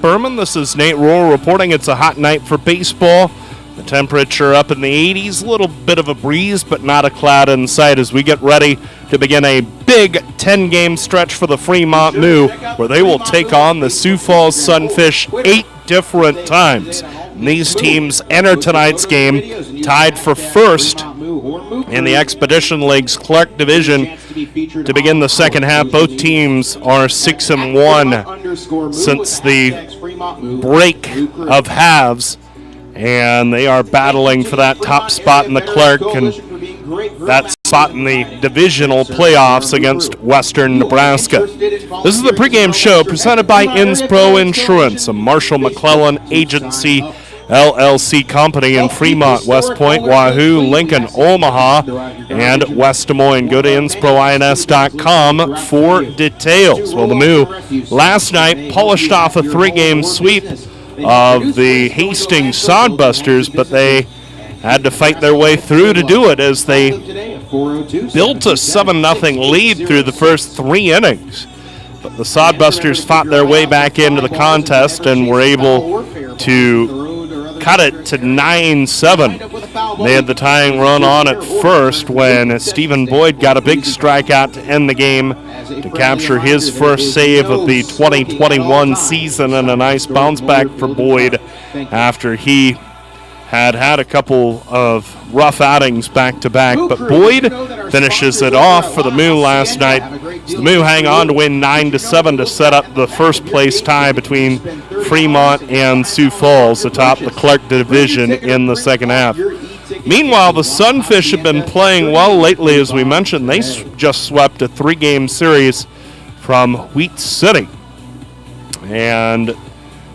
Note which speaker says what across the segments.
Speaker 1: Berman. This is Nate Rohr reporting. It's a hot night for baseball. The temperature up in the 80s, a little bit of a breeze, but not a cloud in sight as we get ready to begin a big 10-game stretch for the Fremont Moo, where they will take on the Sioux Falls Sunfish 8 different times. And these teams enter tonight's game tied for first in the Expedition League's Clark Division. To begin the second half, both teams are 6-1 since the break of halves, and they are battling for that top spot in the Clark and that spot in the divisional playoffs against Western Nebraska. This is the pregame show presented by Inspro Insurance, a Marshall McClellan Agency LLC company in Fremont, West Point, Wahoo, Lincoln, Omaha, and West Des Moines. Go to InsproINS.com for details. Well, the Moo last night polished off a 3-game sweep of the Hastings Sodbusters, but they had to fight their way through to do it as they built a 7-0 lead through the first 3 innings. But the Sodbusters fought their way back into the contest and were able to cut it to 9-7. They had the tying run on at first when Stephen Boyd got a big strikeout to end the game to capture his first save of the 2021 season, and a nice bounce back for Boyd after he had a couple of rough outings back-to-back. But Boyd finishes it off for the Moo last night. So the Moo hang on to win 9-7 to set up the first-place tie between Fremont and Sioux Falls atop the Clark Division in the second half. Meanwhile, the Sunfish have been playing well lately, as we mentioned. They just swept a 3-game series from Wheat City. And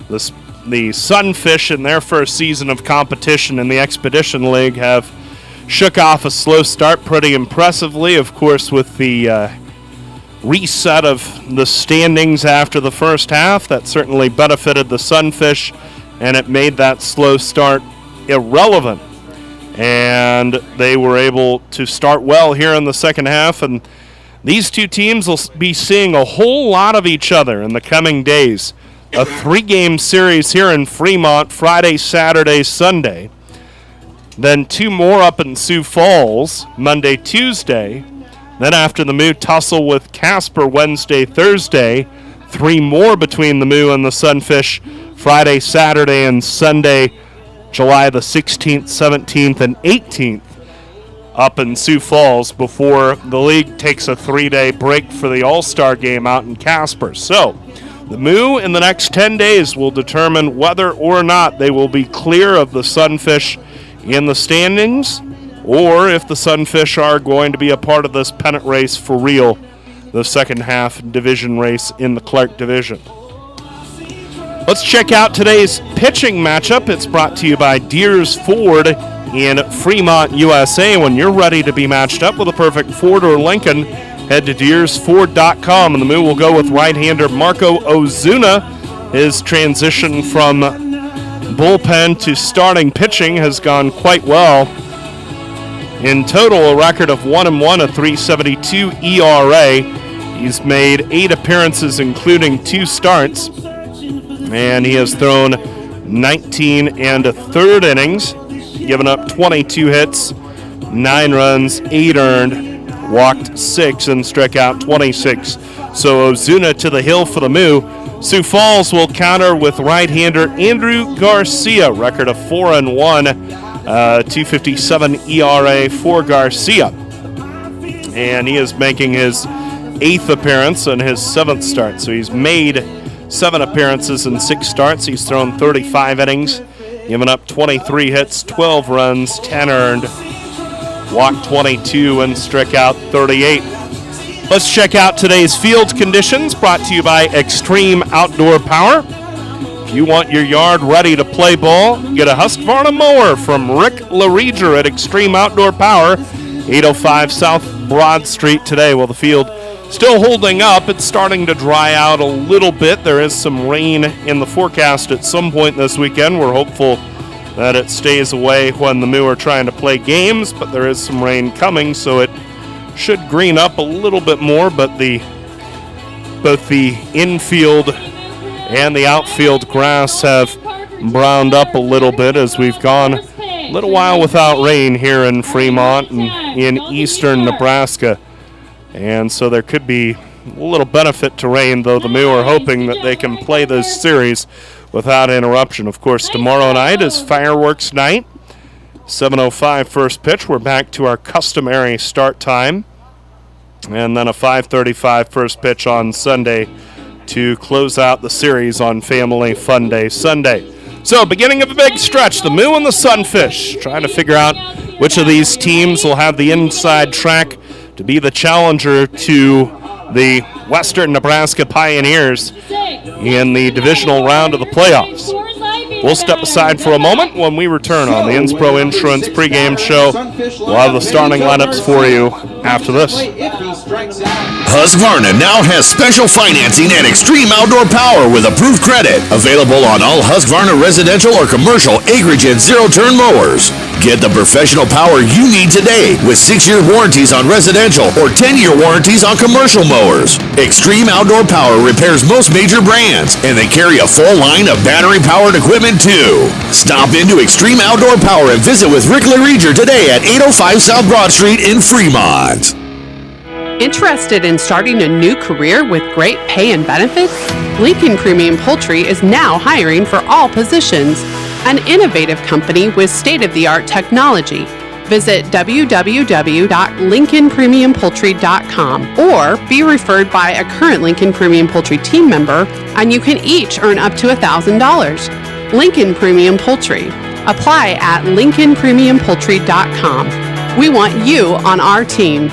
Speaker 1: the Sunfish, in their first season of competition in the Expedition League, have shook off a slow start pretty impressively. Of course, with the reset of the standings after the first half, that certainly benefited the Sunfish, and it made that slow start irrelevant. And they were able to start well here in the second half, and these two teams will be seeing a whole lot of each other in the coming days. A 3-game series here in Fremont, Friday, Saturday, Sunday. Then 2 more up in Sioux Falls, Monday, Tuesday. Then after the Moo tussle with Casper Wednesday, Thursday, 3 more between the Moo and the Sunfish, Friday, Saturday, and Sunday, July the 16th, 17th, and 18th up in Sioux Falls before the league takes a 3-day break for the All-Star game out in Casper. So, the Moo in the next 10 days will determine whether or not they will be clear of the Sunfish in the standings, or if the Sunfish are going to be a part of this pennant race for real, the second half division race in the Clark Division. Let's check out today's pitching matchup. It's brought to you by Deers Ford in Fremont, USA. When you're ready to be matched up with a perfect Ford or Lincoln, head to DeersFord.com, and the Moo will go with right-hander Marco Ozuna. His transition from bullpen to starting pitching has gone quite well. In total, a record of 1-1, a 3.72 ERA. He's made 8 appearances, including 2 starts, and he has thrown 19 1/3 innings, given up 22 hits, 9 runs, 8 earned, walked 6, and struck out 26. So Ozuna to the hill for the Moo. Sioux Falls will counter with right-hander Andrew Garcia, record of 4-1, 2.57 ERA for Garcia. And he is making his 8th appearance and his 7th start. So he's made 7 appearances and 6 starts. He's thrown 35 innings, given up 23 hits, 12 runs, 10 earned, walked 22, and struck out 38. Let's check out today's field conditions, brought to you by Extreme Outdoor Power. If you want your yard ready to play ball, get a Husqvarna mower from Rick LaReger at Extreme Outdoor Power, 805 South Broad Street today. Well, the field still holding up. It's starting to dry out a little bit. There is some rain in the forecast at some point this weekend. We're hopeful that it stays away when the Moo are trying to play games, but there is some rain coming, so it should green up a little bit more, but both the infield and the outfield grass have browned up a little bit as we've gone a little while without rain here in Fremont and in eastern Nebraska. And so there could be a little benefit to rain, though the Moo are hoping that they can play this series without interruption. Of course, tomorrow night is fireworks night. 7:05 first pitch. We're back to our customary start time. And then a 5:35 first pitch on Sunday to close out the series on Family Fun Day Sunday. So, beginning of a big stretch, the Moo and the Sunfish trying to figure out which of these teams will have the inside track to be the challenger to the Western Nebraska Pioneers in the divisional round of the playoffs. We'll step aside for a moment. When we return on the Inspro Insurance pregame show, we'll have the starting lineups for you after this.
Speaker 2: Husqvarna now has special financing and extreme outdoor power with approved credit. Available on all Husqvarna residential or commercial acreage and zero-turn mowers. Get the professional power you need today with 6-year warranties on residential or 10-year warranties on commercial mowers. Extreme Outdoor Power repairs most major brands, and they carry a full line of battery-powered equipment too. Stop into Extreme Outdoor Power and visit with Rick LaReger today at 805 South Broad Street in Fremont.
Speaker 3: Interested in starting a new career with great pay and benefits? Lincoln Premium Poultry is now hiring for all positions. An innovative company with state-of-the-art technology. Visit www.lincolnpremiumpoultry.com or be referred by a current Lincoln Premium Poultry team member, and you can each earn up to $1,000. Lincoln Premium Poultry. Apply at lincolnpremiumpoultry.com. We want you on our team.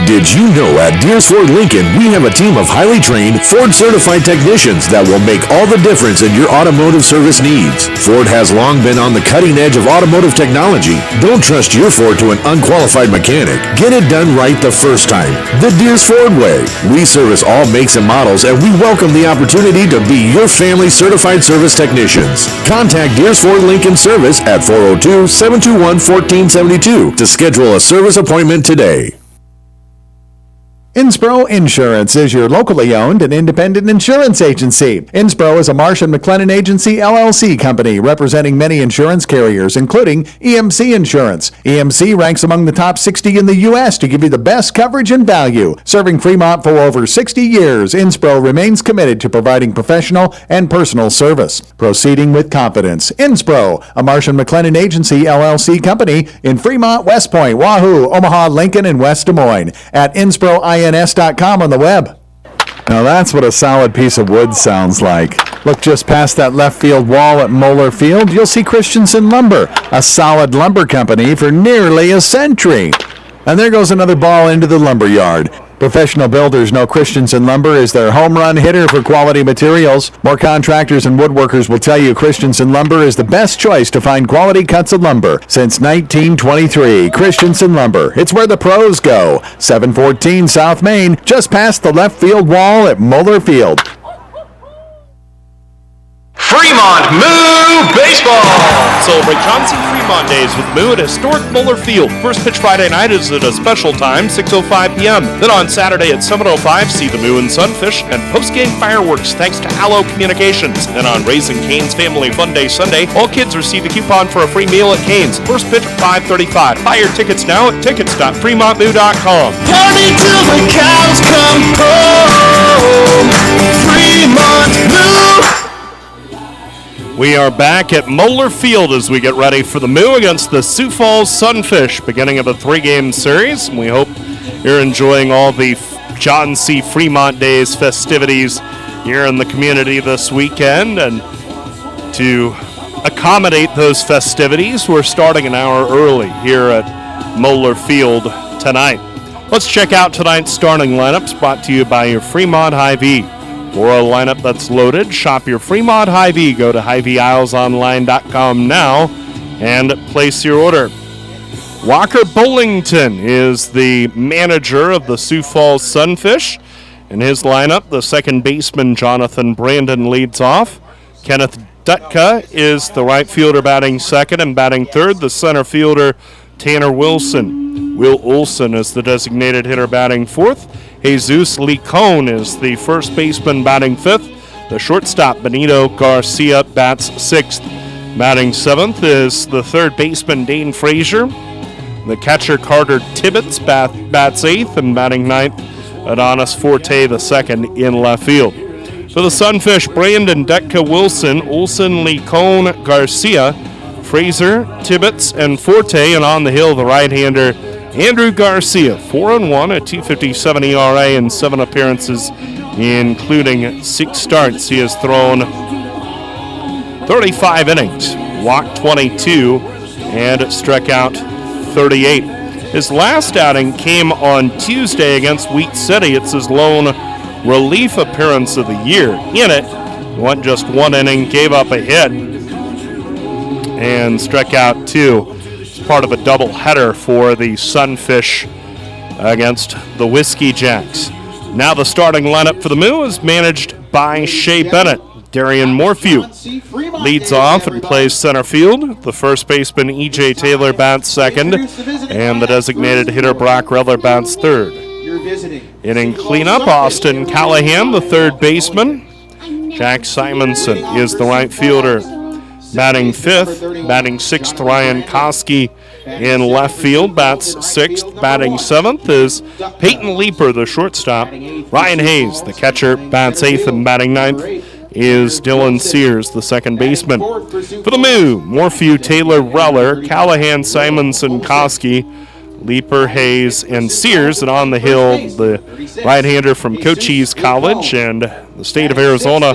Speaker 2: Did you know at Deers Ford Lincoln we have a team of highly trained Ford-certified technicians that will make all the difference in your automotive service needs? Ford has long been on the cutting edge of automotive technology. Don't trust your Ford to an unqualified mechanic. Get it done right the first time. The Deers Ford way. We service all makes and models, and we welcome the opportunity to be your family certified service technicians. Contact Deers Ford Lincoln Service at 402-721-1472 to schedule a service appointment today.
Speaker 4: Inspro Insurance is your locally owned and independent insurance agency. Inspro is a Marsh & McLennan Agency LLC company representing many insurance carriers, including EMC Insurance. EMC ranks among the top 60 in the U.S. to give you the best coverage and value. Serving Fremont for over 60 years, Inspro remains committed to providing professional and personal service. Proceeding with confidence. Inspro, a Marsh & McLennan Agency LLC company in Fremont, West Point, Wahoo, Omaha, Lincoln, and West Des Moines. At InSproINS.com on the web. Now that's what a solid piece of wood sounds like. Look just past that left field wall at Moeller Field, you'll see Christensen Lumber, a solid lumber company for nearly a century. And there goes another ball into the lumber yard. Professional builders know Christensen Lumber is their home run hitter for quality materials. More contractors and woodworkers will tell you Christensen Lumber is the best choice to find quality cuts of lumber. Since 1923, Christensen Lumber. It's where the pros go. 714 South Main, just past the left field wall at Moeller Field.
Speaker 1: Fremont Moo Baseball! Celebrate John C. Fremont Days with Moo at historic Moeller Field. First pitch Friday night is at a special time, 6:05 p.m. Then on Saturday at 7:05, see the Moo and Sunfish and post-game fireworks thanks to Allo Communications. Then on Raising Cane's Family Fun Day Sunday, all kids receive a coupon for a free meal at Cane's. First pitch at 5:35. Buy your tickets now at tickets.fremontmoo.com.
Speaker 5: Party till the cows come home. Fremont Moo.
Speaker 1: We are back at Moeller Field as we get ready for the Moo against the Sioux Falls Sunfish, beginning of a 3-game series. We hope you're enjoying all the John C. Fremont Days festivities here in the community this weekend. And to accommodate those festivities, we're starting an hour early here at Moeller Field tonight. Let's check out tonight's starting lineups brought to you by your Fremont Hy-Vee. For a lineup that's loaded, shop your Fremont Hy-Vee. Go to HyVeeIslesOnline.com now and place your order. Walker Bullington is the manager of the Sioux Falls Sunfish. In his lineup, the second baseman Jonathan Brandon leads off. Kenneth Dutka is the right fielder batting second, and batting third, the center fielder Tanner Wilson. Will Olson is the designated hitter batting fourth. Jesus Licone is the first baseman batting fifth. The shortstop, Benito Garcia, bats 6th. Batting 7th is the third baseman, Dane Frazier. The catcher, Carter Tibbetts, bats 8th, and batting 9th, Adonis Forte, the second, in left field. For the Sunfish, Brandon Detka Wilson, Olson, Licone, Garcia, Fraser, Tibbetts, and Forte, and on the hill, the right-hander, Andrew Garcia, 4-1, a .257 ERA in 7 appearances, including 6 starts. He has thrown 35 innings, walked 22, and struck out 38. His last outing came on Tuesday against Wheat City. It's his lone relief appearance of the year. In it, he went just 1 inning, gave up a hit, and struck out 2. It's part of a doubleheader for the Sunfish against the Whiskey Jacks. Now the starting lineup for the Moo is managed by Shea Bennett. Darian Morphew leads off and plays center field. The first baseman, E.J. Taylor, bats second, and the designated hitter, Brock Reller, bats third. Inning cleanup, Austin Callahan, the third baseman. Jack Simonson is the right fielder, batting 5th. Batting 6th, Ryan Koski in left field, bats 6th. Batting 7th is Peyton Leeper, the shortstop. Ryan Hayes, the catcher, bats 8th, and batting 9th is Dylan Sears, the second baseman. For the Moo, Morphew, Taylor, Reller, Callahan, Simonson, Koski, Leeper, Hayes, and Sears. And on the hill, the right-hander from Cochise College and the state of Arizona,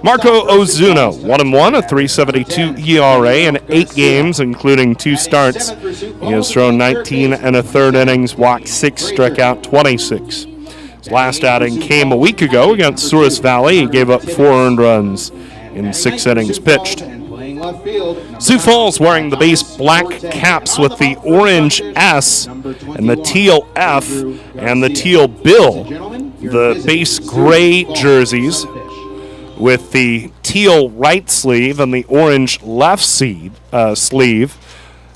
Speaker 1: Marco Ozuno, 1-1, a .372 ERA in 8 games, including 2 starts. He has thrown 19 1/3 innings, walked 6, struck out 26. His last outing came a week ago against Souris Valley. He gave up 4 earned runs in 6 innings pitched. Sioux Falls wearing the base black caps with the orange S and the teal F and the teal bill. The base gray jerseys with the teal right sleeve and the orange left sleeve.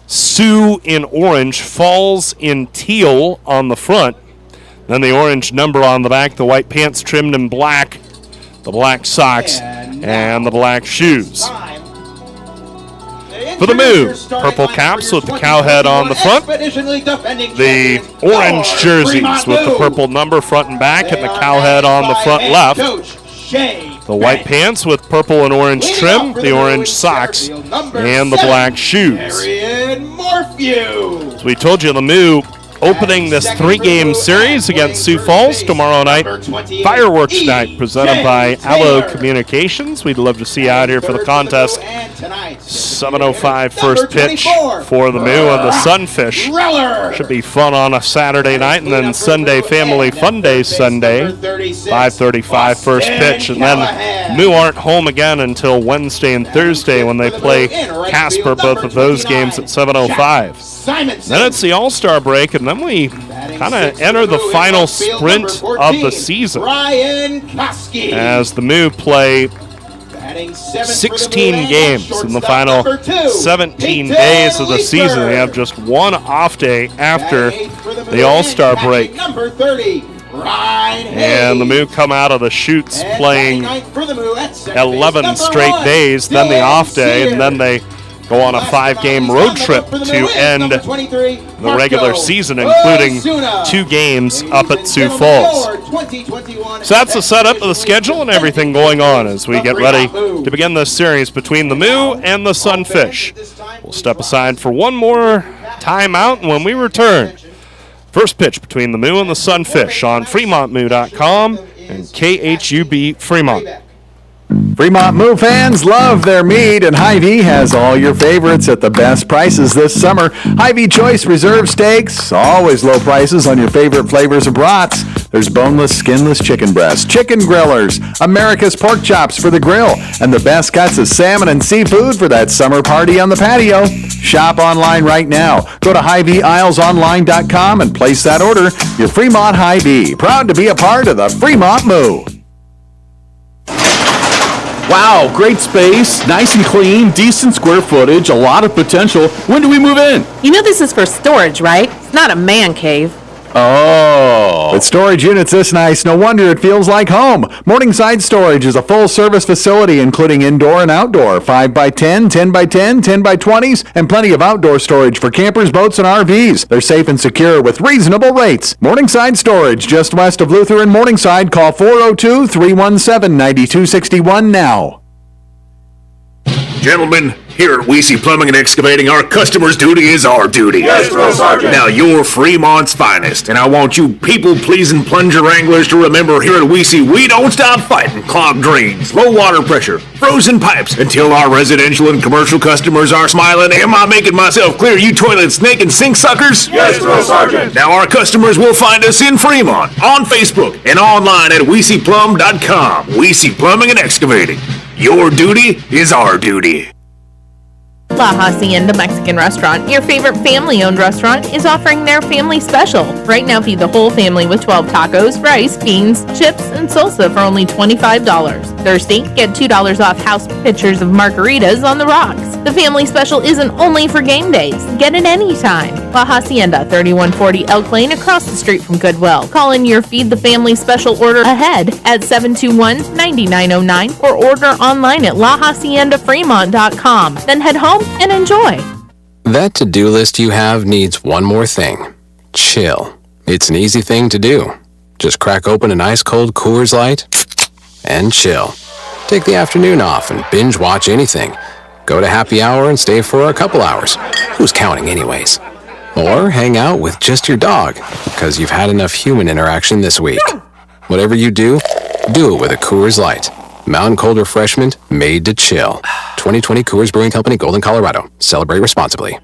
Speaker 1: Sioux in orange, Falls in teal on the front. Then the orange number on the back, the white pants trimmed in black, the black socks, and the black shoes. For the Moo, purple caps with the cow head on the front, the orange jerseys with the purple number front and back and the cow head on the front left, the white pants with purple and orange trim, the orange socks, and the black shoes. So we told you the Moo opening this 3-game series against Sioux Falls tomorrow night. Fireworks night presented by Allo Communications. We'd love to see you out here for the contest. 7:05 first pitch for the Moo and the Sunfish. Should be fun on a Saturday night, and then Sunday Family Fun Day Sunday. 5:35 first pitch, and then Moo aren't home again until Wednesday and Thursday when they play Casper, both of those games at 7:05. Then it's the All-Star break, and then we kind of enter the final sprint of the season as the Moo play 16 games in the final 17 days of the season. They have just one off day after the All-Star break. And the Moo come out of the chutes playing 11 straight days, then the off day, and then they go on a 5-game road trip to end the regular season, including 2 games up at Sioux Falls. So that's the setup of the schedule and everything going on as we get ready to begin this series between the Moo and the Sunfish. We'll step aside for one more timeout, and when we return, first pitch between the Moo and the Sunfish on FremontMoo.com and KHUB Fremont.
Speaker 4: Fremont Moo fans love their meat, and Hy-Vee has all your favorites at the best prices this summer. Hy-Vee Choice Reserve Steaks, always low prices on your favorite flavors of brats. There's boneless, skinless chicken breasts, chicken grillers, America's pork chops for the grill, and the best cuts of salmon and seafood for that summer party on the patio. Shop online right now. Go to HyVeeIslesOnline.com and place that order. Your Fremont Hy-Vee, proud to be a part of the Fremont Moo.
Speaker 6: Wow, great space, nice and clean, decent square footage, a lot of potential. When do we move in?
Speaker 7: You know this is for storage, right? It's not a man cave.
Speaker 6: Oh.
Speaker 4: With storage units this nice, no wonder it feels like home. Morningside Storage is a full-service facility including indoor and outdoor, 5x10, 10x10, 10x20s, and plenty of outdoor storage for campers, boats, and RVs. They're safe and secure with reasonable rates. Morningside Storage, just west of Luther and Morningside. Call 402-317-9261 now.
Speaker 2: Gentlemen, here at Weesey Plumbing and Excavating, our customer's duty is our duty.
Speaker 5: Yes, Drill Sergeant.
Speaker 2: Now, you're Fremont's finest, and I want you people-pleasing plunger wranglers to remember here at Weesey, we don't stop fighting clogged drains, low water pressure, frozen pipes, until our residential and commercial customers are smiling. Am I making myself clear, you toilet snake and sink suckers?
Speaker 5: Yes, Drill Sergeant.
Speaker 2: Now, our customers will find us in Fremont, on Facebook, and online at WeeseyPlum.com. Weesey Plumbing and Excavating. Your duty is our duty.
Speaker 7: La Hacienda Mexican Restaurant, your favorite family-owned restaurant, is offering their family special. Right now, feed the whole family with 12 tacos, rice, beans, chips, and salsa for only $25. Thursday, get $2 off house pitchers of margaritas on the rocks. The family special isn't only for game days. Get it anytime. La Hacienda, 3140 Elk Lane, across the street from Goodwill. Call in your Feed the Family special order ahead at 721-9909 or order online at lahaciendafremont.com. Then head home and enjoy.
Speaker 8: That to-do list you have needs one more thing. Chill. It's an easy thing to do. Just crack open an ice-cold Coors Light and chill. Take the afternoon off and binge watch anything. Go to happy hour and stay for a couple hours. Who's counting anyways? Or hang out with just your dog, because you've had enough human interaction this week. Whatever you do it with a Coors Light. Mountain Cold Refreshment made to chill. 2020 Coors Brewing Company, Golden, Colorado. Celebrate responsibly.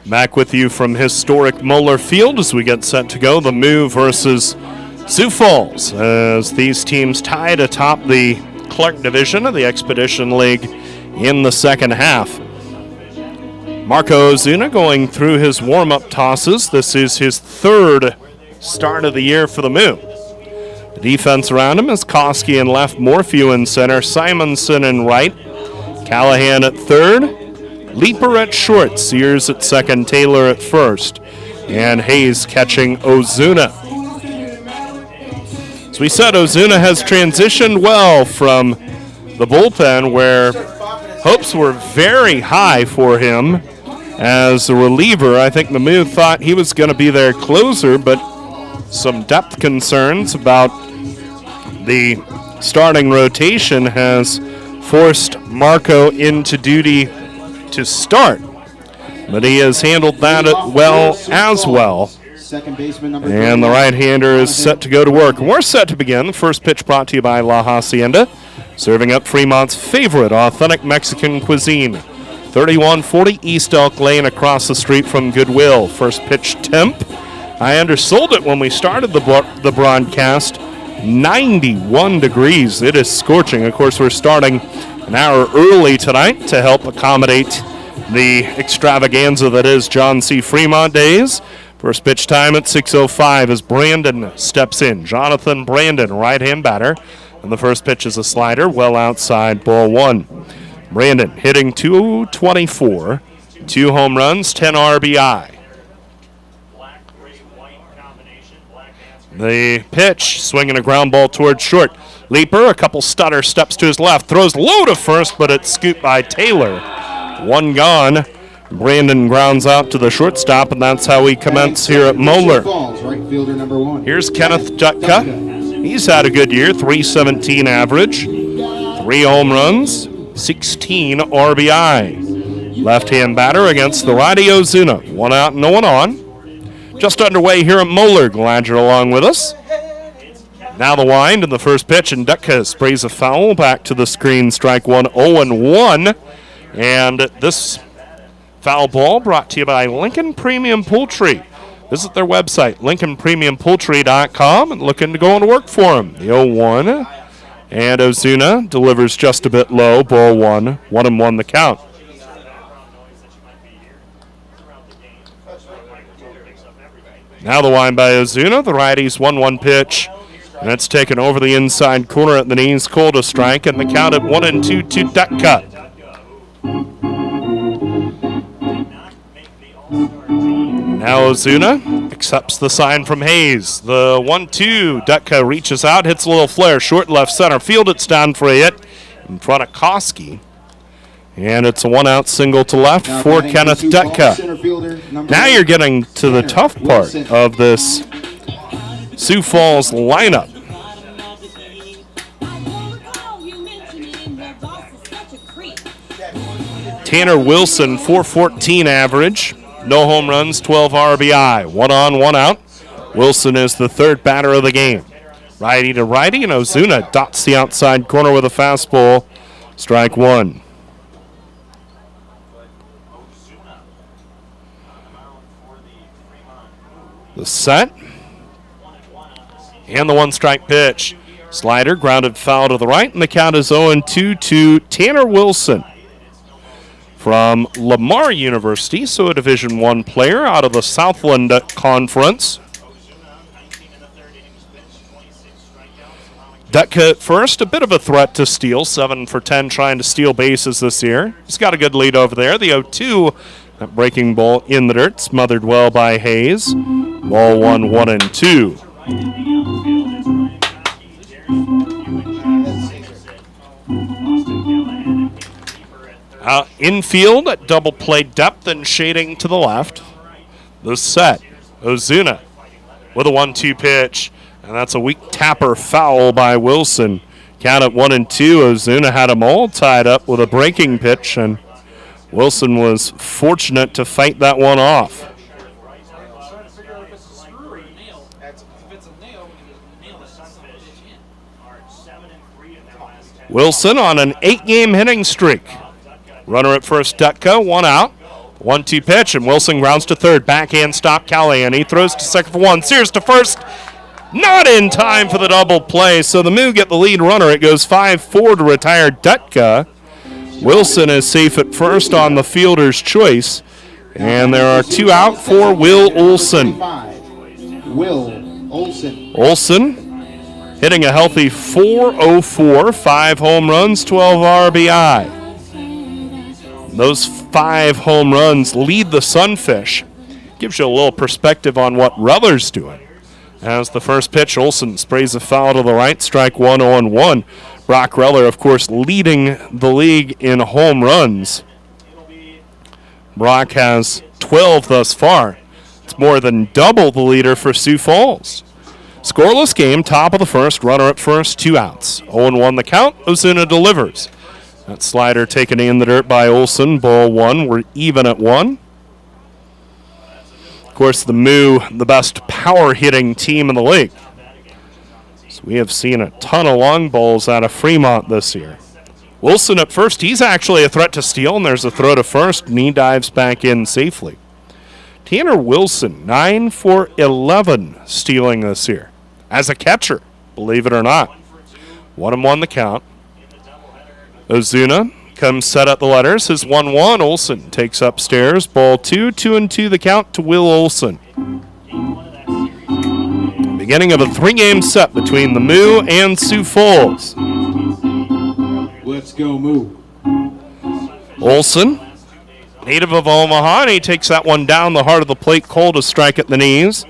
Speaker 1: Back with you from historic Moeller Field as we get set to go. The Moo versus Sioux Falls, as these teams tied atop the Clark Division of the Expedition League in the second half. Marco Ozuna going through his warm-up tosses. This is his third start of the year for the Moo. The defense around him is Koski in left, Morphew in center, Simonson in right, Callahan at third, Leeper at short, Sears at second, Taylor at first, and Hayes catching Ozuna. As we said, Ozuna has transitioned well from the bullpen, where hopes were very high for him as a reliever. I think the Moo thought he was going to be their closer, but some depth concerns about the starting rotation has forced Marco into duty to start. But he has handled that well as well. And the right-hander is set to go to work. We're set to begin. The first pitch brought to you by La Hacienda, serving up Fremont's favorite authentic Mexican cuisine. 3140 East Elk Lane across the street from Goodwill. First pitch temp. I undersold it when we started the broadcast. 91 degrees. It is scorching. Of course, we're starting an hour early tonight to help accommodate the extravaganza that is John C. Fremont Days. First pitch time at 6:05 as Brandon steps in. Jonathan Brandon, right-hand batter. And the first pitch is a slider, well outside, ball one. Brandon hitting .224, 2 home runs, 10 RBI. The pitch, swinging a ground ball towards short. Leeper, a couple stutter steps to his left, throws low to first, but it's scooped by Taylor. One gone. Brandon grounds out to the shortstop, and that's how we commence here at Moeller. Here's Kenneth Dutka. He's had a good year, .317 average, 3 home runs, 16 RBI. Left-hand batter against the righty Ozuna. 1 out, no one on. Just underway here at Moeller. Glad you're along with us. Now the wind and the first pitch, and Dutka sprays a foul back to the screen. Strike one, 0-1. And this foul ball brought to you by Lincoln Premium Poultry. Visit their website, LincolnPremiumPoultry.com, and looking to go into work for them. The 0-1, and Ozuna delivers just a bit low. Ball one, 1-1 the count. Now the wind by Ozuna, the righty's 1-1 pitch. And that's taken over the inside corner at the knees, called a strike, and the count at 1-2 to Dutka. Now Ozuna accepts the sign from Hayes. The 1-2. Dutka reaches out, hits a little flare, short left center field. It's down for a hit in front of Koski. And it's a one-out single to left for Kenneth Dutka. Now you're getting to the tough part of this Sioux Falls lineup. Tanner Wilson, 414 average. No home runs, 12 RBI. 1 on, 1 out. Wilson is the third batter of the game. Righty to righty, and Ozuna dots the outside corner with a fastball. Strike 1. The set. And the 1-strike pitch. Slider grounded foul to the right, and the count is 0-2 to Tanner Wilson from Lamar University, so a Division I player out of the Southland Conference. Dutka at first, a bit of a threat to steal, 7 for 10 trying to steal bases this year. He's got a good lead over there. The 0-2, that breaking ball in the dirt, smothered well by Hayes. Ball 1, 1-2. Infield at double play depth and shading to the left. The set. Ozuna with a 1-2 pitch. And that's a weak tapper foul by Wilson. Count at 1-2. Ozuna had them all tied up with a breaking pitch, and Wilson was fortunate to fight that one off. Wilson on an 8-game hitting streak. Runner at first, Dutka, 1 out. 1-2 pitch, and Wilson grounds to third. Backhand stop, Callahan. He throws to second for 1. Sears to first. Not in time for the double play, so the Moo get the lead runner. It goes 5-4 to retire Dutka. Wilson is safe at first on the fielder's choice. And there are 2 out for Will Olson. Olson hitting a healthy .404, 5 home runs, 12 RBI. Those 5 home runs lead the Sunfish. Gives you a little perspective on what Reller's doing. As the first pitch, Olson sprays a foul to the right, strike 1, 0-1. Brock Reller, of course, leading the league in home runs. Brock has 12 thus far. It's more than double the leader for Sioux Falls. Scoreless game, top of the first, runner at first, 2 outs. 0-1 the count, Ozuna delivers. That slider taken in the dirt by Olson, ball 1, we're even at 1. Of course, the Moo, the best power-hitting team in the league. So we have seen a ton of long balls out of Fremont this year. Wilson at first, he's actually a threat to steal, and there's a throw to first, and he dives back in safely. Tanner Wilson, 9 for 11 stealing this year. As a catcher, believe it or not. 1-1 the count. Ozuna comes set at the letters. His 1-1. Olson takes upstairs. Ball 2. 2-2 the count to Will Olson. Beginning of a 3-game set between the Moo and Sioux Falls.
Speaker 9: Let's go, Moo.
Speaker 1: Olson, native of Omaha, and he takes that one down the heart of the plate, cold to strike at the knees.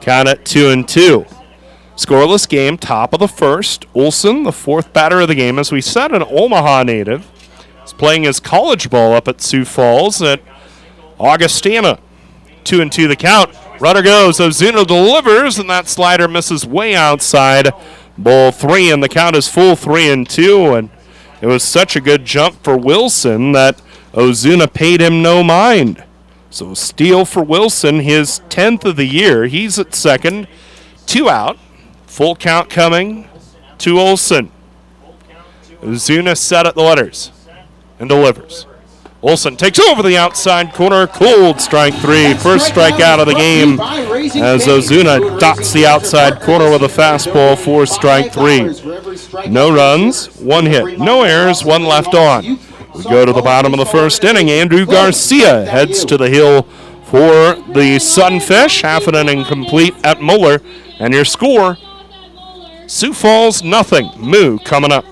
Speaker 1: Count at 2-2. Scoreless game, top of the first. Olson, the 4th batter of the game, as we said, an Omaha native. He's playing his college ball up at Sioux Falls at Augustana. 2-2 the count. Runner goes. Ozuna delivers, and that slider misses way outside. Ball 3, and the count is full 3-2. And it was such a good jump for Wilson that Ozuna paid him no mind. So steal for Wilson, his 10th of the year. He's at second. 2 out. Full count coming to Olson. Ozuna set at the letters and delivers. Olson takes over the outside corner. Cold strike 3. First strikeout of the game as Ozuna dots the outside corner with a fastball for strike 3. No runs, 1 hit, no errors, 1 left on. We go to the bottom of the first inning. Andrew Garcia heads to the hill for the Sunfish. Half an inning complete at Muller. And your score, Sioux Falls 0. Moo coming up.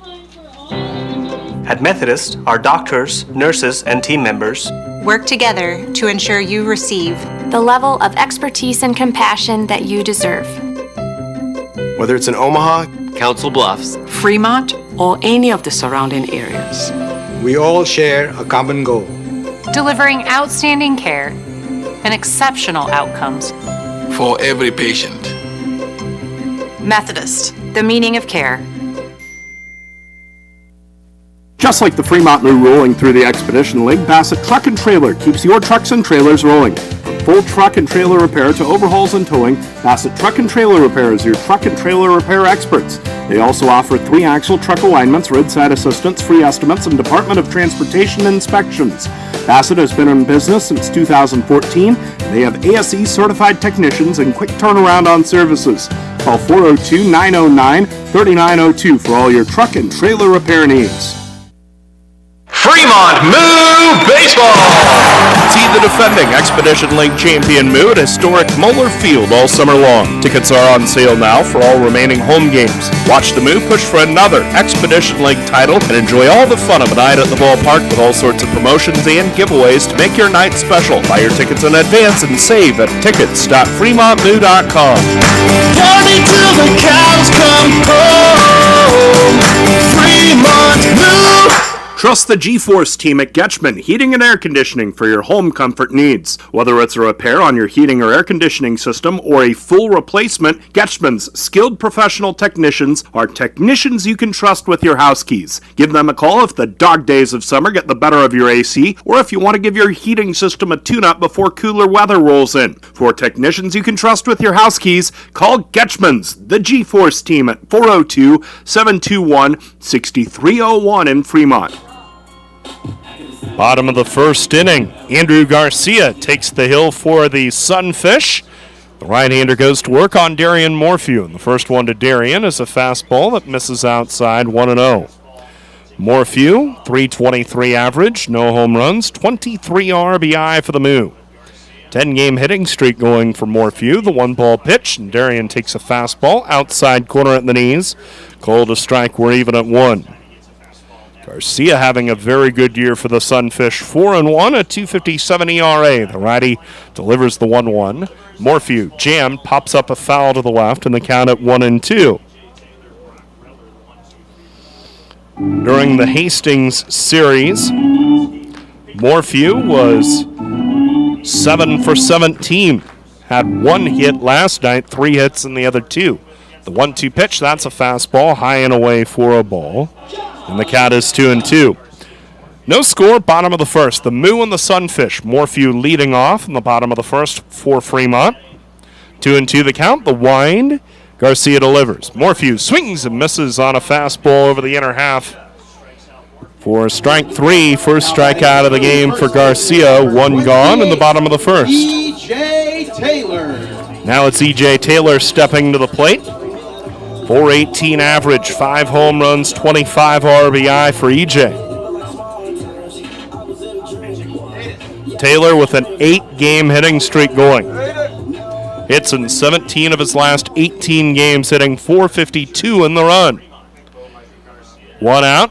Speaker 10: At Methodist, our doctors, nurses, and team members work together to ensure you receive
Speaker 11: the level of expertise and compassion that you deserve.
Speaker 12: Whether it's in Omaha, Council Bluffs,
Speaker 13: Fremont, or any of the surrounding areas,
Speaker 12: we all share a common goal.
Speaker 14: Delivering outstanding care and exceptional outcomes
Speaker 15: for every patient.
Speaker 16: Methodist, the meaning of care.
Speaker 6: Just like the Fremont Moo rolling through the Expedition League, Bassett Truck and Trailer keeps your trucks and trailers rolling. From full truck and trailer repair to overhauls and towing, Bassett Truck and Trailer Repair is your truck and trailer repair experts. They also offer 3-axle truck alignments, roadside assistance, free estimates, and Department of Transportation inspections. Bassett has been in business since 2014. They have ASE certified technicians and quick turnaround on services. Call 402-909-3902 for all your truck and trailer repair needs.
Speaker 5: Fremont Moo Baseball!
Speaker 1: See the defending Expedition League champion Moo at historic Moeller Field all summer long. Tickets are on sale now for all remaining home games. Watch the Moo push for another Expedition League title and enjoy all the fun of a night at the ballpark with all sorts of promotions and giveaways to make your night special. Buy your tickets in advance and save at tickets.fremontmoo.com.
Speaker 5: Party till the cows come home. Fremont Moo!
Speaker 6: Trust the G-Force team at Getchman Heating and Air Conditioning for your home comfort needs. Whether it's a repair on your heating or air conditioning system or a full replacement, Getchman's skilled professional technicians are technicians you can trust with your house keys. Give them a call if the dog days of summer get the better of your AC or if you want to give your heating system a tune-up before cooler weather rolls in. For technicians you can trust with your house keys, call Getchman's, the G-Force team at 402-721-6301 in Fremont.
Speaker 1: Bottom of the first inning, Andrew Garcia takes the hill for the Sunfish. The right-hander goes to work on Darian Morphew. And the first one to Darian is a fastball that misses outside 1-0. Morphew, .323 average, no home runs, 23 RBI for the Moo. 10-game hitting streak going for Morphew. The one-ball pitch, and Darian takes a fastball outside corner at the knees. Called a strike, we're even at 1. Garcia having a very good year for the Sunfish. 4-1, a .257 ERA. The righty delivers the 1-1. Morphew jammed, pops up a foul to the left, and the count at 1-2. During the Hastings series, Morphew was 7 for 17. Had 1 hit last night, 3 hits in the other 2. The 1-2 pitch, that's a fastball, high and away for a ball. And the count is 2-2. No score, bottom of the first. The Moo and the Sunfish. Morphew leading off in the bottom of the first for Fremont. 2-2 the count. The wind. Garcia delivers. Morphew swings and misses on a fastball over the inner half for strike 3. First strikeout of the game for Garcia. 1 gone in the bottom of the first.
Speaker 9: E.J. Taylor.
Speaker 1: Now it's E.J. Taylor stepping to the plate. .418 average, 5 home runs, 25 RBI for E.J. Taylor with an 8-game hitting streak going. Hits in 17 of his last 18 games, hitting .452 in the run. 1 out,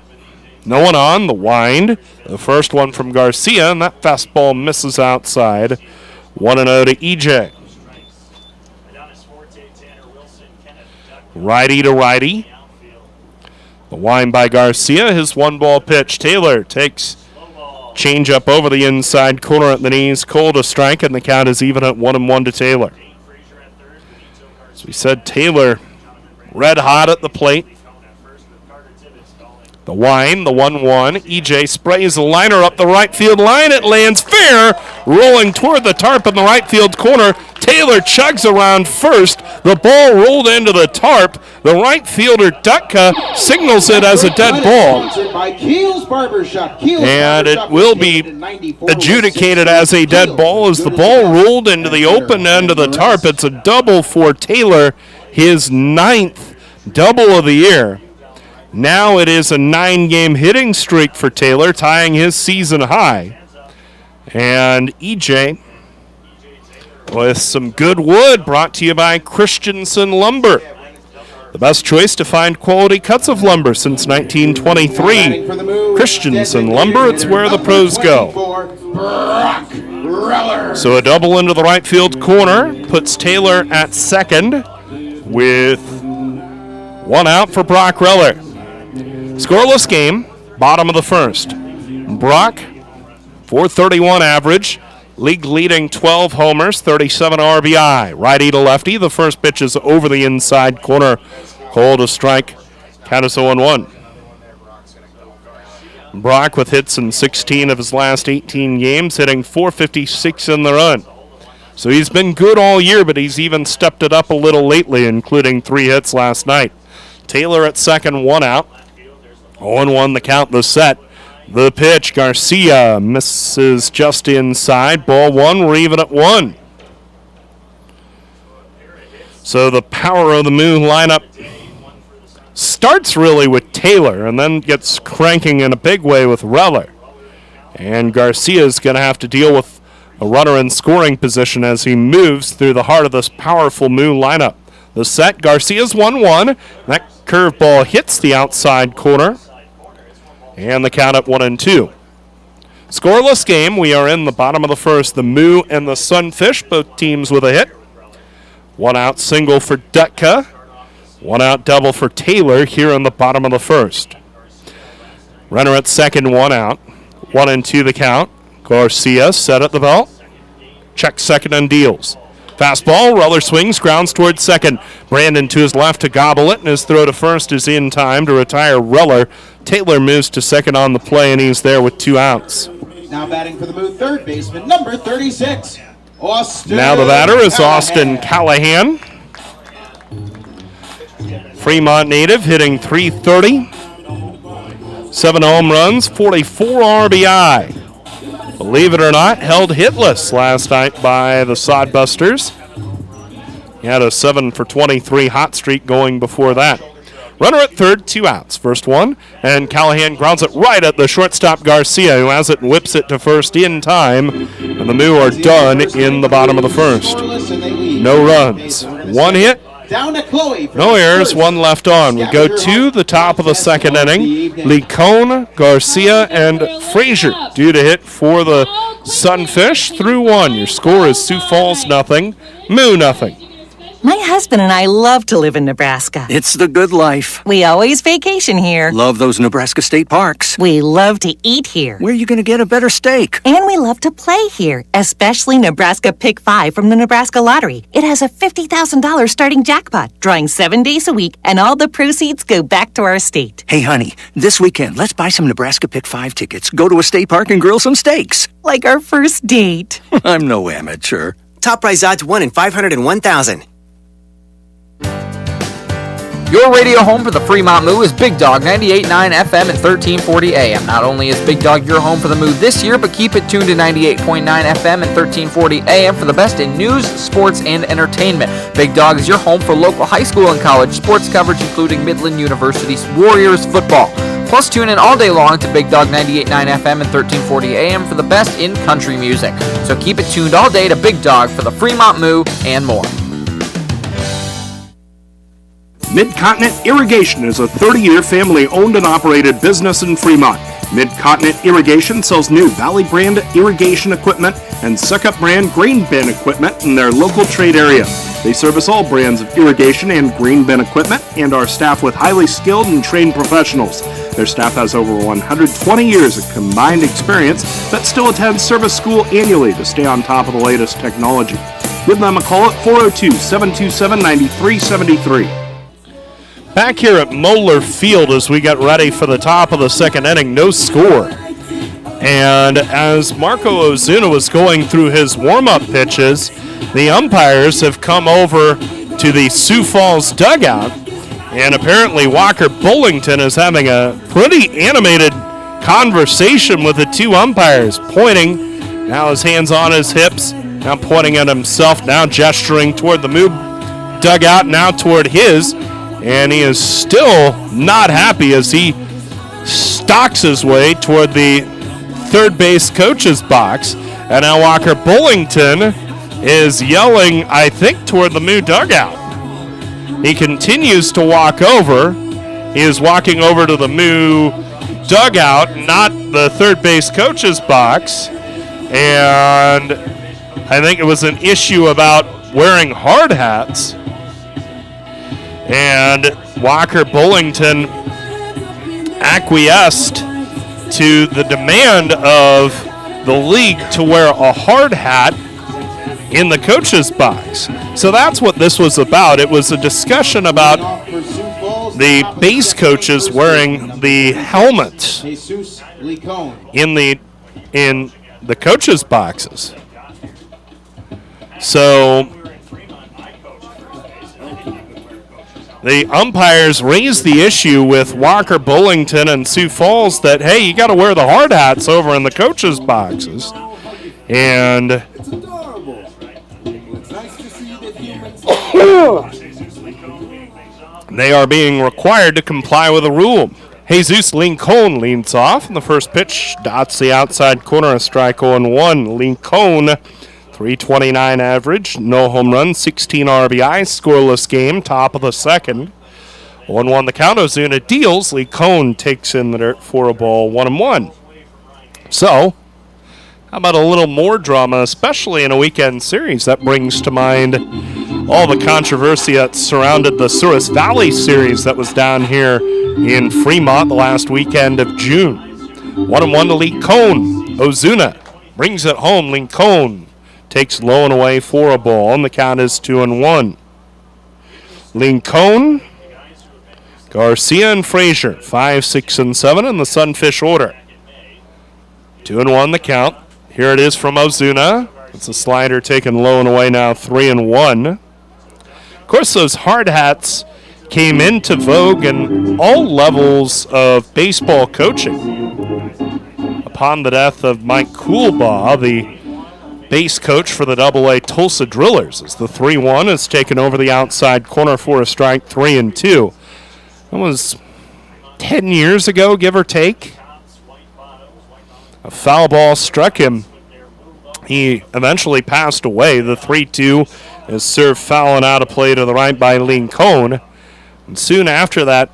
Speaker 1: no one on, the wind. The first one from Garcia, and that fastball misses outside. 1-0 to E.J. Righty to righty. The wind by Garcia, his 1-ball pitch. Taylor takes changeup over the inside corner at the knees. Called a strike, and the count is even at 1-1 to Taylor. As we said, Taylor red hot at the plate. The wind, the 1-1. E.J. sprays the liner up the right field line. It lands fair, rolling toward the tarp in the right field corner. Taylor chugs around first. The ball rolled into the tarp. The right fielder, Dutka, signals it as a dead ball. And it will be adjudicated as a dead ball as the ball rolled into the open end of the tarp. It's a double for Taylor, his 9th double of the year. Now it is a 9-game hitting streak for Taylor, tying his season high. And E.J. with some good wood, brought to you by Christensen Lumber. The best choice to find quality cuts of lumber since 1923. Christensen Lumber, it's where the pros go.
Speaker 9: Brock Reller.
Speaker 1: So a double into the right field corner puts Taylor at second with one out for Brock Reller. Scoreless game, bottom of the first. Brock, .431 average, league leading 12 homers, 37 RBI. Righty to lefty, the first pitch is over the inside corner. Called a strike, count is 0-1. Brock with hits in 16 of his last 18 games, hitting .456 in the run. So he's been good all year, but he's even stepped it up a little lately, including 3 hits last night. Taylor at second, one out. 0-1 the count, the set. The pitch, Garcia misses just inside. Ball one, we're even at 1. So the power of the Moo lineup starts really with Taylor and then gets cranking in a big way with Reller. And Garcia's going to have to deal with a runner in scoring position as he moves through the heart of this powerful Moo lineup. The set, Garcia's 1-1. That curveball hits the outside corner. And the count at 1-2. Scoreless game. We are in the bottom of the first. The Moo and the Sunfish, both teams with a hit. One out single for Dutka. One out double for Taylor here in the bottom of the first. Runner at second, one out. 1-2 the count. Garcia set at the belt. Checks second and deals. Fastball, Reller swings, grounds towards second. Brandon to his left to gobble it, and his throw to first is in time to retire Reller. Taylor moves to second on the play, and he's there with 2 outs.
Speaker 9: Now batting for the Moo, third baseman, number 36, Austin.
Speaker 1: Now the batter is Austin Callahan. Fremont native hitting .330. 7 home runs, 44 RBI. Believe it or not, held hitless last night by the Sodbusters. He had a 7 for 23 hot streak going before that. Runner at third, 2 outs. First one, and Callahan grounds it right at the shortstop Garcia, who has it and whips it to first in time. And the Moo are done in the bottom of the first. No runs. 1 hit.
Speaker 9: Down to Chloe.
Speaker 1: No errors, 1 left on. We go to the top of the second inning. Licone, Garcia, and Frazier due to hit for the Sunfish through 1. Your score is Sioux Falls nothing, Moo nothing.
Speaker 16: My husband and I love to live in Nebraska.
Speaker 17: It's the good life.
Speaker 16: We always vacation here.
Speaker 17: Love those Nebraska state parks.
Speaker 16: We love to eat here.
Speaker 17: Where are you going to get a better steak?
Speaker 16: And we love to play here, especially Nebraska Pick 5 from the Nebraska Lottery. It has a $50,000 starting jackpot, drawing 7 days a week, and all the proceeds go back to our state.
Speaker 17: Hey, honey, this weekend, let's buy some Nebraska Pick 5 tickets, go to a state park, and grill some steaks.
Speaker 16: Like our first date.
Speaker 17: I'm no amateur.
Speaker 18: Top prize odds 1 in 501,000.
Speaker 19: Your radio home for the Fremont Moo is Big Dog 98.9 FM and 1340 AM. Not only is Big Dog your home for the Moo this year, but keep it tuned to 98.9 FM and 1340 AM for the best in news, sports, and entertainment. Big Dog is your home for local high school and college sports coverage, including Midland University's Warriors football. Plus, tune in all day long to Big Dog 98.9 FM and 1340 AM for the best in country music. So keep it tuned all day to Big Dog for the Fremont Moo and more.
Speaker 6: Mid-Continent Irrigation is a 30-year family-owned and operated business in Fremont. Mid-Continent Irrigation sells new Valley brand irrigation equipment and Suckup brand grain bin equipment in their local trade area. They service all brands of irrigation and grain bin equipment and are staffed with highly skilled and trained professionals. Their staff has over 120 years of combined experience that still attends service school annually to stay on top of the latest technology. Give them a call at 402-727-9373.
Speaker 1: Back here at Moeller Field as we get ready for the top of the second inning, no score. And as Marco Ozuna was going through his warm-up pitches, the umpires have come over to the Sioux Falls dugout, and apparently Walker Bullington is having a pretty animated conversation with the 2 umpires, pointing, now his hands on his hips, now pointing at himself, now gesturing toward the Moo dugout, now toward his. And he is still not happy as he stalks his way toward the third base coach's box. And now Walker Bullington is yelling, I think, toward the Moo dugout. He continues to walk over. He is walking over to the Moo dugout, not the third base coach's box. And I think it was an issue about wearing hard hats. And Walker Bullington acquiesced to the demand of the league to wear a hard hat in the coach's box. So that's what this was about. It was a discussion about the base coaches wearing the helmet in the coaches' boxes. So the umpires raised the issue with Walker Bullington and Sioux Falls that, hey, you got to wear the hard hats over in the coaches' boxes. And they are being required to comply with the rule. Jesus Lincoln leads off, and the first pitch dots the outside corner, a strike 0-1. Lincoln, 329 average, no home run, 16 RBI, scoreless game, top of the second. 1-1 the count. Ozuna deals. Lincoln takes in the dirt for a ball, 1-1. So, how about a little more drama, especially in a weekend series? That brings to mind all the controversy that surrounded the Souris Valley series that was down here in Fremont the last weekend of June. 1-1 to Lincoln. Ozuna brings it home. Lincoln takes low and away for a ball, and the count is 2-1. Lincoln, Garcia, and Frazier, 5, 6, and 7 in the Sunfish order. 2-1 the count. Here it is from Ozuna. It's a slider taken low and away now, 3-1. Of course, those hard hats came into vogue in all levels of baseball coaching. Upon the death of Mike Coolbaugh, the base coach for the AA Tulsa Drillers, as the 3-1 is taken over the outside corner for a strike, 3-2. That was 10 years ago, give or take. A foul ball struck him. He eventually passed away. The 3-2 is served foul and out of play to the right by Lincoln. And soon after that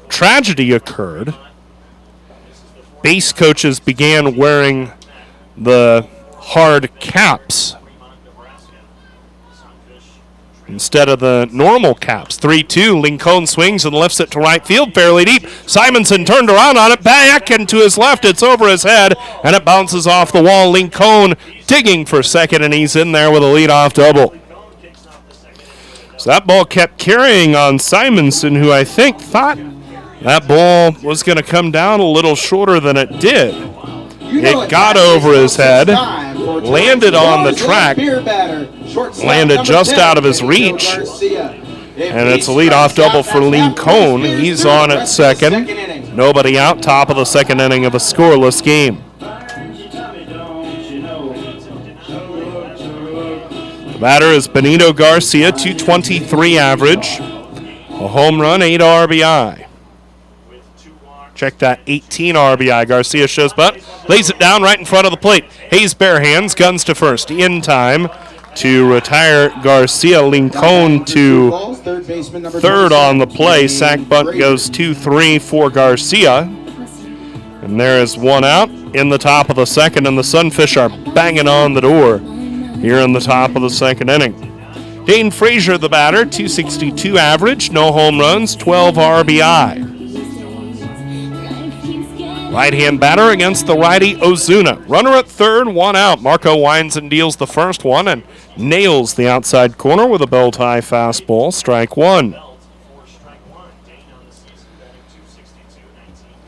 Speaker 1: tragedy occurred, base coaches began wearing the hard caps instead of the normal caps. 3-2, Lincoln swings and lifts it to right field, fairly deep. Simonson turned around on it, back and to his left. It's over his head, and it bounces off the wall. Lincoln digging for second, and he's in there with a leadoff double. So that ball kept carrying on Simonson, who I think thought that ball was going to come down a little shorter than it did. It got over his head, landed on the track, landed just out of his reach, and it's a leadoff double for Lincoln. He's on at second. Nobody out, top of the second inning of a scoreless game. The batter is Benito Garcia, 223 average, a home run, 8 RBI. Check that, 18 RBI. Garcia shows butt, lays it down right in front of the plate. Hayes bare hands, guns to first. In time to retire Garcia. Lincoln to third on the play. Sack bunt goes 2-3 for Garcia. And there is one out in the top of the second, and the Sunfish are banging on the door here in the top of the second inning. Dane Frazier, the batter, 262 average, no home runs, 12 RBI. Right-hand batter against the righty Ozuna. Runner at third, one out. Marco winds and deals the first one and nails the outside corner with a belt-high fastball, strike one.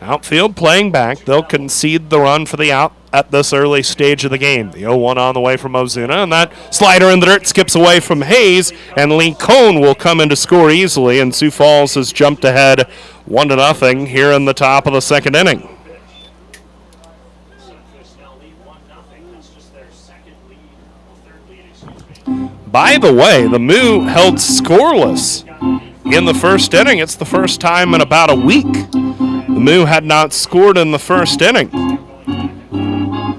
Speaker 1: Outfield playing back. They'll concede the run for the out at this early stage of the game. The 0-1 on the way from Ozuna, and that slider in the dirt skips away from Hayes, and Lincoln will come in to score easily, and Sioux Falls has jumped ahead 1-0 here in the top of the second inning. By the way, the Moo held scoreless in the first inning. It's the first time in about a week the Moo had not scored in the first inning.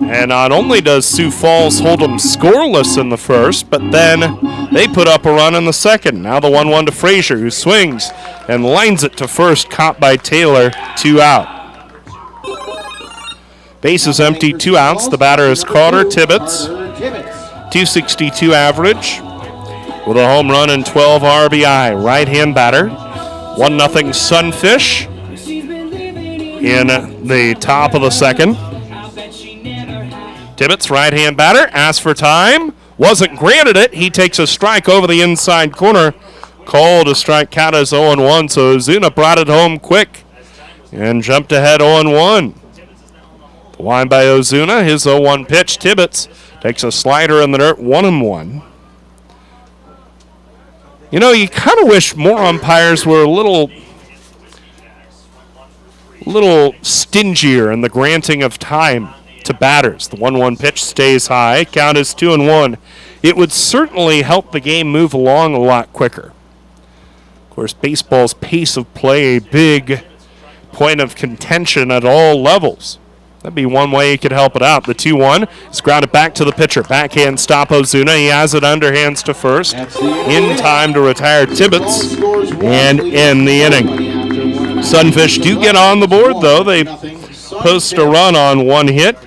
Speaker 1: And not only does Sioux Falls hold them scoreless in the first, but then they put up a run in the second. Now the 1-1 to Frazier, who swings and lines it to first, caught by Taylor, 2 out. Base is empty, 2 outs. The batter is Carter Tibbetts. 262 average with a home run and 12 RBI. Right-hand batter. 1-0 Sunfish in the top of the second. Tibbetts, right-hand batter, asks for time. Wasn't granted it. He takes a strike over the inside corner. Called a strike count as 0-1, so Ozuna brought it home quick and jumped ahead 0-1. The line by Ozuna, his 0-1 pitch. Tibbetts takes a slider in the dirt, 1-1. You know, you kind of wish more umpires were a little stingier in the granting of time to batters. The 1-1 pitch stays high. Count is 2-1. It would certainly help the game move along a lot quicker. Of course, baseball's pace of play a big point of contention at all levels. That'd be one way you could help it out. The 2-1 is grounded back to the pitcher. Backhand stop Ozuna. He has it underhands to first. In time to retire Tibbetts and end the inning. Sunfish do get on the board, though. They post a run on 1 hit.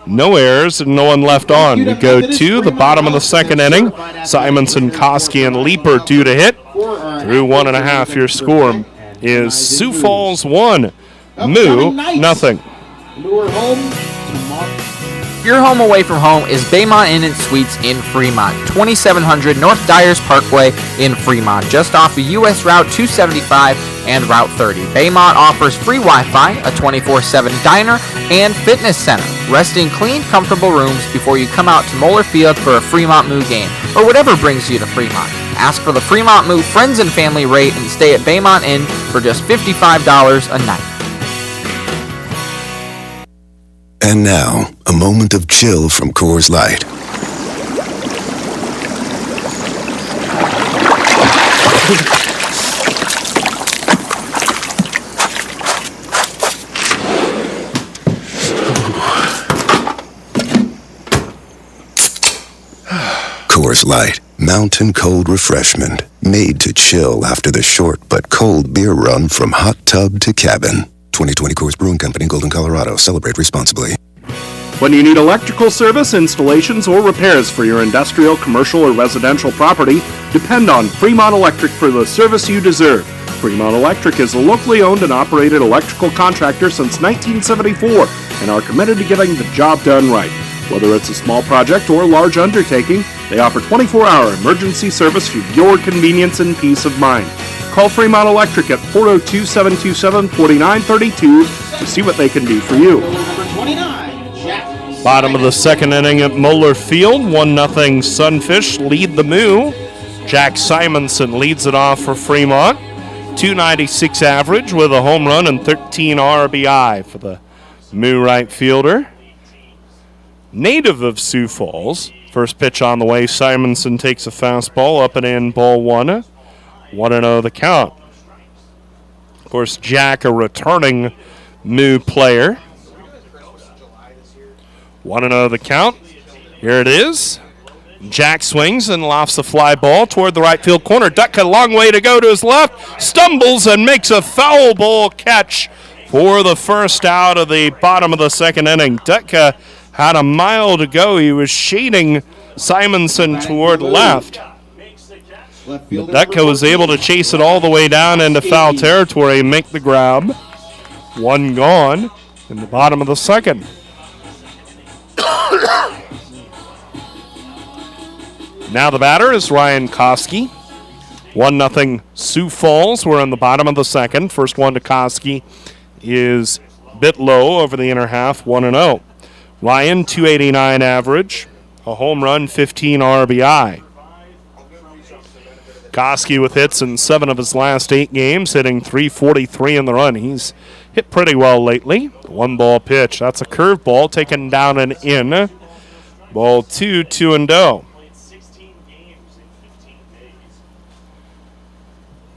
Speaker 1: No errors and no one left on. We go to the bottom of the second inning. Simonson, Koski, and Leeper due to hit. Through 1.5, your score is Sioux Falls 1, Moo nothing.
Speaker 19: Your home away from home is Baymont Inn and Suites in Fremont, 2700 North Dyers Parkway in Fremont, just off of US Route 275 and Route 30. Baymont offers free Wi-Fi, a 24/7 diner, and fitness center. Rest in clean, comfortable rooms before you come out to Moeller Field for a Fremont Moo game, or whatever brings you to Fremont. Ask for the Fremont Moo Friends and Family rate and stay at Baymont Inn for just $55 a night.
Speaker 20: And now, a moment of chill from Coors Light. Coors Light, mountain cold refreshment, made to chill after the short but cold beer run from hot tub to cabin. 2020 Coors Brewing Company, Golden, Colorado. Celebrate responsibly.
Speaker 6: When you need electrical service, installations, or repairs for your industrial, commercial, or residential property, depend on Fremont Electric for the service you deserve. Fremont Electric is a locally owned and operated electrical contractor since 1974 and are committed to getting the job done right. Whether it's a small project or a large undertaking, they offer 24-hour emergency service for your convenience and peace of mind. Call Fremont Electric at 402-727-4932 to see what they can do for you.
Speaker 1: Bottom of the second inning at Moeller Field, 1-0 Sunfish lead the Moo. Jack Simonson leads it off for Fremont. 296 average with a home run and 13 RBI for the Moo right fielder. Native of Sioux Falls. First pitch on the way, Simonson takes a fastball up and in, ball 1. 1-0 the count. Of course, Jack, a returning Moo player. 1-0 the count. Here it is. Jack swings and lofts a fly ball toward the right field corner. Dutka, long way to go to his left. Stumbles and makes a foul ball catch for the first out of the bottom of the second inning. Dutka had a mile to go. He was shading Simonson toward left. Dutka was able to chase it all the way down into foul territory and make the grab. One gone in the bottom of the second. Now the batter is Ryan Koski. 1-0 Sioux Falls. We're in the bottom of the second. First one to Koski is a bit low over the inner half, 1-0. Ryan, 289 average, a home run, 15 RBI. Koski with hits in 7 of his last 8 games, hitting .343 in the run. He's hit pretty well lately. 1-ball pitch. That's a curveball taken down and in. Ball 2, 2-0.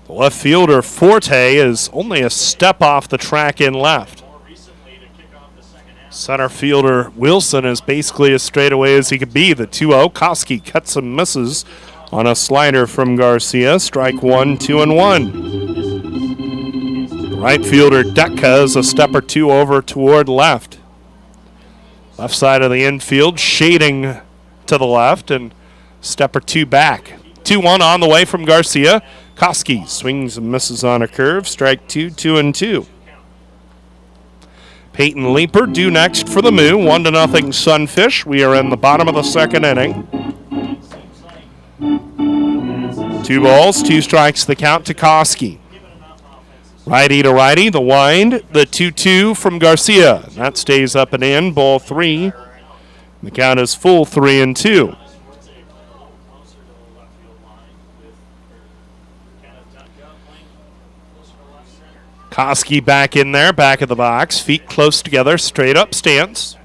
Speaker 1: The left fielder, Forte, is only a step off the track in left. Center fielder, Wilson, is basically as straight away as he could be. The 2-0. Koski cuts and misses on a slider from Garcia. Strike 1, 2-1. Right fielder, Dutka, is a step or two over toward left. Left side of the infield, shading to the left, and step or two back. 2-1 on the way from Garcia. Koski swings and misses on a curve. Strike 2, 2-2. Peyton Leeper due next for the Moo. 1-0 Sunfish. We are in the bottom of the second inning. 2 balls, 2 strikes the count to Koski. Righty to righty, the wind, the 2-2 from Garcia. That stays up and in, ball 3. The count is full 3-2. Koski back in there, back of the box, feet close together, straight up stance.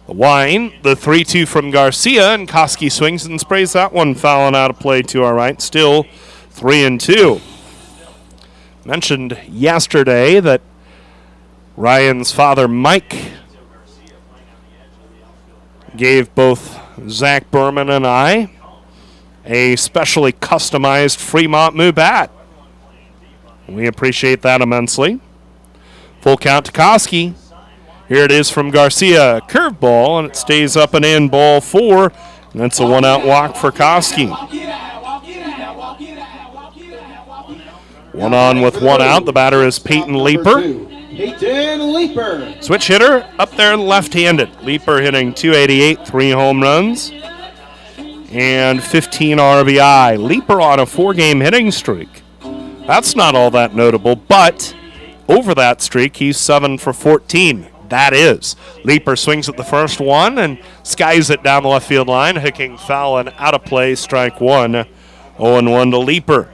Speaker 1: The wind, the 3-2 from Garcia, and Koski swings and sprays that one fouling out of play to our right. Still 3-2. Mentioned yesterday that Ryan's father, Mike, gave both Zach Berman and I a specially customized Fremont Moo bat. We appreciate that immensely. Full count to Koski. Here it is from Garcia. Curveball, and it stays up and in, ball 4. And that's a 1-out walk for Koski. 1 on with 1 out. The batter is Peyton Leeper.
Speaker 9: Peyton Leeper.
Speaker 1: Switch hitter up there left-handed. Leeper hitting .288, 3 home runs, and 15 RBI. Leeper on a 4-game hitting streak. That's not all that notable, but over that streak, he's 7 for 14. That is. Leeper swings at the first one and skies it down the left field line, hooking foul and out of play, strike 1. 0-1 to Leeper.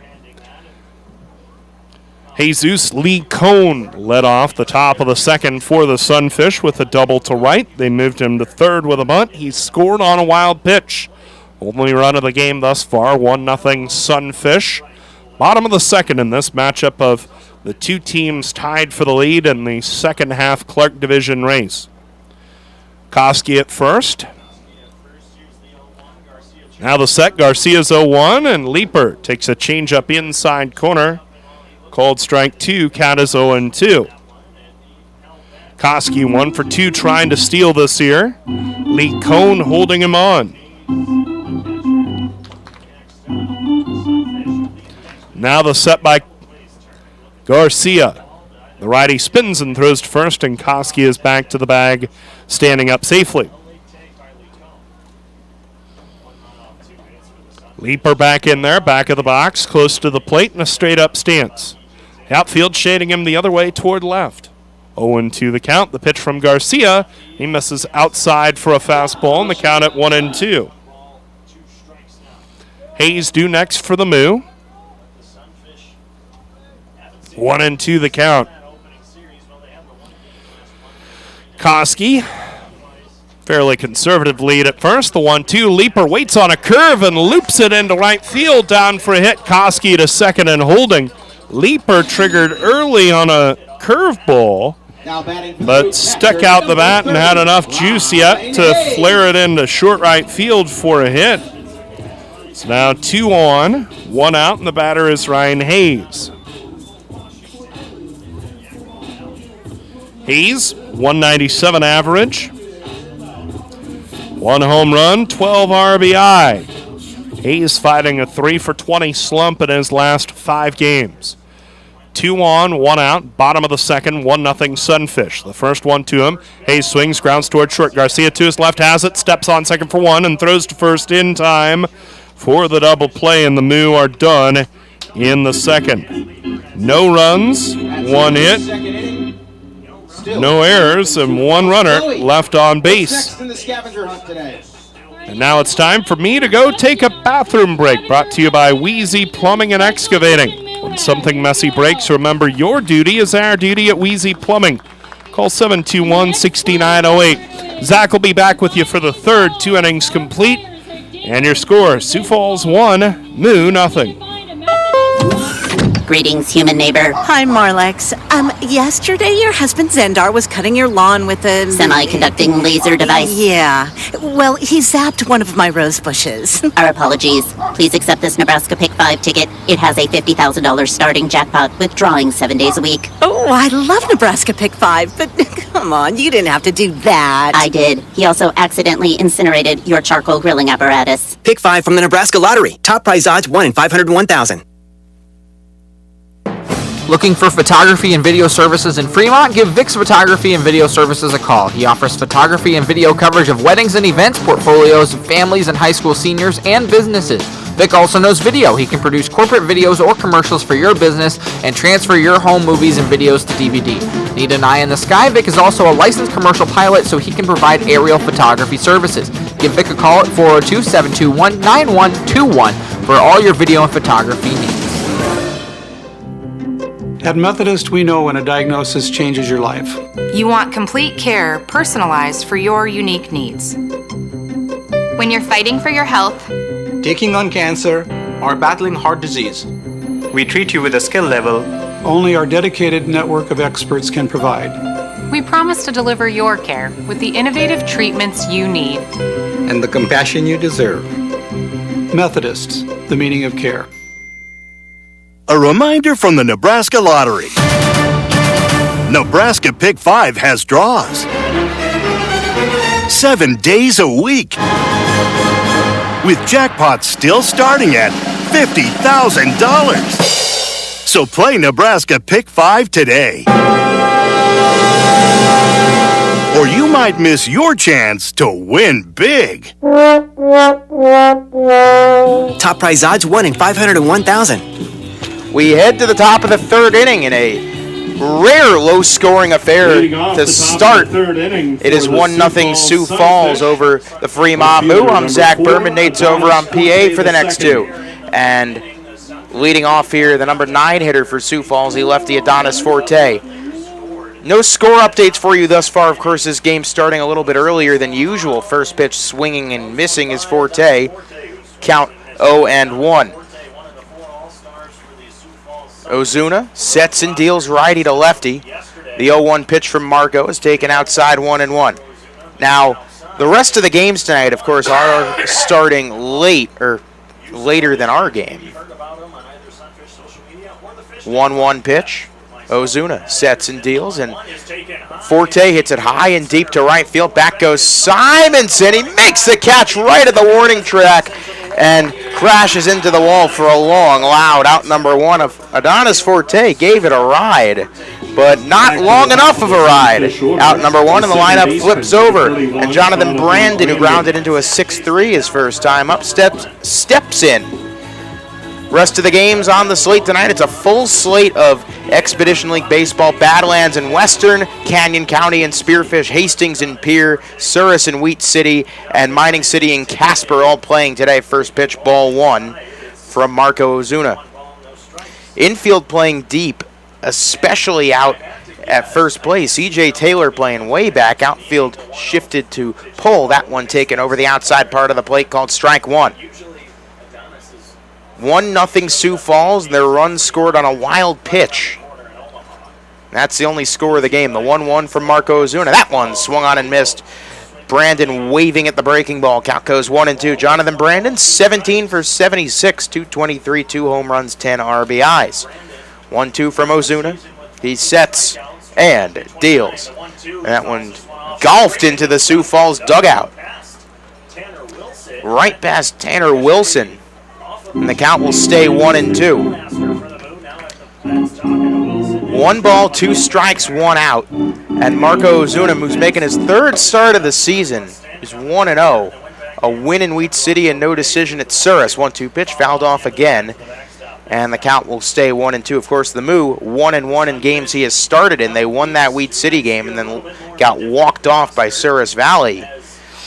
Speaker 1: Jesus Lee Cone led off the top of the second for the Sunfish with a double to right. They moved him to third with a bunt. He scored on a wild pitch. Only run of the game thus far, 1-0 Sunfish. Bottom of the second in this matchup of the 2 teams tied for the lead in the second half Clark Division race. Koski at first. Now the set, Garcia's 0-1, and Leeper takes a changeup inside corner. Called strike 2, count is 0-2. Koski 1 for 2 trying to steal this here. Lee Cone holding him on. Now the set by Garcia. The righty spins and throws to first, and Koski is back to the bag, standing up safely. Leeper back in there, back of the box, close to the plate in a straight-up stance. Outfield shading him the other way toward left. 0-2 the count. The pitch from Garcia. He misses outside for a fastball, and the count at 1-2. Hayes due next for the Moo. 1-2 the count. Koski, fairly conservative lead at first. The 1-2. Leeper waits on a curve and loops it into right field, down for a hit. Koski to second and holding. Leeper triggered early on a curveball, but stuck out the bat and had enough juice yet to flare it into short right field for a hit. So now 2 on, 1 out, and the batter is Ryan Hayes. Hayes, 197 average, 1 home run, 12 RBI. Hayes fighting a 3 for 20 slump in his last 5 games. 2 on, 1 out, bottom of the second, 1-0 Sunfish. The first one to him. Hayes swings, grounds toward short. Garcia to his left has it, steps on second for 1, and throws to first in time for the double play, and the Moo are done in the second. No runs, 1 hit. No errors, and 1 runner left on base. And now it's time for me to go take a bathroom break, brought to you by Wheezy Plumbing and Excavating. When something messy breaks, remember your duty is our duty at Wheezy Plumbing. Call 721-6908. Zach will be back with you for the third, 2 innings complete. And your score, Sioux Falls 1, Moo 0.
Speaker 21: Greetings, human neighbor.
Speaker 22: Hi, Marlex. Yesterday your husband Zendar was cutting your lawn with a...
Speaker 21: Semi-conducting laser device?
Speaker 22: Yeah. Well, he zapped one of my rose bushes.
Speaker 21: Our apologies. Please accept this Nebraska Pick 5 ticket. It has a $50,000 starting jackpot with drawing 7 days a week.
Speaker 22: Oh, I love Nebraska Pick 5, but come on, you didn't have to do that.
Speaker 21: I did. He also accidentally incinerated your charcoal grilling apparatus.
Speaker 18: Pick 5 from the Nebraska Lottery. Top prize odds 1 in 501,000.
Speaker 19: Looking for photography and video services in Fremont? Give Vic's Photography and Video Services a call. He offers photography and video coverage of weddings and events, portfolios of families and high school seniors, and businesses. Vic also knows video. He can produce corporate videos or commercials for your business and transfer your home movies and videos to DVD. Need an eye in the sky? Vic is also a licensed commercial pilot, so he can provide aerial photography services. Give Vic a call at 402-721-9121 for all your video and photography needs.
Speaker 23: At Methodist, we know when a diagnosis changes your life.
Speaker 24: You want complete care personalized for your unique needs. When you're fighting for your health,
Speaker 25: taking on cancer, or battling heart disease, we treat you with a skill level
Speaker 23: only our dedicated network of experts can provide.
Speaker 14: We promise to deliver your care with the innovative treatments you need
Speaker 25: and the compassion you deserve.
Speaker 23: Methodists, the meaning of care.
Speaker 2: A reminder from the Nebraska Lottery. Nebraska Pick 5 has draws 7 days a week, with jackpots still starting at $50,000. So play Nebraska Pick 5 today, or you might miss your chance to win big.
Speaker 18: Top prize odds 1 in 501,000.
Speaker 19: We head to the top of the third inning in a rare low-scoring affair to start. It is 1-0 Sioux Falls over the Fremont Moo. I'm Zach Berman. Nate's over on PA for the next two. And leading off here, the number 9 hitter for Sioux Falls, he lefty Adonis Forte. No score updates for you thus far. Of course, this game starting a little bit earlier than usual. First pitch swinging and missing is Forte. Count 0-1. Ozuna sets and deals righty to lefty. The 0-1 pitch from Marco is taken outside 1-1. Now, the rest of the games tonight, of course, are starting late, or later than our game. 1-1 pitch. Ozuna sets and deals, and Forte hits it high and deep to right field. Back goes Simonson. He makes the catch right at the warning track and crashes into the wall for a long, loud out number 1 of Adonis Forte. Gave it a ride, but not long enough of a ride. Out number 1, and the lineup flips over, and Jonathan Brandon, who grounded into a 6-3 his first time up, steps in. Rest of the games on the slate tonight, it's a full slate of Expedition League Baseball. Badlands in Western, Canyon County and Spearfish, Hastings and Pierre, Souris and Wheat City, and Mining City and Casper all playing today. First pitch, ball 1 from Marco Ozuna. Infield playing deep, especially out at first place. C.J. Taylor playing way back. Outfield shifted to pull. That one taken over the outside part of the plate, called strike 1. 1-0 Sioux Falls, and their run scored on a wild pitch. That's the only score of the game, the 1-1 from Marco Ozuna. That one swung on and missed. Brandon waving at the breaking ball. Count goes 1-2. Jonathan Brandon, 17 for 76, 223, 2 home runs, 10 RBIs. 1-2 from Ozuna. He sets and deals. And that one golfed into the Sioux Falls dugout. Right past Tanner Wilson. And the count will stay 1-2. 1 ball, 2 strikes, 1 out. And Marco Ozuna, who's making his 3rd start of the season, is 1-0. A win in Wheat City and no decision at Souris. 1-2 pitch, fouled off again. And the count will stay 1-2. Of course, the Moo, 1-1 in games he has started in. They won that Wheat City game and then got walked off by Souris Valley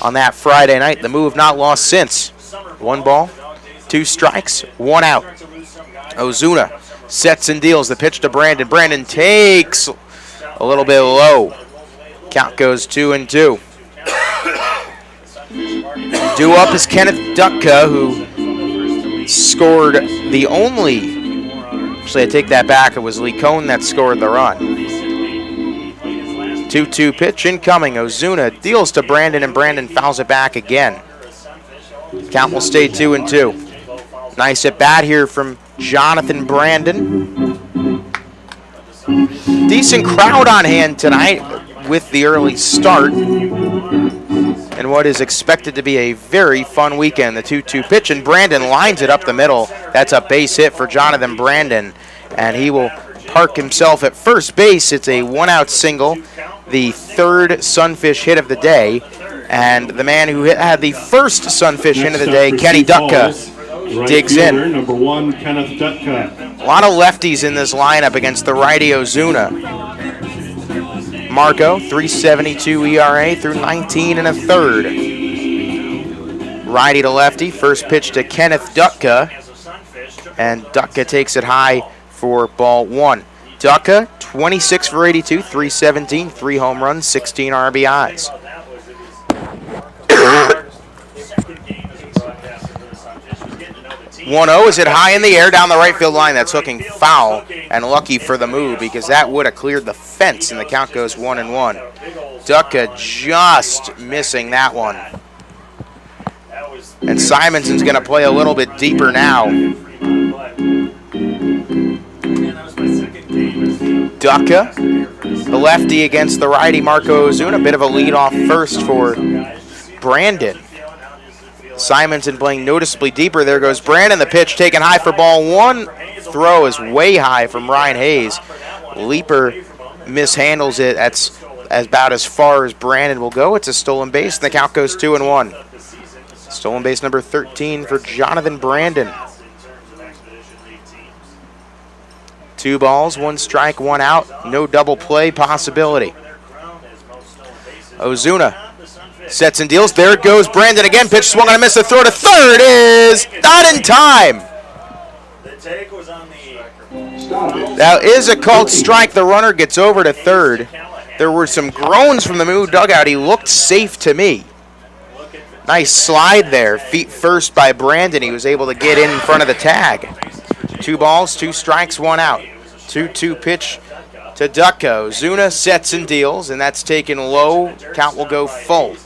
Speaker 19: on that Friday night. The Moo have not lost since. 1 ball, 2 strikes, 1 out. Ozuna sets and deals. The pitch to Brandon. Brandon takes a little bit low. Count goes 2-2. Due up is Kenneth Dutka, who scored the only
Speaker 3: Actually, I take that back. It was Lee Cohn that scored the run. 2-2 pitch incoming. Ozuna deals to Brandon, and Brandon fouls it back again. Count will stay 2-2. Nice at bat here from Jonathan Brandon. Decent crowd on hand tonight with the early start and what is expected to be a very fun weekend. The 2-2 pitch, and Brandon lines it up the middle. That's a base hit for Jonathan Brandon, and he will park himself at first base. It's a one-out single, the third Sunfish hit of the day, and the man who had the first Sunfish hit of the day, Kenny Dutka, digs in.
Speaker 1: Number 1, Kenneth Dutka.
Speaker 3: A lot of lefties in this lineup against the righty Ozuna. Marco, 3.72 ERA through 19 1/3. Righty to lefty, first pitch to Kenneth Dutka, and Dutka takes it high for ball 1. Dutka, 26 for 82, 317, 3 home runs, 16 RBIs. 1-0 is hit high in the air down the right field line. That's hooking foul, and lucky for the Moo because that would have cleared the fence, and the count goes 1-1. Dutka just missing that one. And Simonson's going to play a little bit deeper now. Dutka, the lefty against the righty Marco Ozuna. Bit of a lead off first for Brandon. Simonson playing noticeably deeper. There goes Brandon. The pitch taken high for ball 1. Throw is way high from Ryan Hayes. Leaper mishandles it. That's about as far as Brandon will go. It's a stolen base, and the count goes 2-1. Stolen base number 13 for Jonathan Brandon. 2 balls, 1 strike, 1 out. No double play possibility. Ozuna sets and deals. There it goes. Brandon again. Pitch swung on a miss. The throw to third is not in time. That is a called strike. The runner gets over to third. There were some groans from the Moo dugout. He looked safe to me. Nice slide there. Feet first by Brandon. He was able to get in front of the tag. 2 balls, 2 strikes, 1 out. 2-2 pitch to Dutka. Ozuna sets and deals, and that's taken low. Count will go full.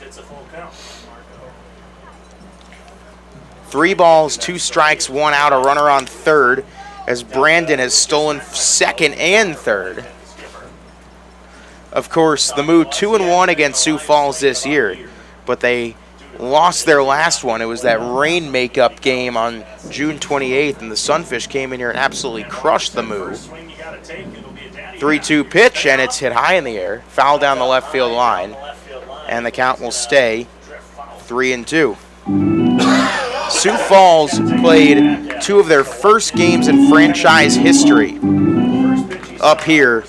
Speaker 3: 3 balls, 2 strikes, 1 out. A runner on third as Brandon has stolen second and third. Of course, the Moo 2-1 against Sioux Falls this year, but they lost their last one. It was that rain makeup game on June 28th, and the Sunfish came in here and absolutely crushed the Moo. 3-2 pitch, and it's hit high in the air. Foul down the left field line, and the count will stay 3-2. Sioux Falls played 2 of their first games in franchise history up here.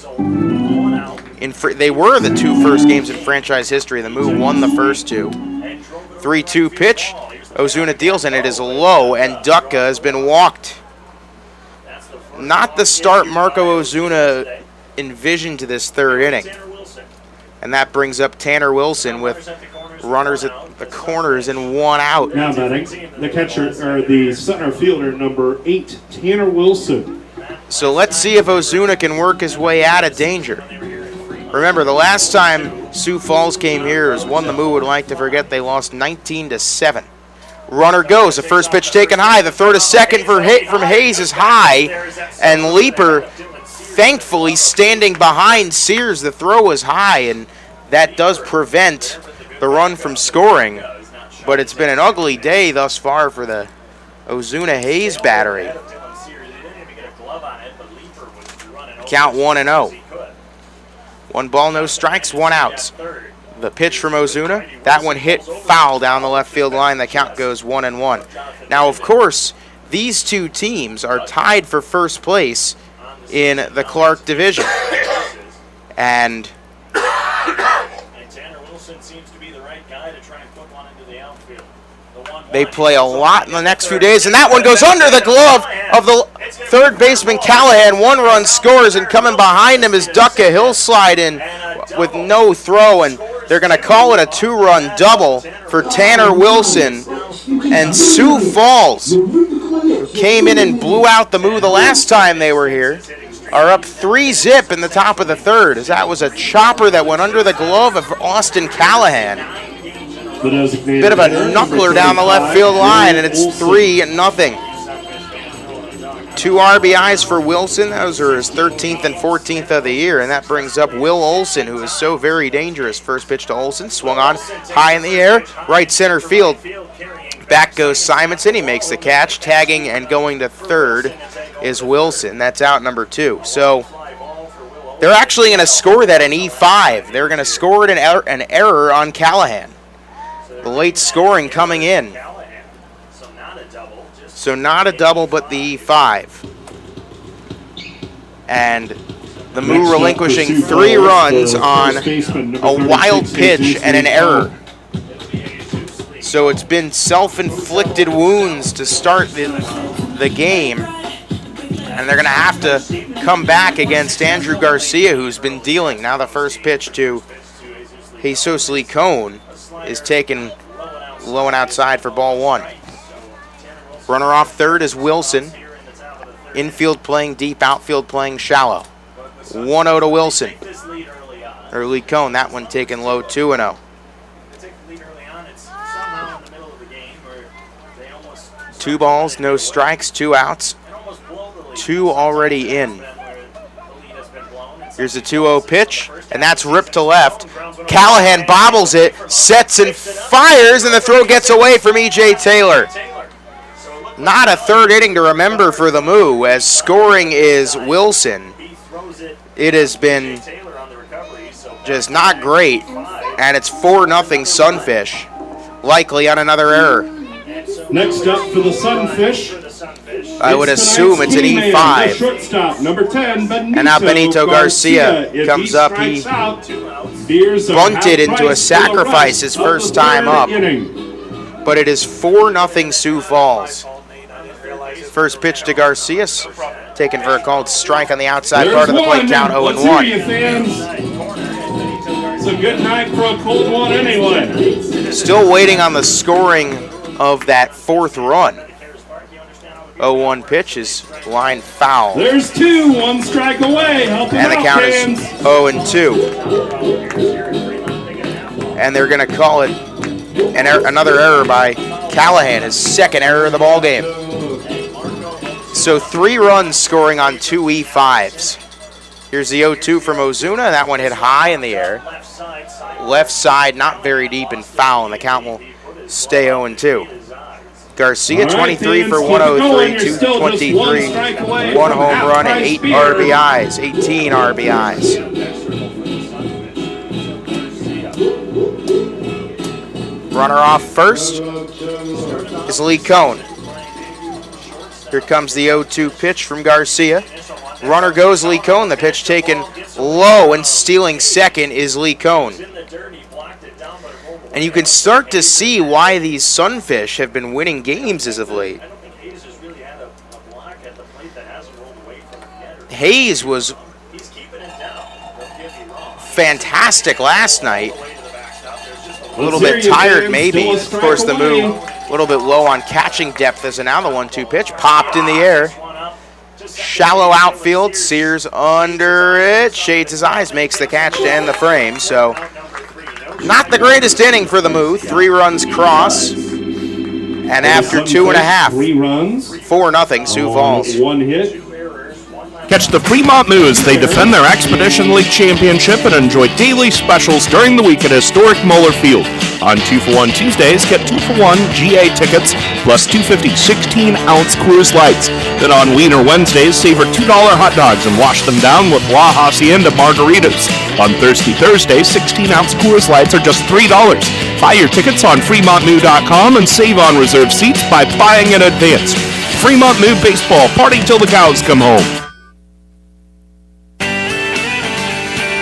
Speaker 3: They were the 2 first games in franchise history. The Moo won the first 2. 3-2 pitch. Ozuna deals, and it is low, and Dutka has been walked. Not the start Marco Ozuna envisioned to this third inning. And that brings up Tanner Wilson with runners at the corners and 1 out.
Speaker 1: Now batting, the catcher, or the center fielder, number 8, Tanner Wilson.
Speaker 3: So let's see if Ozuna can work his way out of danger. Remember, the last time Sioux Falls came here is one the Moo would like to forget. They lost 19-7. Runner goes. The first pitch taken high. The throw to second from Hayes is high. And Leaper, thankfully, standing behind Sears. The throw was high, and that does prevent the run from scoring. But it's been an ugly day thus far for the Ozuna-Hayes battery. Count 1-0. 1 ball, no strikes, 1 out. The pitch from Ozuna, that one hit foul down the left field line. The count goes 1-1. Now, of course, these 2 teams are tied for first place in the Clark division. And they play a lot in the next few days, and that one goes under the glove of the third baseman Callahan. 1 run scores, and coming behind him is Dutka. He'll slide in with no throw, and they're going to call it a 2-run double for Tanner Wilson. And Sioux Falls came in and blew out the Moo the last time they were here, are up 3-0 in the top of the third, as that was a chopper that went under the glove of Austin Callahan. Bit of a knuckler down the left field line, and it's 3-0. 2 RBIs for Wilson. Those are his 13th and 14th of the year, and that brings up Will Olson, who is so very dangerous. First pitch to Olson, swung on high in the air, right center field. Back goes Simonson. He makes the catch. Tagging and going to third is Wilson. That's out number 2. So they're actually going to score that in E5. They're going to score it an error on Callahan. The late scoring coming in. So not a double, but the E5. And the Moo relinquishing 3 runs on a wild pitch and an error. So it's been self-inflicted wounds to start the game. And they're going to have to come back against Andrew Garcia, who's been dealing. Now the first pitch to Jesus Licon is taken low and outside for ball 1. Runner off third is Wilson. Infield playing deep, outfield playing shallow. 1-0 to Wilson. Or Licon, that one taken low, 2-0. 2 balls, no strikes, 2 outs. 2 already in. Here's the 2-0 pitch, and that's ripped to left. Callahan bobbles it, sets and fires, and the throw gets away from E.J. Taylor. Not a third inning to remember for the Moo, as scoring is Wilson. It has been just not great, and it's 4-0 Sunfish, likely on another error.
Speaker 4: Next up for the Sunfish,
Speaker 3: I would assume it's an E5.
Speaker 4: Shortstop, number 10, Benito
Speaker 3: and now Benito Garcia comes up. He bunted into a sacrifice his first time up. But it is 4-0 Sioux Falls. First pitch to Garcia, taken for a called strike on the outside part of the plate, count 0-1.
Speaker 4: It's a good night for a cold one anyway.
Speaker 3: Still waiting on the scoring of that 4th run. 0-1 pitch is line foul.
Speaker 4: There's 2, 1 strike away.
Speaker 3: And the count is 0-2. And they're going to call it another error by Callahan, his 2nd error of the ball game. So 3 runs scoring on 2 E5s. Here's the 0-2 from Ozuna. That one hit high in the air. Left side, not very deep and foul, and the count will stay 0-2. Garcia, 23 for 103, 223, 1 home run, and 18 RBIs. Runner off first is Licon. Here comes the 0-2 pitch from Garcia. Runner goes Licon. The pitch taken low, and stealing second is Licon. And you can start to see why these Sunfish have been winning games as of late. Hayes was fantastic last night. A little bit tired maybe. Of course, the Moo a little bit low on catching depth as now the 1-2 pitch popped in the air. Shallow outfield, Sears under it, shades his eyes, makes the catch to end the frame. So not the greatest inning for the Moo. 3 runs cross. And after 2.5, 4-0 Sioux Falls.
Speaker 4: 1 hit.
Speaker 1: Catch the Fremont Moo as they defend their Expedition League Championship and enjoy daily specials during the week at historic Moeller Field. On 2-for-1 Tuesdays, get 2-for-1 GA tickets plus $2.50 16-ounce Coors Lights. Then on Wiener Wednesdays, savor $2 hot dogs and wash them down with La Hacienda margaritas. On Thirsty Thursdays, 16-ounce Coors Lights are just $3. Buy your tickets on FremontMoo.com and save on reserved seats by buying in advance. Fremont Moo Baseball, party till the cows come home.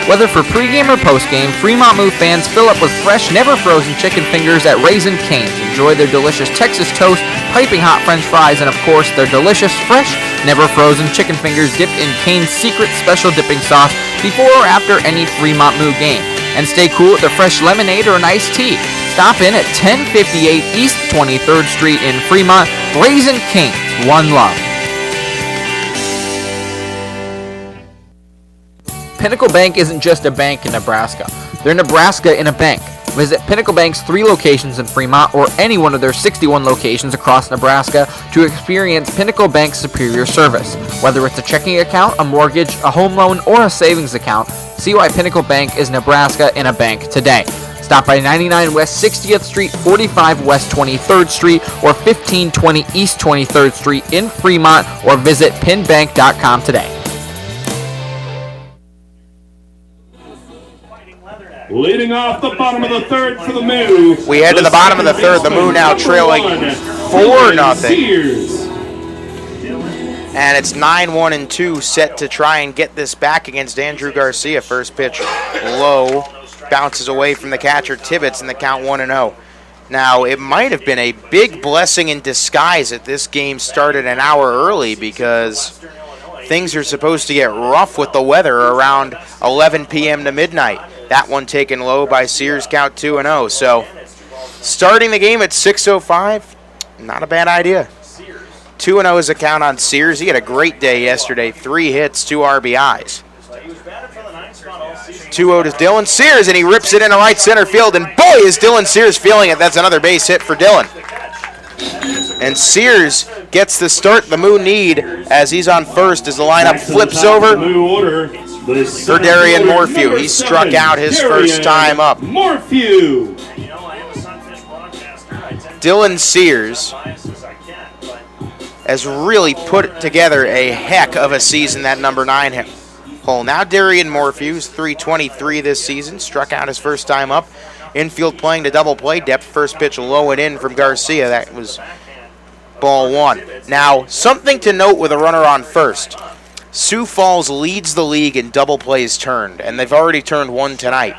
Speaker 19: Whether for pregame or postgame, Fremont Moo fans fill up with fresh, never-frozen chicken fingers at Raising Cane's. Enjoy their delicious Texas toast, piping hot French fries, and of course, their delicious, fresh, never-frozen chicken fingers dipped in Cane's secret special dipping sauce before or after any Fremont Moo game. And stay cool with their fresh lemonade or an iced tea. Stop in at 1058 East 23rd Street in Fremont Raising Cane's, one love. Pinnacle Bank isn't just a bank in Nebraska. They're Nebraska in a bank. Visit Pinnacle Bank's 3 locations in Fremont or any one of their 61 locations across Nebraska to experience Pinnacle Bank's superior service. Whether it's a checking account, a mortgage, a home loan, or a savings account, see why Pinnacle Bank is Nebraska in a bank today. Stop by 99 West 60th Street, 45 West 23rd Street, or 1520 East 23rd Street in Fremont, or visit pinbank.com today.
Speaker 4: Leading off the bottom of the third for the Moo.
Speaker 3: We head to the bottom of the third. The Moo now trailing 4-0. And it's 9-1-2 set to try and get this back against Andrew Garcia. First pitch low, bounces away from the catcher Tibbetts, and the count 1-0. Now, it might have been a big blessing in disguise that this game started an hour early, because things are supposed to get rough with the weather around 11 p.m. to midnight. That one taken low by Sears, count 2-0. So, starting the game at 6:05, not a bad idea. 2-0 is a count on Sears. He had a great day yesterday. 3 hits, 2 RBIs. 2-0 to Dylan Sears, and he rips it into right center field. And boy, is Dylan Sears feeling it. That's another base hit for Dylan. And Sears gets the start the Moo need as he's on first as the lineup flips over for Darian Morphew. He struck out his first time up.
Speaker 4: Morphew.
Speaker 3: Dylan Sears has really put together a heck of a season, that number 9 hole. Now Darian Morphew's .323 this season, struck out his first time up. Infield playing to double play depth. First pitch low and in from Garcia. That was ball 1. Now, something to note with a runner on first. Sioux Falls leads the league in double plays turned, and they've already turned 1 tonight.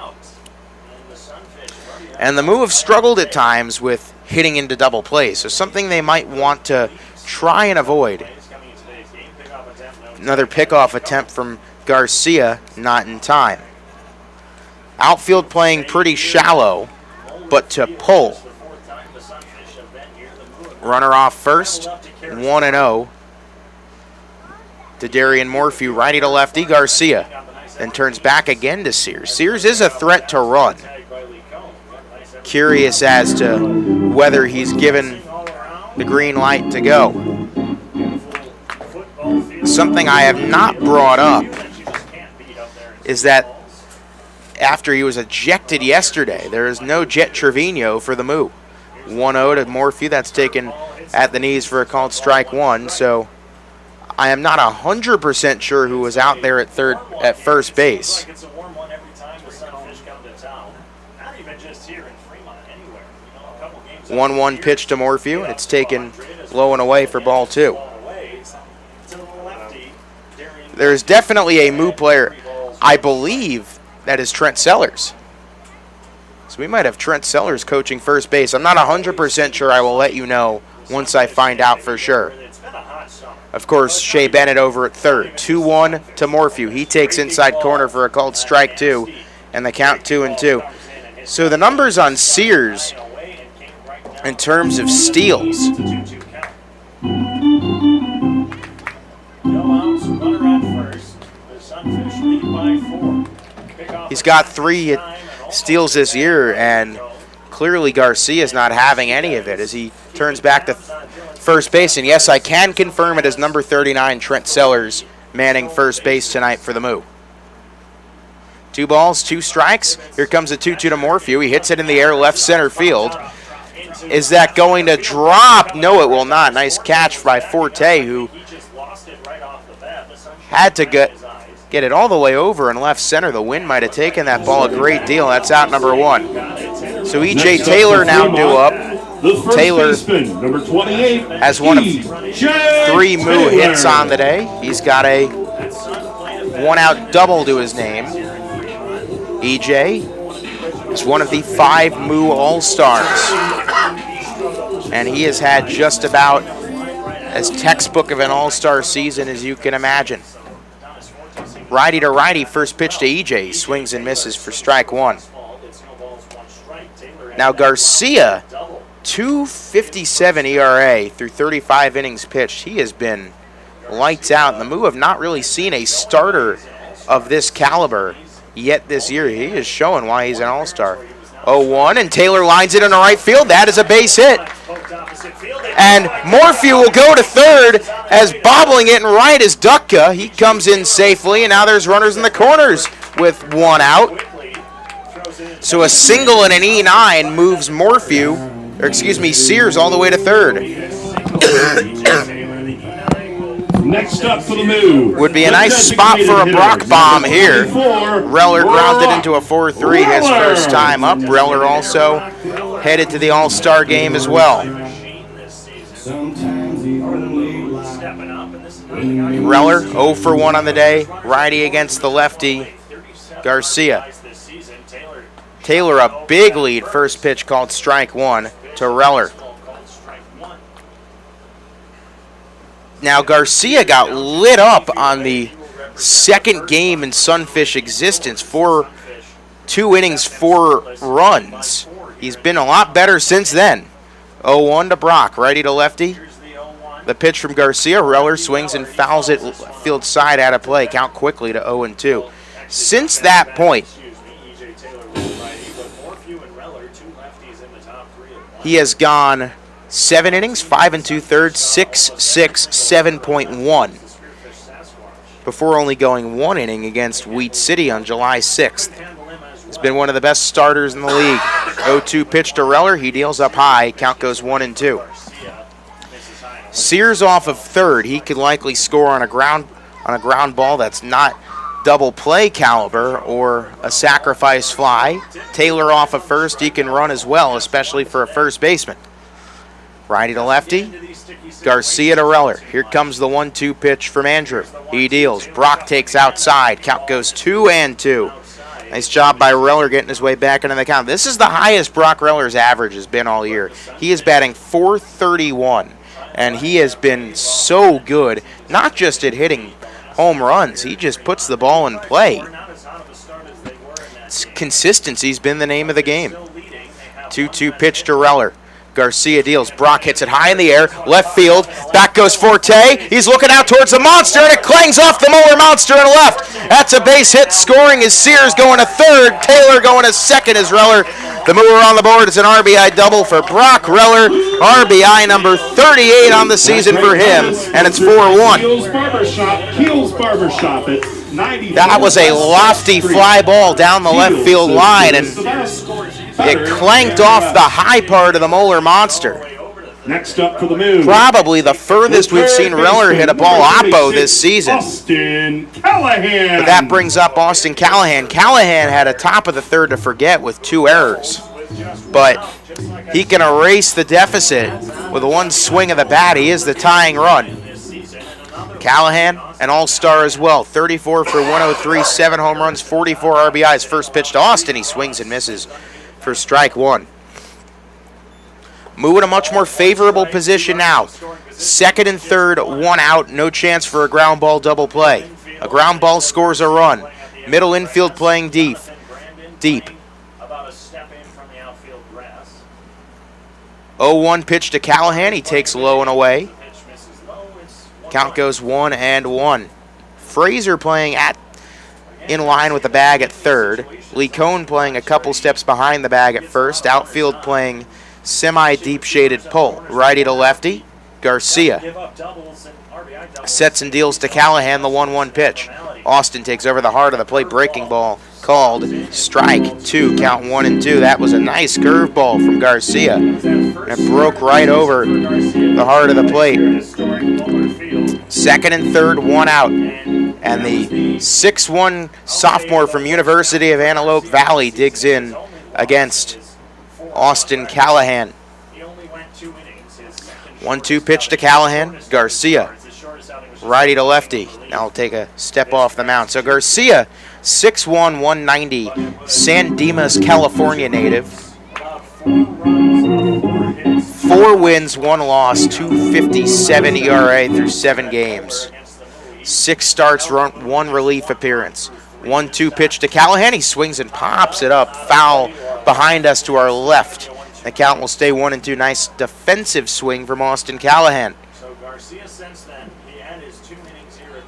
Speaker 3: And the Moo have struggled at times with hitting into double plays, so something they might want to try and avoid. Another pickoff attempt from Garcia, not in time. Outfield playing pretty shallow, but to pull. Runner off first, 1-0 to Darian Morphew, righty to lefty. Garcia then turns back again to Sears. Sears is a threat to run. Curious as to whether he's given the green light to go. Something I have not brought up is that after he was ejected yesterday, there is no Jet Trevino for the Moo. 1-0 to Morphew. That's taken at the knees for a called strike 1. So I am not 100% sure who was out there at first base. 1-1 pitch to Morphew. It's taken low and away for ball 2. There's definitely a Moo player, I believe, that is Trent Sellers. So we might have Trent Sellers coaching first base. I'm not 100% sure. I will let you know once I find out for sure. Of course, Shea Bennett over at third. 2-1 to Morphew. He takes inside corner for a called strike 2, and the count 2-2. So the numbers on Sears in terms of steals. He's got 3 steals this year, and clearly Garcia's not having any of it as he turns back to first base. And yes, I can confirm it as number 39, Trent Sellers, manning first base tonight for the Moo. 2 balls, 2 strikes. Here comes a 2-2 to Morphew. He hits it in the air, left center field. Is that going to drop? No, it will not. Nice catch by Forte, who had to get it all the way over in left center. The wind might have taken that ball a great deal. That's out number 1. So E.J. Taylor now due up. Taylor
Speaker 4: number 28,
Speaker 3: has one of 3 Moo hits on the day. He's got a 1-out double to his name. E.J. is one of the 5 Moo All-Stars. And he has had just about as textbook of an all-star season as you can imagine. Righty to righty, first pitch to E.J. He swings and misses for strike 1. Now Garcia 2.57 ERA through 35 innings pitched. He has been lights out. And the Moo have not really seen a starter of this caliber yet this year. He is showing why he's an all-star. 0-1, and Taylor lines it into right field. That is a base hit. And Morphew will go to third as bobbling it in right is Dutka. He comes in safely, and now there's runners in the corners with one out. So a single and an E9 moves Sears all the way to third.
Speaker 4: Next up for the Moo.
Speaker 3: Would be a nice spot for a Brock bomb here. Reller grounded into a 4-3 his first time up. Reller also headed to the All-Star game as well. Reller 0 for 1 on the day. Righty against the lefty, Garcia. Taylor a big lead. First pitch called strike one to Reller. Now, Garcia got lit up on the second game in Sunfish existence. 2 innings, 4 runs. He's been a lot better since then. 0-1 to Brock, righty to lefty. The pitch from Garcia. Reller swings and fouls it field side out of play. Count quickly to 0-2. Since that point, he has gone 7 innings, 5 2/3, 6.6, 7.1. Before only going 1 inning against Wheat City on July 6th. He's been one of the best starters in the league. 0-2 pitch to Reller. He deals up high. Count goes 1-2. Sears off of third. He could likely score on a ground ball that's not double play caliber or a sacrifice fly. Taylor off of first. He can run as well, especially for a first baseman. Righty to lefty, Garcia to Reller. Here comes the 1-2 pitch from Andrew. He deals. Brock takes outside. Count goes 2-2. Nice job by Reller getting his way back into the count. This is the highest Brock Reller's average has been all year. He is batting .431, and he has been so good, not just at hitting home runs. He just puts the ball in play. Consistency's been the name of the game. 2-2 pitch to Reller. Garcia deals. Brock hits it high in the air. Left field. Back goes Forte. He's looking out towards the monster, and it clangs off the Moeller monster and left. That's a base hit. Scoring is Sears going to third. Taylor going to second as Reller. The mover on the board is an RBI double for Brock Reller. RBI number 38 on the season for him, and it's 4-1.
Speaker 4: Keel's Barbershop at 90.
Speaker 3: That was a lofty fly ball down the left field line, and it clanked off the high part of the Moeller monster.
Speaker 4: Next up for the Moo.
Speaker 3: Probably the furthest we've seen Reller hit a ball oppo this season.
Speaker 4: Austin Callahan.
Speaker 3: But that brings up Austin Callahan. Callahan had a top of the third to forget with 2 errors. But he can erase the deficit with one swing of the bat. He is the tying run. Callahan, an all-star as well. 34 for 103, 7 home runs, 44 RBIs. First pitch to Austin. He swings and misses for strike one. Moo in a much more favorable position now. Second and third, 1 out, no chance for a ground ball double play. A ground ball scores a run. Middle infield playing deep. 0-1 pitch to Callahan. He takes low and away. Count goes 1-1. Fraser playing in line with the bag at third. Lee Cohn playing a couple steps behind the bag at first. Outfield playing semi-deep shaded pull. Righty to lefty, Garcia. Sets and deals to Callahan, the 1-1 pitch. Austin takes over the heart of the plate, breaking ball called strike 2. Count 1-2. That was a nice curveball from Garcia. It broke right over the heart of the plate. Second and third, 1 out. And the 6'1 sophomore from University of Antelope Valley digs in against Austin Callahan. 1-2 pitch to Callahan. Garcia, righty to lefty. Now he'll take a step off the mound. So Garcia, 6'1", 190, San Dimas, California native. 4 wins, 1 loss, 2.57 ERA through 7 games. 6 starts, 1 relief appearance. 1-2 pitch to Callahan. He swings and pops it up. Foul behind us to our left. The count will stay 1-2. Nice defensive swing from Austin Callahan.
Speaker 7: So Garcia, since then, he had his 2 innings here.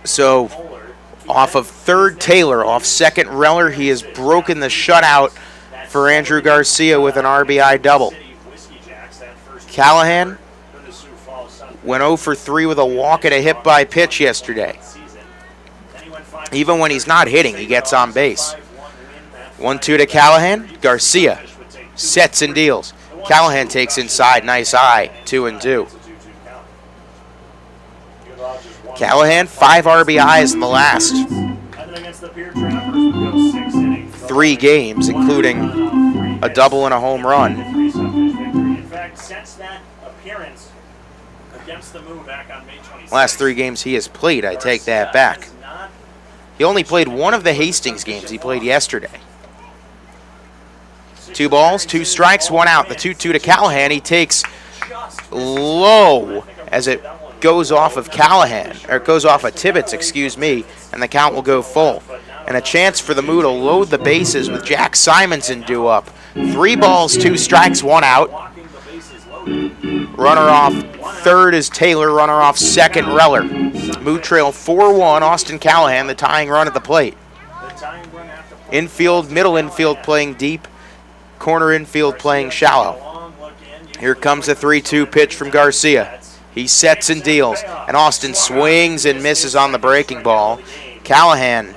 Speaker 3: So off of third Taylor, off second Reller, he has broken the shutout for Andrew Garcia with an RBI double. Callahan went 0 for 3 with a walk and a hit by pitch yesterday. Even when he's not hitting, he gets on base. 1-2 to Callahan. Garcia sets and deals. Callahan takes inside. Nice eye. 2-2. Callahan, 5 RBIs in the last 3 games, including a double and a home run.
Speaker 7: In fact, since that appearance against the Moo back on May 26th.
Speaker 3: Last 3 games he has played, I take that back. He only played one of the Hastings games. He played yesterday. 2 balls, 2 strikes, 1 out. The 2-2 to Callahan. He takes low as it goes off of Callahan, or it goes off of Tibbetts, excuse me, and the count will go full. And a chance for the Moo to load the bases with Jack Simonson due up. 3 balls, 2 strikes, 1 out. Runner off third is Taylor, runner off second Reller. Moo trail 4-1, Austin Callahan, the tying run at the plate. Infield, middle infield playing deep, corner infield playing shallow. Here comes the 3-2 pitch from Garcia. He sets and deals, and Austin swings and misses on the breaking ball. Callahan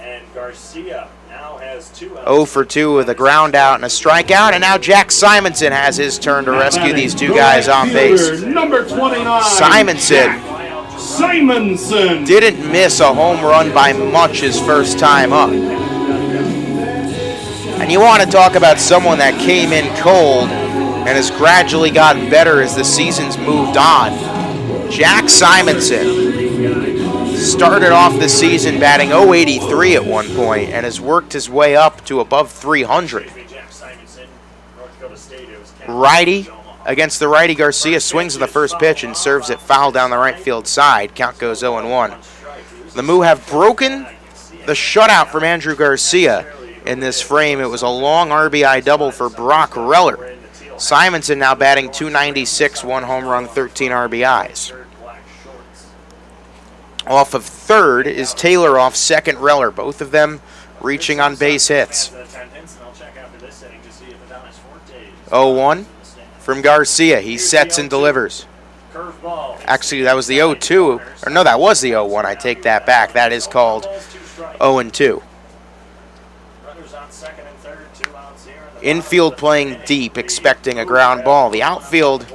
Speaker 3: 0 for 2 with a ground out and a strikeout, and now Jack Simonson has his turn to rescue these 2 guys on base.
Speaker 4: Number 29.
Speaker 3: Simonson didn't miss a home run by much his first time up. And you want to talk about someone that came in cold and has gradually gotten better as the season's moved on. Jack Simonson started off the season batting .083 at one point and has worked his way up to above 300. Righty against the righty. Garcia swings in the first pitch and serves it foul down the right field side. Count goes 0-1. The Moo have broken the shutout from Andrew Garcia in this frame. It was a long RBI double for Brock Reller. Simonson now batting .296, 1 home run, 13 RBIs. Off of third is Taylor, off second Reller. Both of them reaching on base hits. 0-1 from Garcia. He sets and delivers. Actually, that was the 0-2. Or no, that was the 0-1. I take that back. That is called 0-2. Infield playing deep, expecting a ground ball. The outfield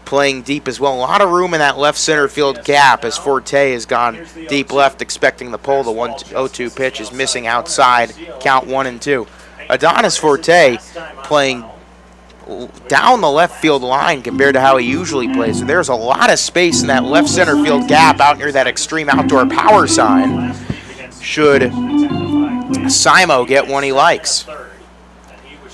Speaker 3: playing deep as well. A lot of room in that left center field gap as Forte has gone deep left, expecting the pull. The 1-0-2 pitch is missing outside. Count 1-2. Adonis Forte playing down the left field line compared to how he usually plays. So there's a lot of space in that left center field gap out near that extreme outdoor power sign. Should Simo get one he likes.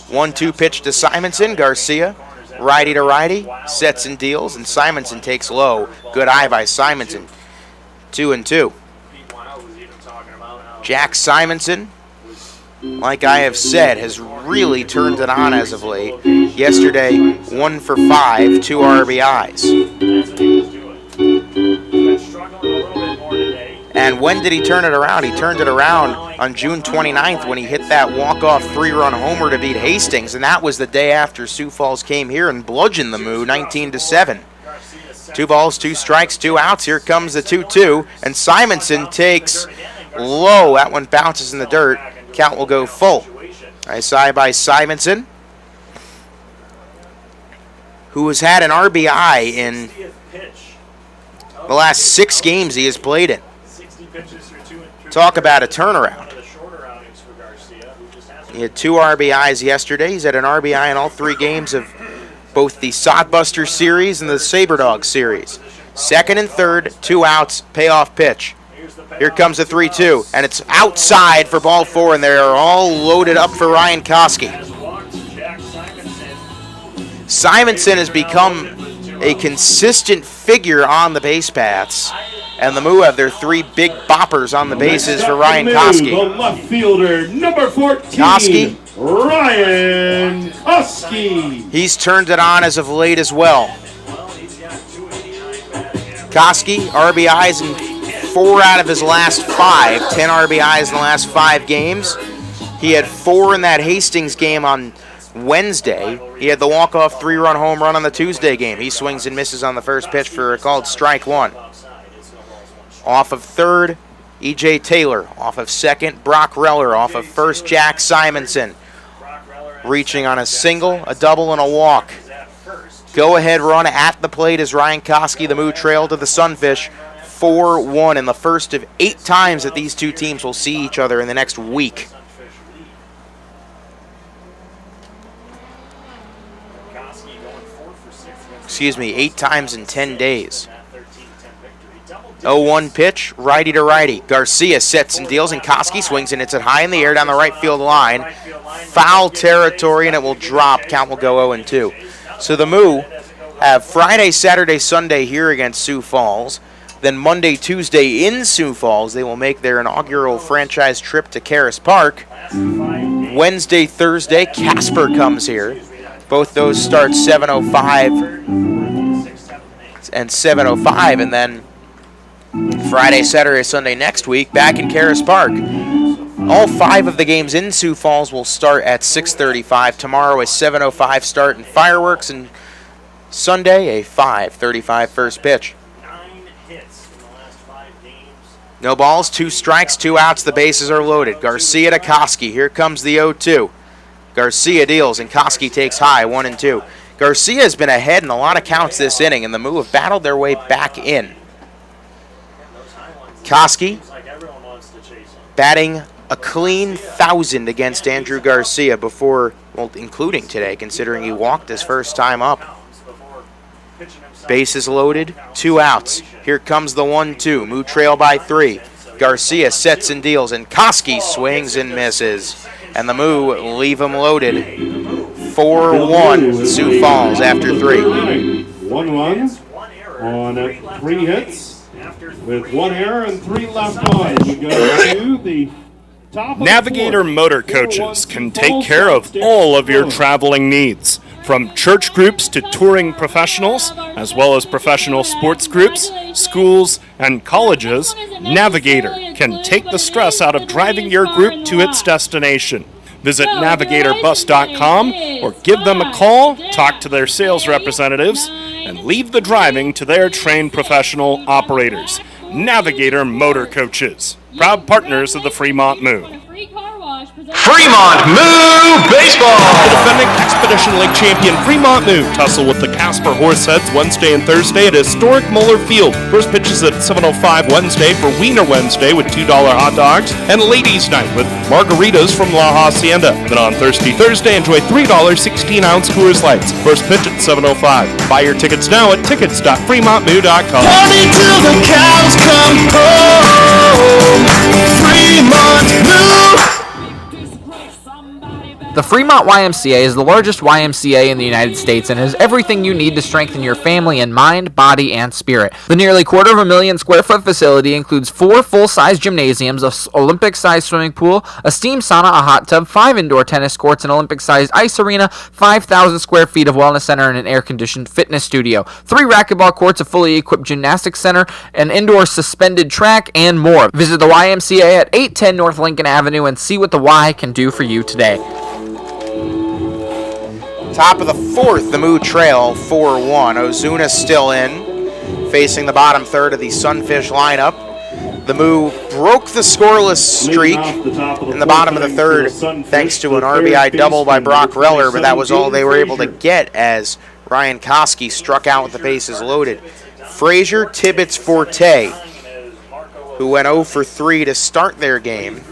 Speaker 3: 1-2 pitch to Simonson. Garcia, righty to righty, sets and deals, and Simonson takes low. Good eye by Simonson. 2-2. Jack Simonson, like I have said, has really turned it on as of late. Yesterday, 1 for 5, 2 RBIs. And when did he turn it around? He turned it around on June 29th when he hit that walk-off 3-run homer to beat Hastings, and that was the day after Sioux Falls came here and bludgeoned the Moo 19-7. 2 balls, 2 strikes, 2 outs. Here comes the 2-2, and Simonson takes low. That one bounces in the dirt. Count will go full. Nice eye by Simonson, who has had an RBI in the last 6 games he has played in. Talk about a turnaround. He had 2 RBIs yesterday. He's had an RBI in all 3 games of both the Sodbuster series and the Saberdog series. Second and third, 2 outs, payoff pitch. Here comes the 3-2, and it's outside for ball 4, and they're all loaded up for Ryan Koski. Simonson has become a consistent figure on the base paths, and the Moo have their 3 big boppers on the bases for Ryan Koski.
Speaker 4: The left fielder, number 14,
Speaker 3: Koski,
Speaker 4: Ryan Koski.
Speaker 3: He's turned it on as of late as well. Koski, RBIs in 4 out of his last 5. 10 RBIs in the last 5 games. He had 4 in that Hastings game on Wednesday. He had the walk-off 3-run home run on the Tuesday game. He swings and misses on the first pitch for a called strike 1. Off of third, E.J. Taylor. Off of second, Brock Reller. Off of first, Jack Simonson. Reaching on a single, a double, and a walk. Go-ahead run at the plate as Ryan Koski, the Moo, trail to the Sunfish 4-1 in the first of 8 times that these two teams will see each other in the next week. Excuse me, 8 times in 10 days. 0-1 pitch, righty to righty. Garcia sets and deals, and Koski swings and hits it high in the air down the right field line. Foul territory, and it will drop. Count will go 0-2. So the Moo have Friday, Saturday, Sunday here against Sioux Falls. Then Monday, Tuesday in Sioux Falls, they will make their inaugural franchise trip to Caras Park. Wednesday, Thursday, Casper comes here. Both those start 7:05 and 7:05, and then Friday, Saturday, Sunday next week, back in Caras Park. All 5 of the games in Sioux Falls will start at 6:35. Tomorrow a 7:05 start and fireworks, and Sunday a 5:35 first pitch. No balls, 2 strikes, 2 outs. The bases are loaded. Garcia to Koski. Here comes the 0-2. Garcia deals, and Koski takes high, 1-2. Garcia has been ahead in a lot of counts this inning, and the Moo have battled their way back in. Koski batting a clean 1,000 against Andrew Garcia before, well, including today, considering he walked his first time up. Bases loaded, 2 outs. Here comes the 1-2. Moo trail by 3. Garcia sets and deals, and Koski swings and misses. And the Moo leave him loaded. 4-1 Sioux Falls after 3.
Speaker 4: 1 run on 3 hits with 1 error and 3 left on. We go to the top of
Speaker 1: Navigator Motor Coaches can take care of all of your traveling needs. From church groups to touring professionals, as well as professional sports groups, schools, and colleges, Navigator can take the stress out of driving your group to its destination. Visit navigatorbus.com or give them a call, talk to their sales representatives, and leave the driving to their trained professional operators. Navigator Motor Coaches, proud partners of the Fremont Moo.
Speaker 5: Fremont Moo Baseball!
Speaker 1: The defending Expedition League champion Fremont Moo tussle with the Casper Horseheads Wednesday and Thursday at historic Muller Field. First pitch is at 7:05 Wednesday for Wiener Wednesday with $2 hot dogs, and Ladies Night with margaritas from La Hacienda. Then on Thursday, enjoy $3 16-ounce Coors Lights. First pitch at 7:05. Buy your tickets now at tickets.fremontmoo.com.
Speaker 5: Party till the cows come home. Fremont Moo!
Speaker 19: The Fremont YMCA is the largest YMCA in the United States and has everything you need to strengthen your family in mind, body, and spirit. The nearly 250,000 square foot facility includes 4 full-size gymnasiums, an Olympic-sized swimming pool, a steam sauna, a hot tub, 5 indoor tennis courts, an Olympic-sized ice arena, 5,000 square feet of wellness center, and an air-conditioned fitness studio, 3 racquetball courts, a fully equipped gymnastics center, an indoor suspended track, and more. Visit the YMCA at 810 North Lincoln Avenue and see what the Y can do for you today.
Speaker 3: Top of the 4th, the Moo trail 4-1. Ozuna still in, facing the bottom third of the Sunfish lineup. The Moo broke the scoreless streak in the bottom of the third thanks to an RBI double by Brock Reller, but that was all they were able to get as Ryan Koski struck out with the bases loaded. Frazier, Tibbetts, Forte, who went 0 for 3 to start their game.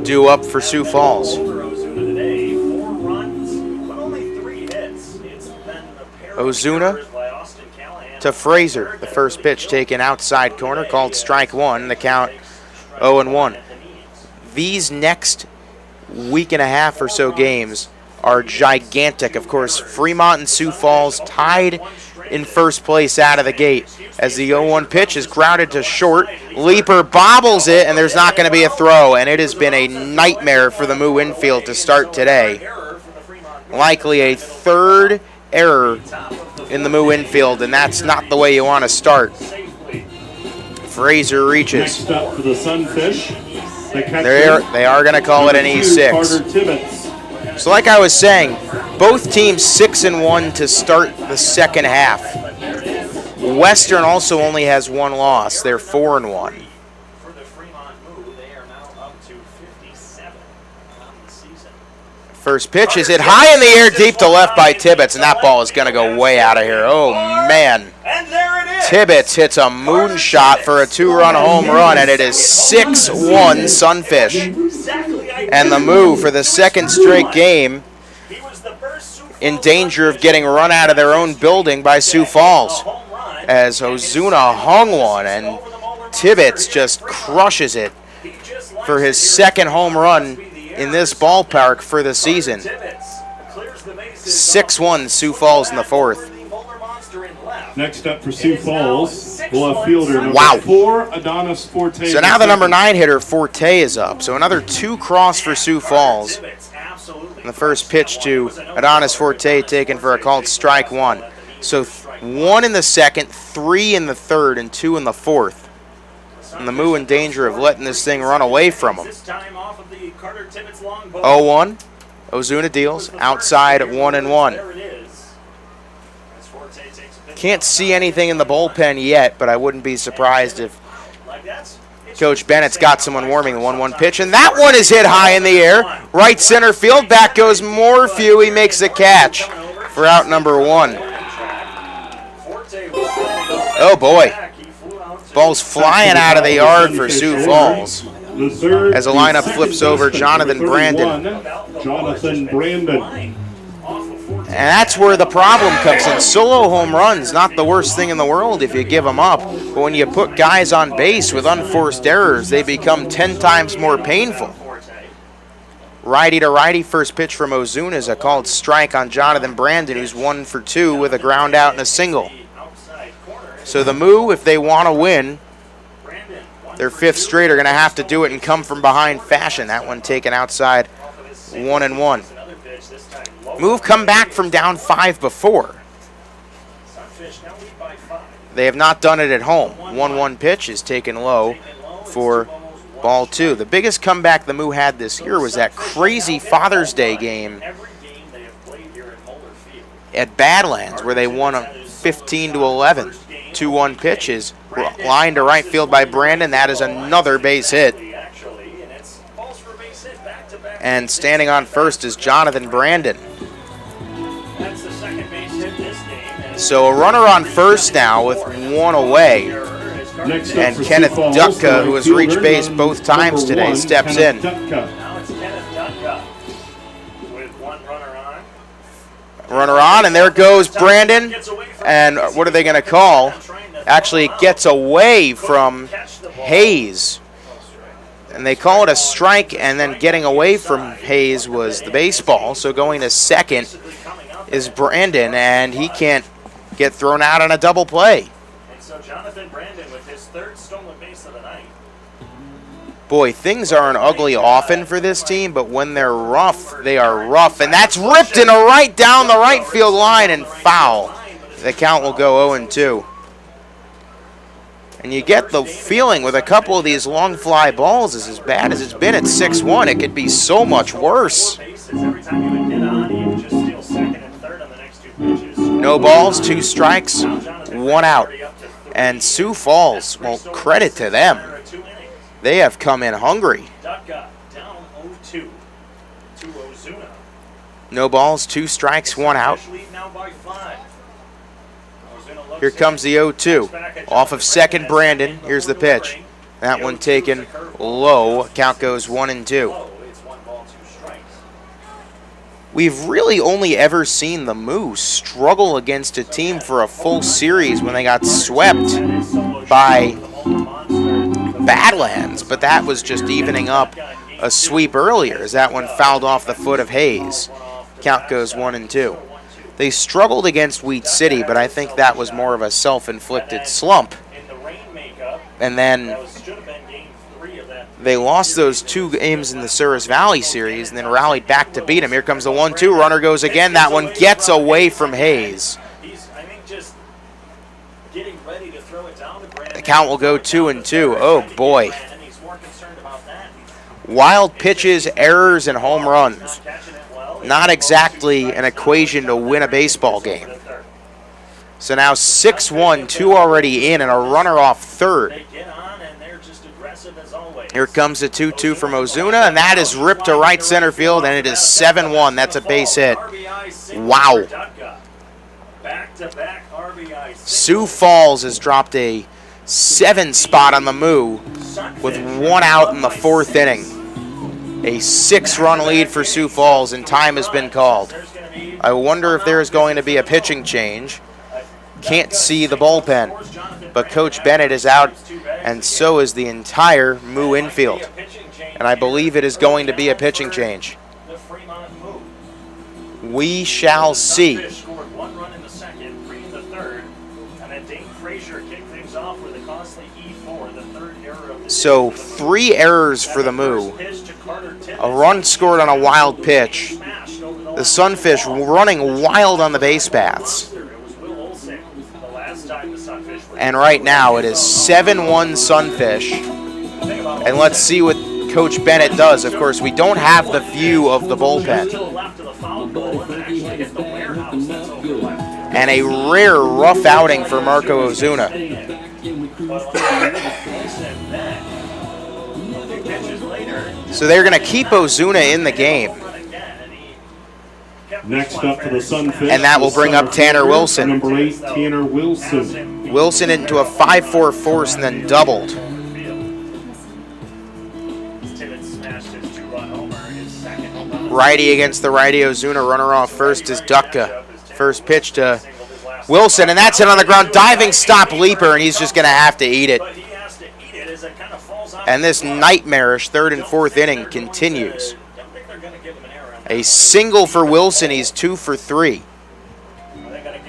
Speaker 3: Due up for Sioux Falls. Ozuna to Frazier. The first pitch taken outside corner, called strike 1. The count 0-1. These next week and a half or so games are gigantic. Of course, Fremont and Sioux Falls tied in first place out of the gate. As the 0-1 pitch is grounded to short, Leaper bobbles it, and there's not going to be a throw, and it has been a nightmare for the Moo infield to start today. Likely a third error in the Moo infield, and that's not the way you want to start. Fraser reaches.
Speaker 4: Next up for the Sunfish, the catcher,
Speaker 3: They are going to call it an E6. So like I was saying, both teams 6-1 to start the second half. Western also only has one loss. They're 4-1.
Speaker 7: For the Fremont Moo, they are now up to 57 on the season.
Speaker 3: First pitch is hit high in the air, deep to left by Tibbetts, and that ball is going to go way out of here. Oh, man. Tibbetts hits a moonshot for a 2-run home run, and it is 6-1 Sunfish. And the Moo, for the second straight game, in danger of getting run out of their own building by Sioux Falls, as Ozuna hung one, and Tibbetts just crushes it for his second home run in this ballpark for the season. 6-1 Sioux Falls in the fourth.
Speaker 4: Next up for Sioux Falls, we'll have fielder number
Speaker 3: Wow.
Speaker 4: 4, Adonis Forte.
Speaker 3: So now the number 9 hitter, Forte, is up. So another 2 cross for Sioux Falls. And the first pitch to Adonis Forte taken for a called strike 1. So 1 in the second, 3 in the third, and 2 in the fourth. And the Moo in danger of letting this thing run away from them. 0-1. Ozuna deals outside at 1-1. Can't see anything in the bullpen yet, but I wouldn't be surprised if Coach Bennett's got someone warming the 1-1 pitch. And that one is hit high in the air. Right center field. Back goes Morphew. He makes the catch for out number 1. Oh, boy. Ball's flying out of the yard for Sioux Falls. As the lineup flips over, Jonathan Brandon. And that's where the problem comes in. Solo home runs, not the worst thing in the world if you give them up. But when you put guys on base with unforced errors, they become 10 times more painful. Righty to righty, first pitch from Ozuna is a called strike on Jonathan Brandon, who's 1 for 2 with a ground out and a single. So the Moo, if they want to win their 5th straight, are going to have to do it in come from behind fashion. That one taken outside, 1-1. Moo come back from down 5 before. They have not done it at home. 1-1 pitch is taken low for ball 2. The biggest comeback the Moo had this year was that crazy Father's Day game at Badlands where they won 15-11. 2-1 pitch is lined to right field by Brandon. That is another base hit. And standing on first is Jonathan Brandon. So a runner on first now with 1 away. And Kenneth Dutka, who has reached base both times today, steps in. Runner on, and there goes Brandon. And what are they going to call? Actually, it gets away from Hayes. And they call it a strike, and then getting away from Hayes was the baseball. So going to second is Brandon, and he can't get thrown out on a double play.
Speaker 7: And so Jonathan Brandon with his 3rd stolen base of the night.
Speaker 3: Boy, things aren't ugly often for this team, but when they're rough, they are rough. And that's ripped in a right down the right field line and foul. The count will go 0-2. And you get the feeling with a couple of these long fly balls, as bad as it's been at 6-1, it could be so much worse. No balls, 2 strikes, 1 out. And Sioux Falls, well, credit to them. They have come in hungry. No balls, 2 strikes, 1 out. Here comes the 0-2. Off of second, Brandon. Here's the pitch. That one taken low. Count goes 1-2. We've really only ever seen the Moo struggle against a team for a full series when they got swept by Badlands, but that was just evening up a sweep earlier as that one fouled off the foot of Hayes. Count goes 1-2. They struggled against Wheat City, but I think that was more of a self-inflicted slump. And then they lost those 2 games in the Souris Valley series and then rallied back to beat them. Here comes the 1-2. Runner goes again. That one gets away from Hayes. The count will go 2-2. Oh, boy. Wild pitches, errors, and home runs. Not exactly an equation to win a baseball game. So now 6-1, 2 already in, and a runner off third. Here comes the 2-2 from Ozuna, and that is ripped to right center field, and it is 7-1. That's a base hit. Wow. Sioux Falls has dropped a 7 spot on the Moo with 1 out in the 4th inning. A 6-run lead for Sioux Falls, and time has been called. I wonder if there is going to be a pitching change. Can't see the bullpen, but Coach Bennett is out, and so is the entire Moo infield. And I believe it is going to be a pitching change. We shall see. So 3 errors for the Moo. A run scored on a wild pitch. The Sunfish running wild on the base paths. And right now it is 7-1 Sunfish. And let's see what Coach Bennett does. Of course, we don't have the view of the bullpen. And a rare rough outing for Marco Ozuna. So they're going to keep Ozuna in the game.
Speaker 4: Next up for the Sunfish.
Speaker 3: And that will bring up Tanner Wilson.
Speaker 4: Number 8, Tanner Wilson.
Speaker 3: Wilson into a 5-4 force and then doubled. Righty against the righty. Ozuna, runner off first is Dutka. First pitch to Wilson, and that's it on the ground. Diving stop leaper, and he's just going to have to eat it. And this nightmarish 3rd and 4th inning continues. A single for Wilson. He's 2 for 3.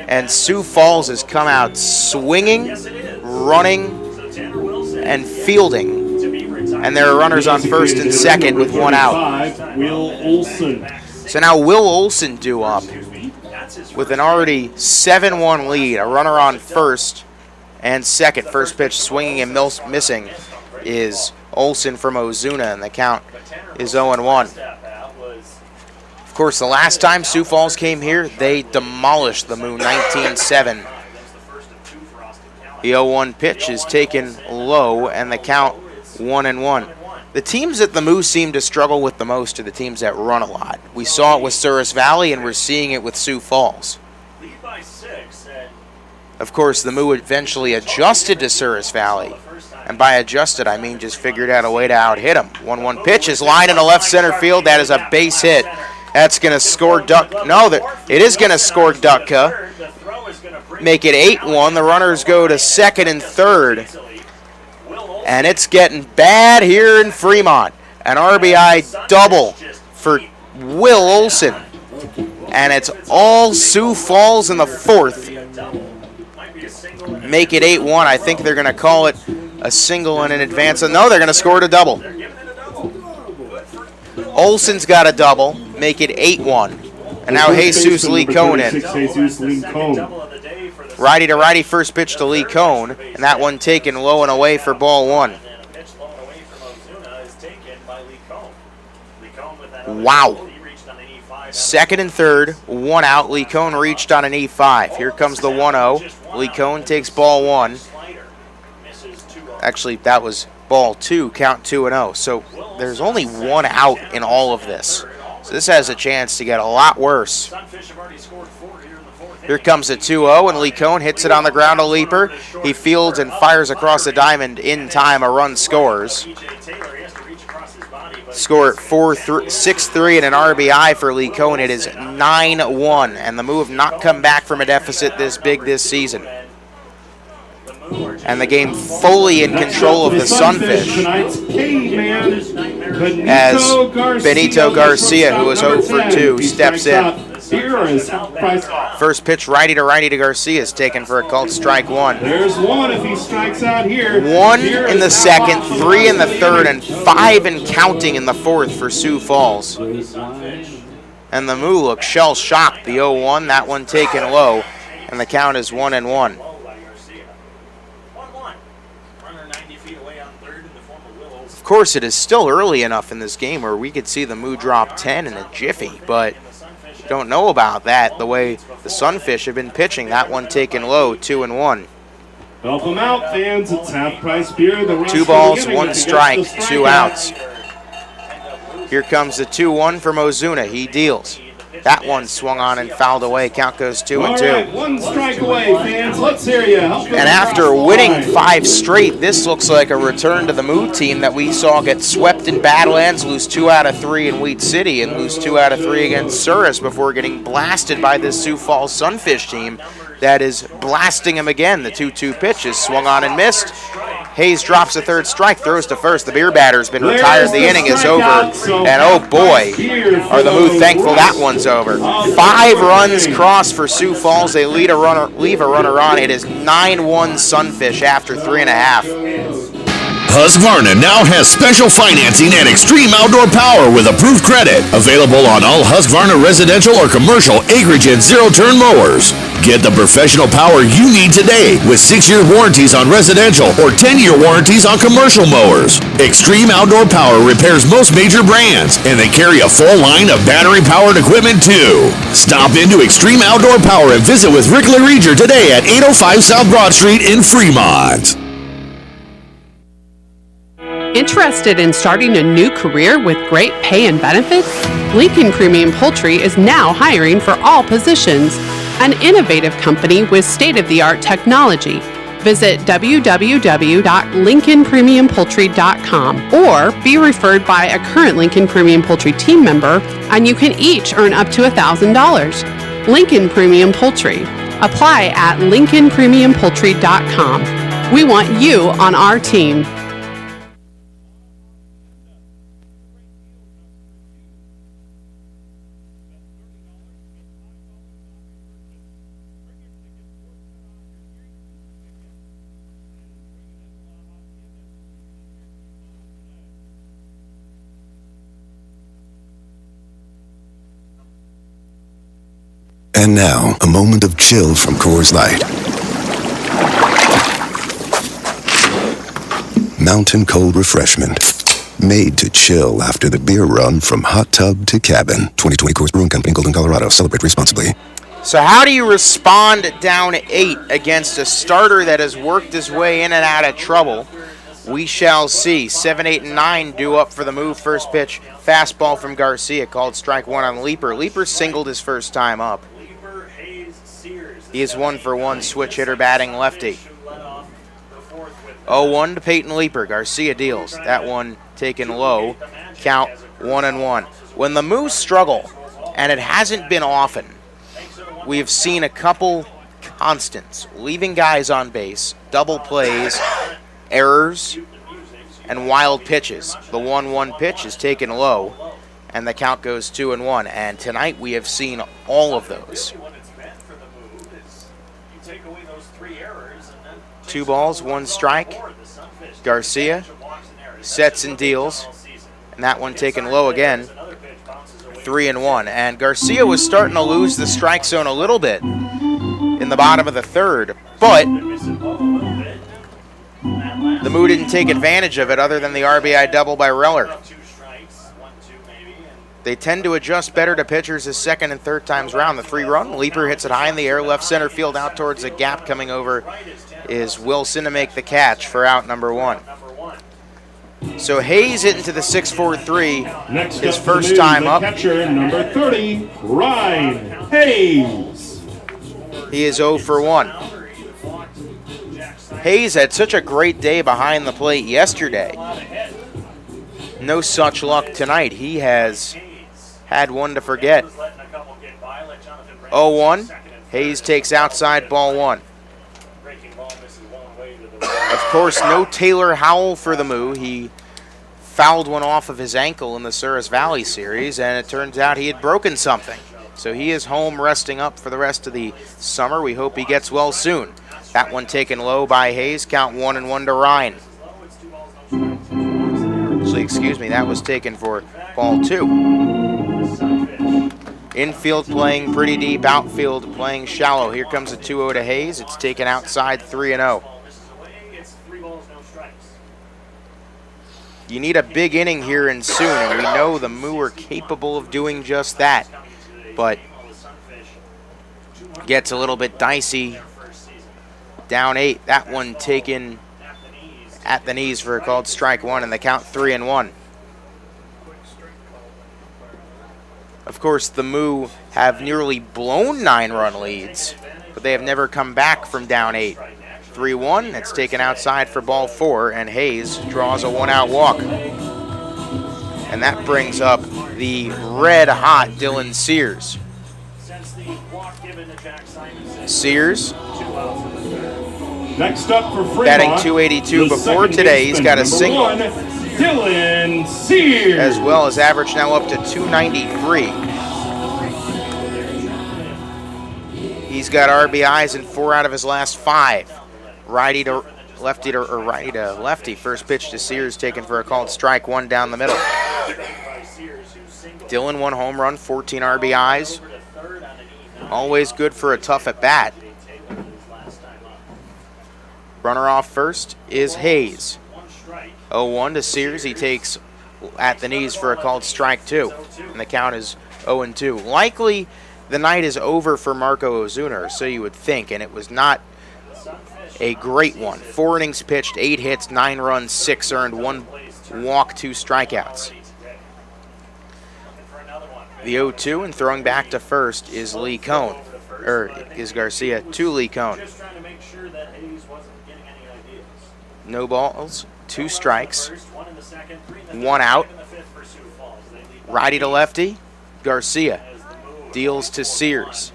Speaker 3: And Sioux Falls has come out swinging, running, and fielding. And there are runners on first and second with 1 out.
Speaker 4: Will Olson.
Speaker 3: So now Will Olson due up with an already 7-1 lead. A runner on first and second. First pitch swinging and missing is Olson from Ozuna, and the count is 0-1. Of course, the last time Sioux Falls came here, they demolished the Moo 19-7. The 0-1 pitch is taken low, and the count 1-1. The teams that the Moo seem to struggle with the most are the teams that run a lot. We saw it with Souris Valley, and we're seeing it with Sioux Falls. Of course, the Moo eventually adjusted to Souris Valley. And by adjusted, I mean just figured out a way to out-hit them. 1-1 pitch is lined in the left center field. That is a base hit. That's going to score it is going to score Dutka. Make it 8-1. The runners go to second and third. And it's getting bad here in Fremont. An RBI double for Will Olson. And it's all Sioux Falls in the 4th. Make it 8-1. I think they're going to call it a single and an advance. No, they're going to score it a double. Olson's got a double. Make it 8-1. And now Jesus Lee Cohn in. Righty to righty, first pitch to Lee Cohn. And that one taken low and away for ball 1. Wow. Second and third, 1 out. Lee Cohn reached on an E5. Here comes the 1-0. Lee Cohn takes ball 1. Actually, that was ball 2, count 2-0. So there's only 1 out in all of this. So this has a chance to get a lot worse. Here comes the 2-0, and Lee Cohn hits it on the ground, a leaper. He fields and fires across the diamond in time. A run scores. Score at 6-3 and an RBI for Lee Cohn. It is 9-1, and the Moo have not come back from a deficit this big this season. And the game fully in control of the Sunfish, as Benito Garcia, who was 0 for 2, steps in.
Speaker 4: here is Price.
Speaker 3: First pitch righty to Garcia is taken for a called strike one.
Speaker 4: There's one if he strikes out here.
Speaker 3: One in the second, 3 in the third, and 5 and counting in the fourth for Sioux Falls. And the Moo looks shell-shocked. The 0-1, that one taken low, and the count is 1-1. Of course, it is still early enough in this game where we could see the Moo drop 10 in a jiffy, but you don't know about that the way the Sunfish have been pitching. That one taken low, 2-1.
Speaker 4: Help them out, fans. It's half-price beer. The
Speaker 3: 2 balls, 1 strike, 2 outs. Here comes the 2-1 from Ozuna. He deals. That one swung on and fouled away. Count goes 2-2.
Speaker 4: All right, 1 strike away, fans. Let's hear you.
Speaker 3: And after winning 5 straight, this looks like a return to the Moo team that we saw get swept in Badlands, lose 2 out of 3 in Wheat City, and lose 2 out of 3 against Souris before getting blasted by this Sioux Falls Sunfish team that is blasting him again. The 2-2 pitch is swung on and missed. Hayes drops a third strike, throws to first. The beer batter's been retired. The inning is over. And oh boy, are the Moo thankful that one's over. 5 runs crossed for Sioux Falls. They leave a runner on. It is 9-1 Sunfish after 3.5.
Speaker 2: Husqvarna now has special financing and extreme outdoor power with approved credit. Available on all Husqvarna residential or commercial acreage and zero-turn mowers. Get the professional power you need today with 6-year warranties on residential or 10-year warranties on commercial mowers. Extreme Outdoor Power repairs most major brands, and they carry a full line of battery-powered equipment too. Stop into Extreme Outdoor Power and visit with Rick LaReger today at 805 South Broad Street in Fremont.
Speaker 8: Interested in starting a new career with great pay and benefits? Lincoln Premium Poultry is now hiring for all positions. An innovative company with state-of-the-art technology. Visit www.lincolnpremiumpoultry.com or be referred by a current Lincoln Premium Poultry team member, and you can each earn up to $1,000. Lincoln Premium Poultry. Apply at lincolnpremiumpoultry.com. We want you on our team.
Speaker 20: And now, a moment of chill from Coors Light. Mountain cold refreshment. Made to chill after the beer run from hot tub to cabin. 2020 Coors Brewing Company, Golden, Colorado. Celebrate responsibly.
Speaker 3: So how do you respond down 8 against a starter that has worked his way in and out of trouble? We shall see. 7, 8, and 9 due up for the move. First pitch, fastball from Garcia, called strike 1 on Leaper. Leaper singled his first time up. He is 1 for 1, switch hitter batting lefty. 0-1 to Peyton Leaper. Garcia deals. That one taken low. Count 1-1. When the Moose struggle, and it hasn't been often, we've seen a couple constants. Leaving guys on base, double plays, errors, and wild pitches. The 1-1 pitch is taken low, and the count goes 2-1. And tonight we have seen all of those. 2 balls, 1 strike. Garcia sets and deals, and that one taken low again. 3-1. And Garcia was starting to lose the strike zone a little bit in the bottom of the third, but the Moo didn't take advantage of it other than the RBI double by Reller. They tend to adjust better to pitchers his second and third times round. The 3-run, Leaper hits it high in the air, left center field out towards the gap. Coming over is Wilson to make the catch for out number 1. So Hayes hit into the 6-4-3, his first time up.
Speaker 4: Catcher number 30, Ryan Hayes.
Speaker 3: He is 0 for 1. Hayes had such a great day behind the plate yesterday. No such luck tonight. He has had one to forget. 0-1. Hayes takes outside, ball 1. Of course, no Taylor Howell for the Moo. He fouled one off of his ankle in the Souris Valley series, and it turns out he had broken something. So he is home resting up for the rest of the summer. We hope he gets well soon. That one taken low by Hayes. Count 1-1 to Ryan. Actually, excuse me, that was taken for ball 2. Infield playing pretty deep, outfield playing shallow. Here comes a 2-0 to Hayes. It's taken outside 3-0. You need a big inning here and soon, and we know the Moo are capable of doing just that. But gets a little bit dicey. Down 8. That one taken at the knees for a called strike 1, and the count 3-1. Of course, the Moo have nearly blown 9-run leads, but they have never come back from down 8. 3-1, it's taken outside for ball 4, and Hayes draws a 1-out walk. And that brings up the red-hot Dylan Sears. Sears,
Speaker 4: next up for Fremont,
Speaker 3: batting 282 before today. He's got a single.
Speaker 4: Dylan Sears.
Speaker 3: As well as average now up to 293. He's got RBIs in 4 out of his last 5. Righty to lefty to or righty to lefty. First pitch to Sears taken for a called strike 1 down the middle. Dylan 1 home run, 14 RBIs. Always good for a tough at bat. Runner off first is Hayes. 0-1 to Sears. He takes at the knees for a called strike 2. And the count is 0-2. Likely the night is over for Marco Ozuna, or so you would think, and it was not a great one. 4 innings pitched, 8 hits, 9 runs, 6 earned, 1 walk, 2 strikeouts. The 0-2 and throwing back to first is Lee Cone, or is Garcia to Lee Cone. No balls, 2 strikes, 1 out. Righty to lefty, Garcia deals to Sears.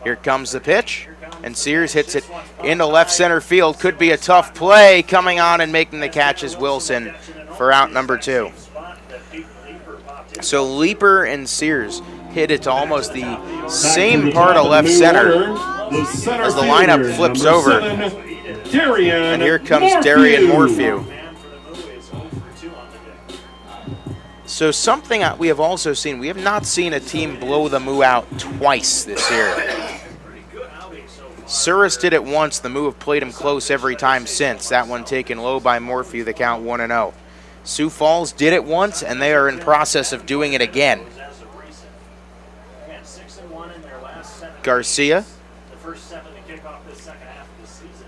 Speaker 3: Here comes the pitch, and Sears hits it into left center field. Could be a tough play. Coming on and making the catch is Wilson for out number 2. So Leaper and Sears hit it to almost the same part of left center as the lineup flips over. And here comes Darian Morphew. So something we have also seen, we have not seen a team blow the Moo out twice this year. Suris did it once. The Moo have played him close every time since. That one taken low by Morphew, the count 1-0. Sioux Falls did it once, and they are in process of doing it again. Garcia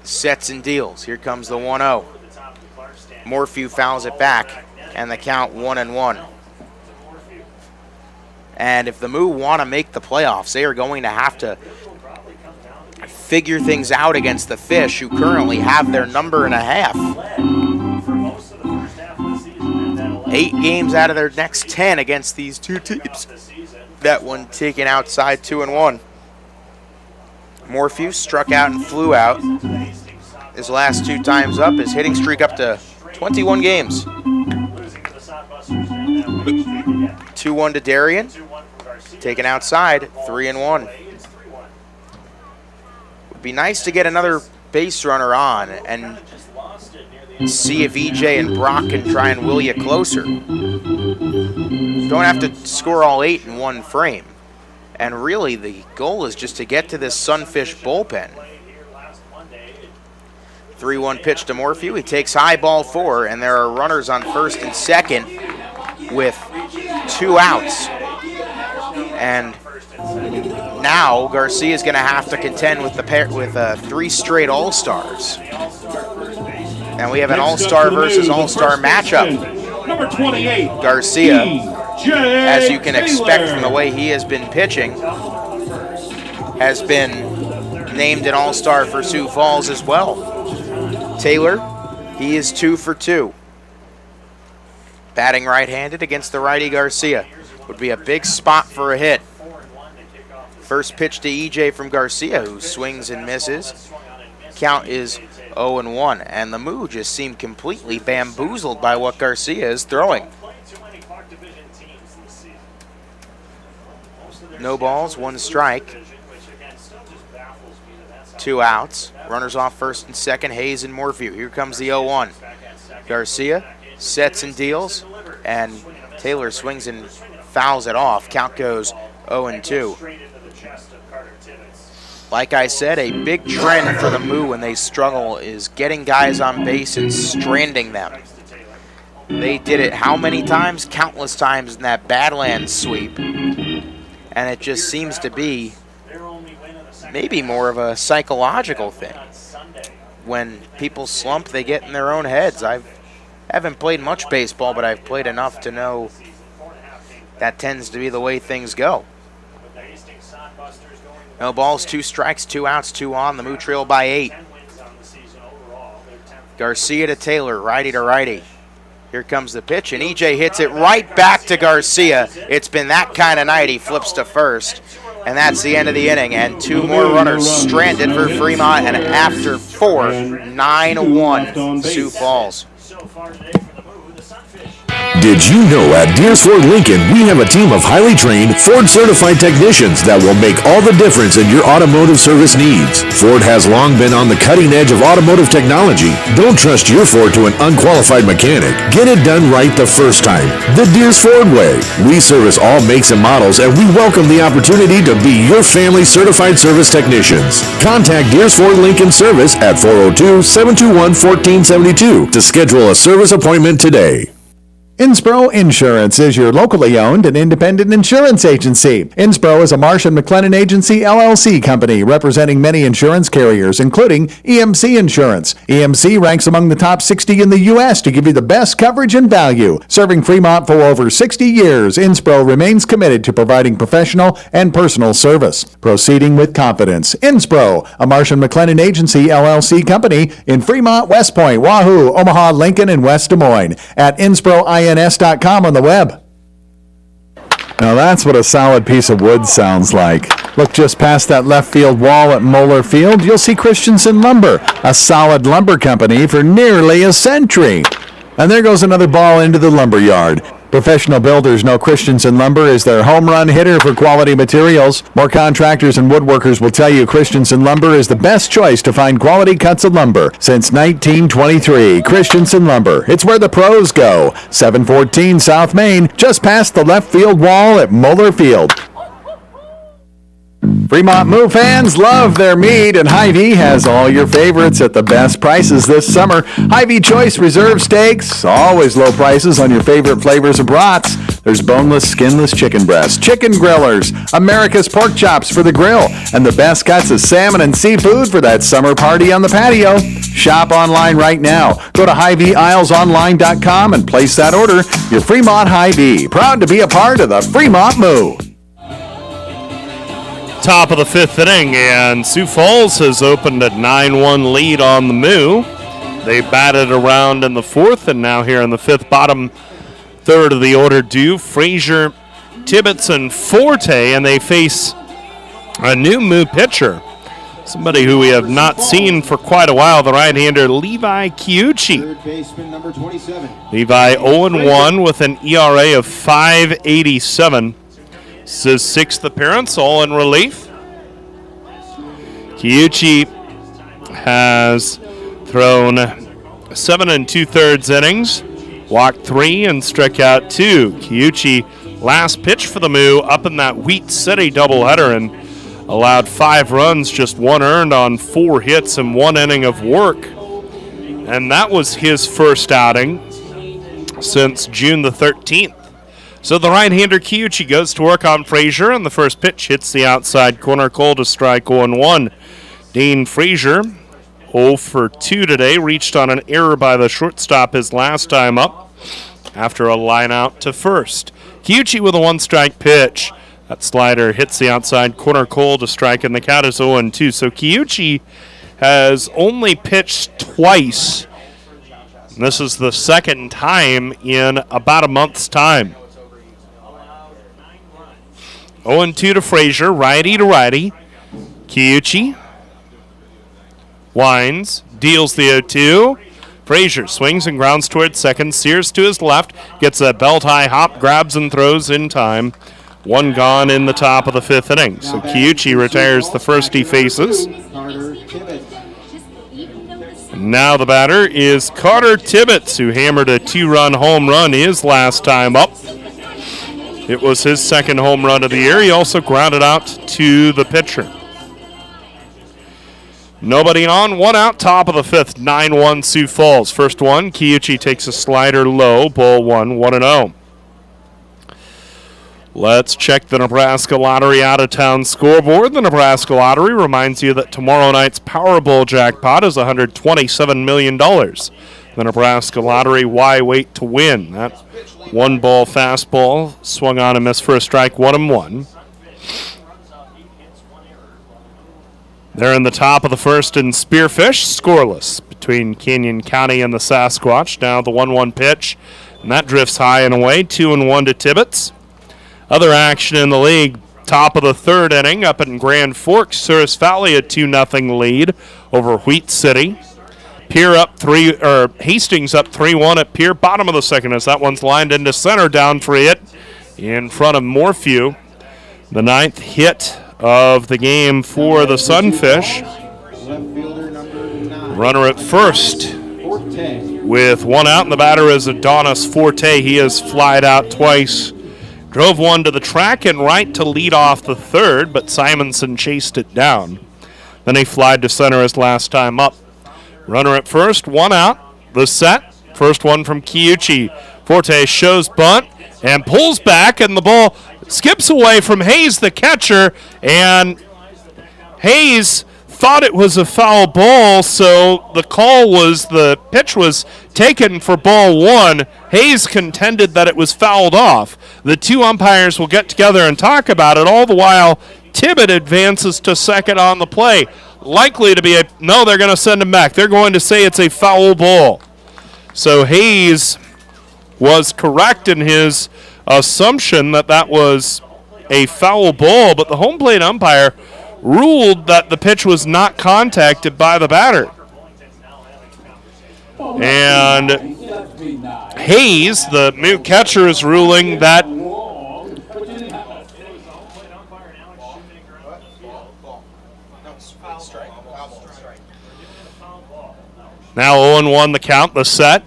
Speaker 3: sets and deals. Here comes the 1-0. Morphew fouls it back, and the count 1-1. And if the Moo want to make the playoffs, they are going to have to figure things out against the Fish, who currently have their number and a half. 8 games out of their next 10 against these 2 teams. That one taken outside 2-1. Morphew struck out and flew out. His last 2 times up, his hitting streak up to 21 games. 2-1 to Darian. Taken outside, 3-1. Would be nice to get another base runner on and see if EJ and Brock can try and will you closer. Don't have to score all 8 in one frame. And really, the goal is just to get to this Sunfish bullpen. 3-1 pitch to Morphew. He takes high ball 4, and there are runners on first and second with 2 outs. And now Garcia is going to have to contend with 3 straight All-Stars. And we have an All-Star versus All-Star matchup.
Speaker 4: Number 28,
Speaker 3: Garcia, as you can expect from the way he has been pitching, has been named an All-Star for Sioux Falls as well. Taylor, he is 2 for 2. Batting right-handed against the righty Garcia. Would be a big spot for a hit. First pitch to EJ from Garcia, who swings and misses. Count is 0-1, and the Moo just seemed completely bamboozled by what Garcia is throwing. No balls, 1 strike. 2 outs. Runners off first and second, Hayes and Morphew. Here comes the 0-1. Garcia sets and deals, and Taylor swings and fouls it off. Count goes 0-2. Like I said, a big trend for the Moo when they struggle is getting guys on base and stranding them. They did it how many times? Countless times in that Badlands sweep. And it just seems to be maybe more of a psychological thing. When people slump, they get in their own heads. I haven't played much baseball, but I've played enough to know that tends to be the way things go. No balls, 2 strikes, 2 outs, 2 on. The Moo trail by 8. Garcia to Taylor, righty to righty. Here comes the pitch, and EJ hits it right back to Garcia. It's been that kind of night. He flips to first, and that's the end of the inning. And 2 more runners stranded for Fremont, and after 4, 9-1 Sioux Falls.
Speaker 2: Did you know at Deers Ford Lincoln we have a team of highly trained Ford-certified technicians that will make all the difference in your automotive service needs? Ford has long been on the cutting edge of automotive technology. Don't trust your Ford to an unqualified mechanic. Get it done right the first time. The Deers Ford way. We service all makes and models, and we welcome the opportunity to be your family certified service technicians. Contact Deers Ford Lincoln Service at 402-721-1472 to schedule a service appointment today.
Speaker 10: Inspro Insurance is your locally owned and independent insurance agency. Inspro is a Marsh & McLennan Agency LLC company representing many insurance carriers, including EMC Insurance. EMC ranks among the top 60 in the U.S. to give you the best coverage and value. Serving Fremont for over 60 years, Inspro remains committed to providing professional and personal service. Proceeding with confidence. Inspro, a Marsh & McLennan Agency LLC company in Fremont, West Point, Wahoo, Omaha, Lincoln, and West Des Moines. At InSproINS.com on the web. Now that's what a solid piece of wood sounds like. Look just past that left field wall at Moeller Field, you'll see Christensen Lumber, a solid lumber company for nearly a century. And there goes another ball into the lumber yard. Professional builders know Christensen Lumber is their home run hitter for quality materials. More contractors and woodworkers will tell you Christensen Lumber is the best choice to find quality cuts of lumber. Since 1923, Christensen Lumber. It's where the pros go. 714 South Main, just past the left field wall at Moeller Field. Fremont Moo fans love their meat, and Hy-Vee has all your favorites at the best prices this summer. Hy-Vee Choice Reserve Steaks, always low prices on your favorite flavors of brats. There's boneless, skinless chicken breasts, chicken grillers, America's pork chops for the grill, and the best cuts of salmon and seafood for that summer party on the patio. Shop online right now. Go to HyVeeIslesOnline.com and place that order. Your Fremont Hy-Vee, proud to be a part of the Fremont Moo.
Speaker 1: Top of the 5th inning, and Sioux Falls has opened a 9-1 lead on the Moo. They batted around in the 4th, and now here in the 5th, bottom third of the order due, Frazier, Tibbetts, and Forte, and they face a new Moo pitcher, somebody who we have not seen for quite a while, the right-hander Levi Chiuchi.
Speaker 9: Third baseman, number 27.
Speaker 1: Levi 0-1 with an ERA of 5.87. This is his 6th appearance, all in relief. Chiuchi has thrown 7 2/3 innings, walked 3 and struck out 2. Chiuchi, last pitch for the Moo up in that Wheat City doubleheader and allowed 5 runs, just 1 earned on 4 hits and 1 inning of work. And that was his first outing since June the 13th. So the right-hander Chiuchi goes to work on Frazier, and the first pitch hits the outside corner, called a strike 0-1. Dean Frazier, 0 for 2 today, reached on an error by the shortstop his last time up after a line out to first. Chiuchi with a 1-strike pitch. That slider hits the outside corner, called a strike, and the count is 0-2. So Chiuchi has only pitched twice. And this is the second time in about a month's time. 0-2 to Frazier, righty to righty. Chiuchi winds, deals the 0-2. Frazier swings and grounds towards second, Sears to his left, gets a belt-high hop, grabs and throws in time. One gone in the top of the 5th inning. So Kiyuchi retires the first he faces. Now the batter is Carter Tibbetts, who hammered a 2-run home run his last time up. It was his second home run of the year. He also grounded out to the pitcher. Nobody on, one out, top of the 5th, 9-1 Sioux Falls. First one, Kiyuchi takes a slider low, ball 1-0. Let's check the Nebraska Lottery out-of-town scoreboard. The Nebraska Lottery reminds you that tomorrow night's Powerball jackpot is $127 million. The Nebraska Lottery, why wait to win? That one-ball fastball swung on and missed for a strike, 1-1. They're in the top of the 1st in Spearfish, scoreless between Canyon County and the Sasquatch. Now the 1-1 pitch, and that drifts high and away, 2-1 to Tibbetts. Other action in the league, top of the 3rd inning up in Grand Forks, Souris Valley a 2-0 lead over Wheat City. Hastings up 3-1 at Pierre, bottom of the 2nd as that one's lined into center, down for a hit in front of Morphew. The 9th hit of the game for the Sunfish. Runner at first with one out, and the batter is Adonis Forte. He has flied out twice. Drove one to the track and right to lead off the 3rd, but Simonson chased it down. Then he flied to center his last time up. Runner at first, one out. The set, first one from Kiyuchi. Forte shows bunt and pulls back, and the ball skips away from Hayes, the catcher, and Hayes thought it was a foul ball, so the pitch was taken for ball 1. Hayes contended that it was fouled off. The two umpires will get together and talk about it. All the while, Tibbett advances to second on the play. Likely to be no, they're going to send him back. They're going to say it's a foul ball. So Hayes was correct in his assumption that was a foul ball, but the home plate umpire ruled that the pitch was not contacted by the batter. And Hayes, the Moo catcher, is ruling that now 0-1 the count, the set.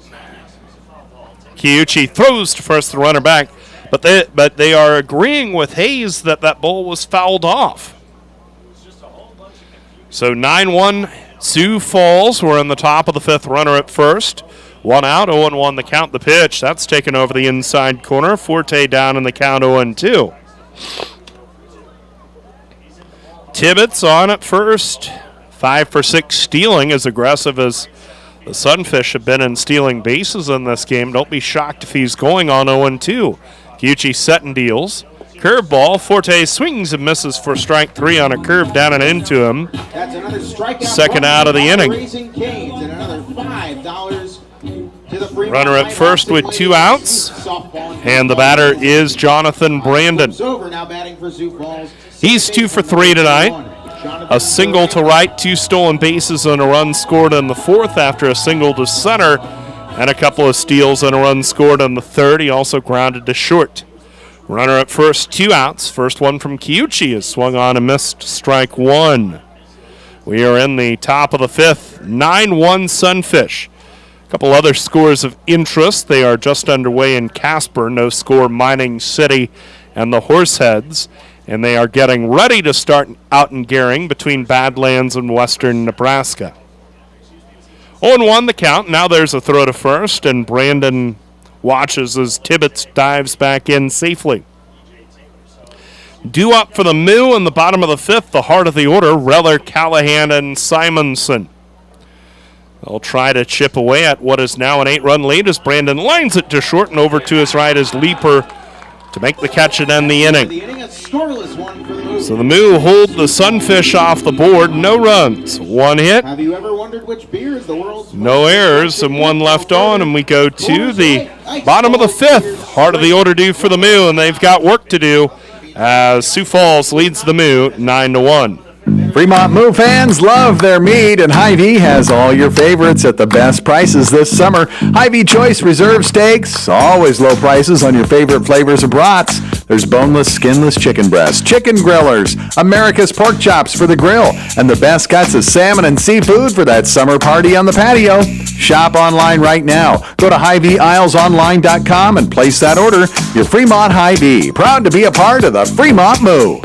Speaker 1: Kiyuchi throws to first, the runner back, but they are agreeing with Hayes that ball was fouled off. So 9-1 Sioux Falls. We're in the top of the 5th, runner at first. One out, 0-1 the count, the pitch. That's taken over the inside corner. Forte down in the count, 0-2. Tibbetts on at first. 5 for 6 stealing, as aggressive as the Sunfish have been in stealing bases in this game. Don't be shocked if he's going on 0-2. Kiyuchi set and deals. Curveball. Forte swings and misses for strike 3 on a curve down and into him.
Speaker 9: That's another strikeout.
Speaker 1: Second out of the inning.
Speaker 9: Raising Canes and another $5 to the Fremont.
Speaker 1: Runner at first with 2 outs. And the batter is Jonathan Brandon.
Speaker 9: Now batting for Sioux Falls.
Speaker 1: He's 2 for 3 tonight. A single to right, 2 stolen bases, and a run scored in the 4th after a single to center, and a couple of steals and a run scored in the 3rd. He also grounded to short. Runner at first, 2 outs. First one from Kiyuchi is swung on and missed, strike 1. We are in the top of the 5th, 9-1 Sunfish. A couple other scores of interest. They are just underway in Casper, no score Mining City and the Horseheads. And they are getting ready to start out in Gehring between Badlands and western Nebraska. 0-1 the count. Now there's a throw to first, and Brandon watches as Tibbetts dives back in safely. Due up for the Moo in the bottom of the 5th, the heart of the order, Reller, Callahan, and Simonson. They'll try to chip away at what is now an 8-run lead as Brandon lines it to short, and over to his right is Leeper to make the catch and end the inning. So the Moo hold the Sunfish off the board. No runs, 1 hit.
Speaker 9: Have you ever wondered which beer is the world's
Speaker 1: no errors, and 1 left on, and we go to the bottom of the 5th. Heart of the order due for the Moo, and they've got work to do as Sioux Falls leads the Moo 9-1.
Speaker 10: Fremont Moo fans love their meat, and Hy-Vee has all your favorites at the best prices this summer. Hy-Vee Choice Reserve Steaks, always low prices on your favorite flavors of brats. There's boneless, skinless chicken breasts, chicken grillers, America's pork chops for the grill, and the best cuts of salmon and seafood for that summer party on the patio. Shop online right now. Go to HyVeeIslesOnline.com and place that order. Your Fremont Hy-Vee, proud to be a part of the Fremont Moo.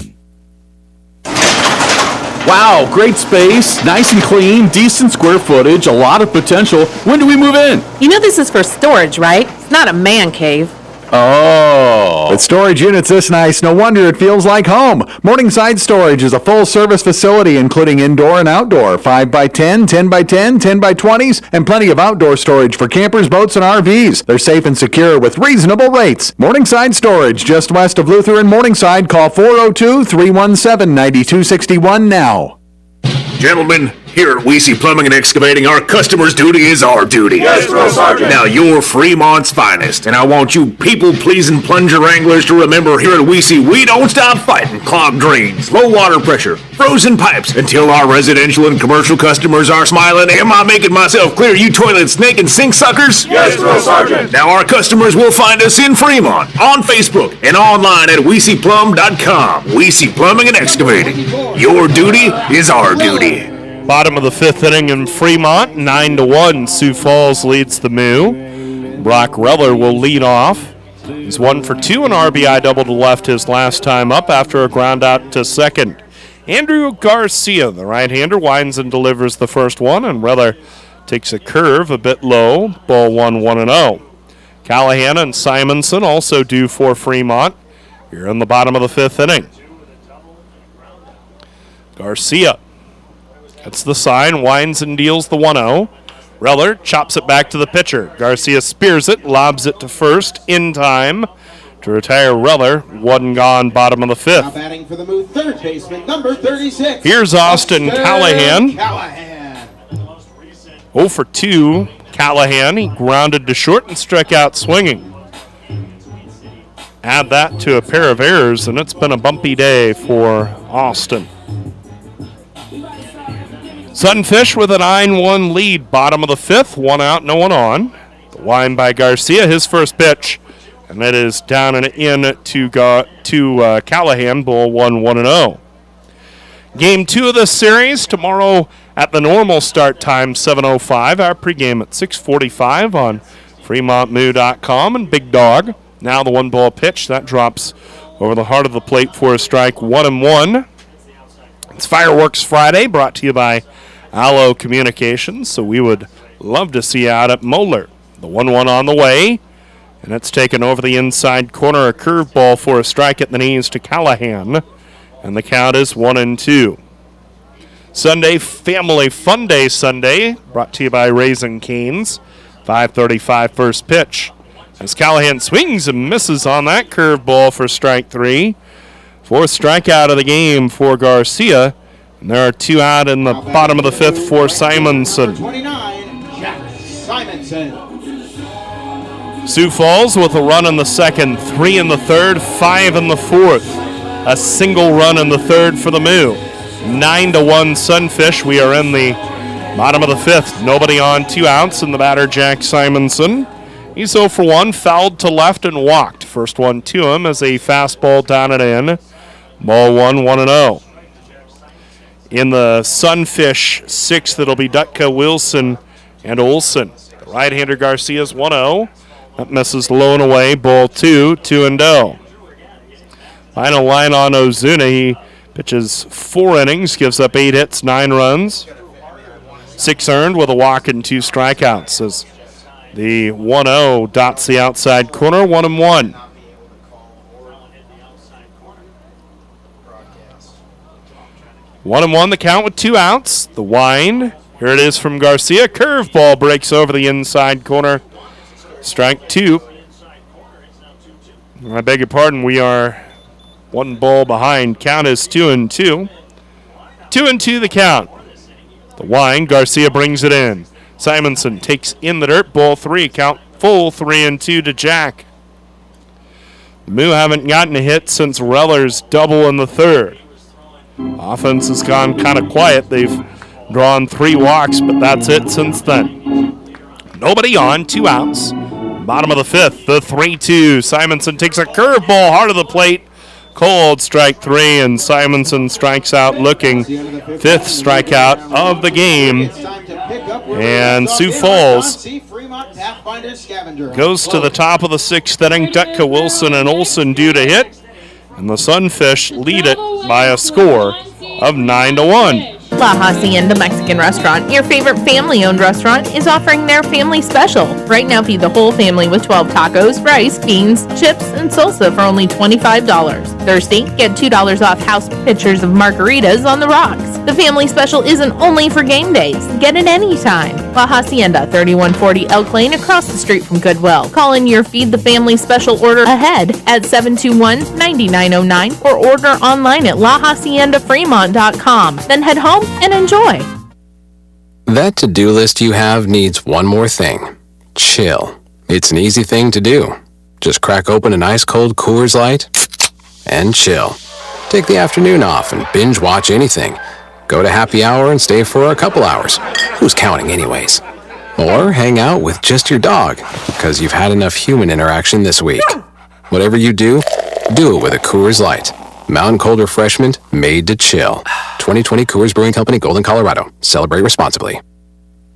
Speaker 11: Wow, great space, nice and clean, decent square footage, a lot of potential. When do we move in?
Speaker 12: You know this is for storage, right? It's not a man cave.
Speaker 11: Oh.
Speaker 10: With storage units this nice, no wonder it feels like home. Morningside Storage is a full-service facility including indoor and outdoor, 5x10, 10x10, 10x20s, and plenty of outdoor storage for campers, boats, and RVs. They're safe and secure with reasonable rates. Morningside Storage, just west of Luther and Morningside. Call 402-317-9261 now.
Speaker 2: Gentlemen, here at Weesey Plumbing and Excavating, our customer's duty is our duty.
Speaker 5: Yes, Drill Sergeant.
Speaker 2: Now, you're Fremont's finest, and I want you people-pleasing plunger wranglers to remember here at Weesey, we don't stop fighting clogged drains, low water pressure, frozen pipes, until our residential and commercial customers are smiling. Am I making myself clear, you toilet snake and sink suckers?
Speaker 5: Yes, Drill Sergeant.
Speaker 2: Now, our customers will find us in Fremont, on Facebook, and online at WeeseyPlum.com. Weesey Plumbing and Excavating. Your duty is our duty.
Speaker 1: Bottom of the fifth inning in Fremont, 9-1. Sioux Falls leads the Moo. Brock Reller will lead off. He's 1 for 2, an RBI double to left his last time up after a ground out to second. Andrew Garcia, the right-hander, winds and delivers the first one, and Reller takes a curve a bit low. Ball 1-1-0. Callahan and Simonson also due for Fremont here in the bottom of the fifth inning. Garcia gets the sign, winds and deals the 1-0. Reller chops it back to the pitcher. Garcia spears it, lobs it to first in time to retire Reller. One gone, bottom of the fifth.
Speaker 9: Now batting for the Moo, third baseman, number 36.
Speaker 1: Here's Austin Callahan. 0 for 2. Callahan, he grounded to short and struck out swinging. Add that to a pair of errors, and it's been a bumpy day for Austin. Sunfish with a 9-1 lead, bottom of the fifth, 1 out, no one on. The line by Garcia, his first pitch, and that is down and in to Callahan, ball 1-1-0. Game 2 of this series tomorrow at the normal start time, 7:05. Our pregame at 6:45 on FremontMoo.com and Big Dog. Now the 1-ball pitch that drops over the heart of the plate for a strike, 1-1. It's Fireworks Friday, brought to you by Allo Communications, so we would love to see you out at Moeller. The 1-1 on the way, and it's taken over the inside corner, a curveball for a strike at the knees to Callahan, and the count is 1-2. Sunday, Family Fun Day Sunday, brought to you by Raising Cane's. 5:35 first pitch. As Callahan swings and misses on that curveball for strike 3. Fourth strikeout of the game for Garcia. And there are 2 out in the bottom of the fifth for Simonson.
Speaker 9: 29, Jack Simonson.
Speaker 1: Sioux Falls with a run in the second, 3 in the third, 5 in the fourth. A single run in the third for the Moo. 9-1 Sunfish. We are in the bottom of the fifth. Nobody on, 2 outs, and the batter Jack Simonson. He's 0 for 1, fouled to left and walked. First one to him as a fastball down and in. Ball 1-1-0. In the Sunfish sixth, it'll be Dutka, Wilson, and Olson. The right-hander Garcia's 1-0. That misses low and away. Ball 2-0. Final line on Ozuna. He pitches 4 innings, gives up 8 hits, 9 runs. 6 earned with a walk and 2 strikeouts. As the 1-0 dots the outside corner, 1-1. One and one, the count with 2 outs. The wind. Here it is from Garcia. Curveball breaks over the inside corner. Strike 2. I beg your pardon. We are 1 ball behind. Count is 2-2. 2-2 the count. The wind. Garcia brings it in. Simonson takes in the dirt. Ball 3. Count full. 3-2 to Jack. The Moo haven't gotten a hit since Reller's double in the third. Offense has gone kind of quiet. They've drawn 3 walks, but that's it since then. Nobody on, 2 outs. Bottom of the 5th, the 3-2. Simonson takes a curveball hard of the plate. Cold, strike 3, and Simonson strikes out looking. 5th strikeout of the game. And Sioux Falls goes to the top of the 6th inning. Dutka, Wilson, and Olson due to hit. And the Sunfish lead it by a score of 9-1.
Speaker 12: La Hacienda Mexican Restaurant, your favorite family-owned restaurant, is offering their family special. Right now, feed the whole family with 12 tacos, rice, beans, chips, and salsa for only $25. Thirsty? Get $2 off house pitchers of margaritas on the rocks. The family special isn't only for game days. Get it anytime. La Hacienda, 3140 Elk Lane, across the street from Goodwill. Call in your Feed the Family special order ahead at 721-9909 or order online at lahaciendafremont.com. Then head home and enjoy.
Speaker 6: That to-do list you have needs one more thing. Chill. It's an easy thing to do. Just crack open an ice-cold Coors Light and chill. Take the afternoon off and binge watch anything. Go to happy hour and stay for a couple hours. Who's counting anyways? Or hang out with just your dog, because you've had enough human interaction this week. Whatever you do, do it with a Coors Light. Mountain cold refreshment made to chill. 2020 Coors Brewing Company, Golden, Colorado. Celebrate responsibly.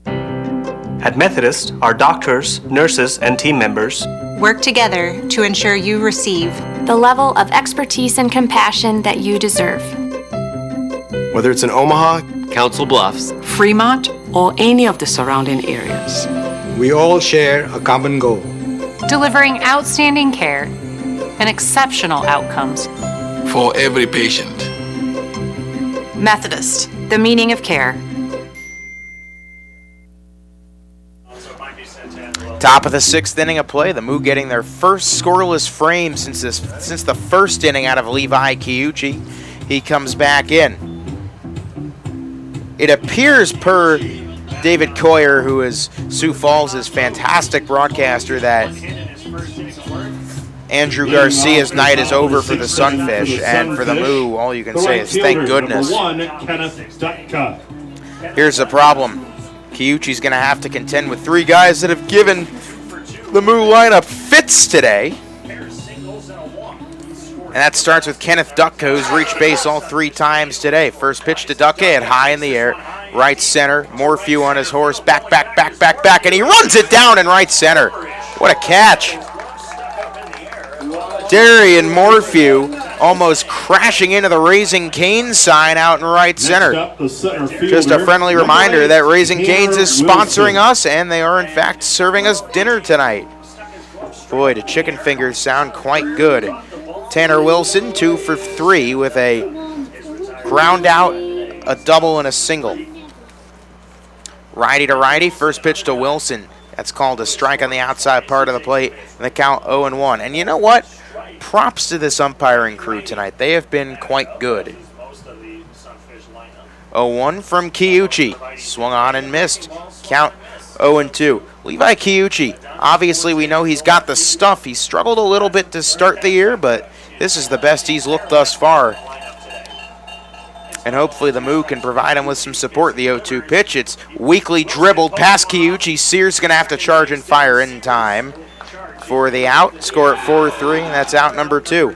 Speaker 13: At Methodist, our doctors, nurses, and team members
Speaker 24: Work together to ensure you receive the level of expertise and compassion that you deserve.
Speaker 13: whether it's in Omaha, Council Bluffs,
Speaker 15: Fremont, or any of the surrounding areas.
Speaker 16: We all share a common goal.
Speaker 14: Delivering outstanding care and exceptional outcomes
Speaker 17: for every patient.
Speaker 24: Methodist, the meaning of care.
Speaker 3: Top of the 6th inning of play, the Moo getting their first scoreless frame since the first inning out of Levi Kiuchi. He comes back in. It appears, per David Coyer, who is Sioux Falls' fantastic broadcaster, that Andrew Garcia's night is over for the Sunfish, and for the Moo, all you can say is thank goodness. Here's the problem. Kiuchi's going to have to contend with 3 guys that have given the Moo lineup fits today. And that starts with Kenneth Dutka, who's reached base all 3 times today. First pitch to Dutka, hit high in the air, right center. Morphew on his horse, back, and he runs it down in right center. What a catch. Darian Morphew almost crashing into the Raising Cane's sign out in right center. Just a friendly reminder that Raising Cane's is sponsoring us, and they are in fact serving us dinner tonight. Boy, the chicken fingers sound quite good. Tanner Wilson, 2 for 3 with a ground out, a double, and a single. Righty to righty, first pitch to Wilson. That's called a strike on the outside part of the plate, and the count 0-1. And you know what? Props to this umpiring crew tonight. They have been quite good. 0-1 from Kiuchi. Swung on and missed. Count 0-2. Levi Kiuchi, obviously we know he's got the stuff. He struggled a little bit to start the year, but this is the best he's looked thus far. And hopefully the Moo can provide him with some support. The 0-2 pitch, it's weakly dribbled past Kiuchi. Sears going to have to charge and fire in time for the out. Score at 4-3, and that's out number 2.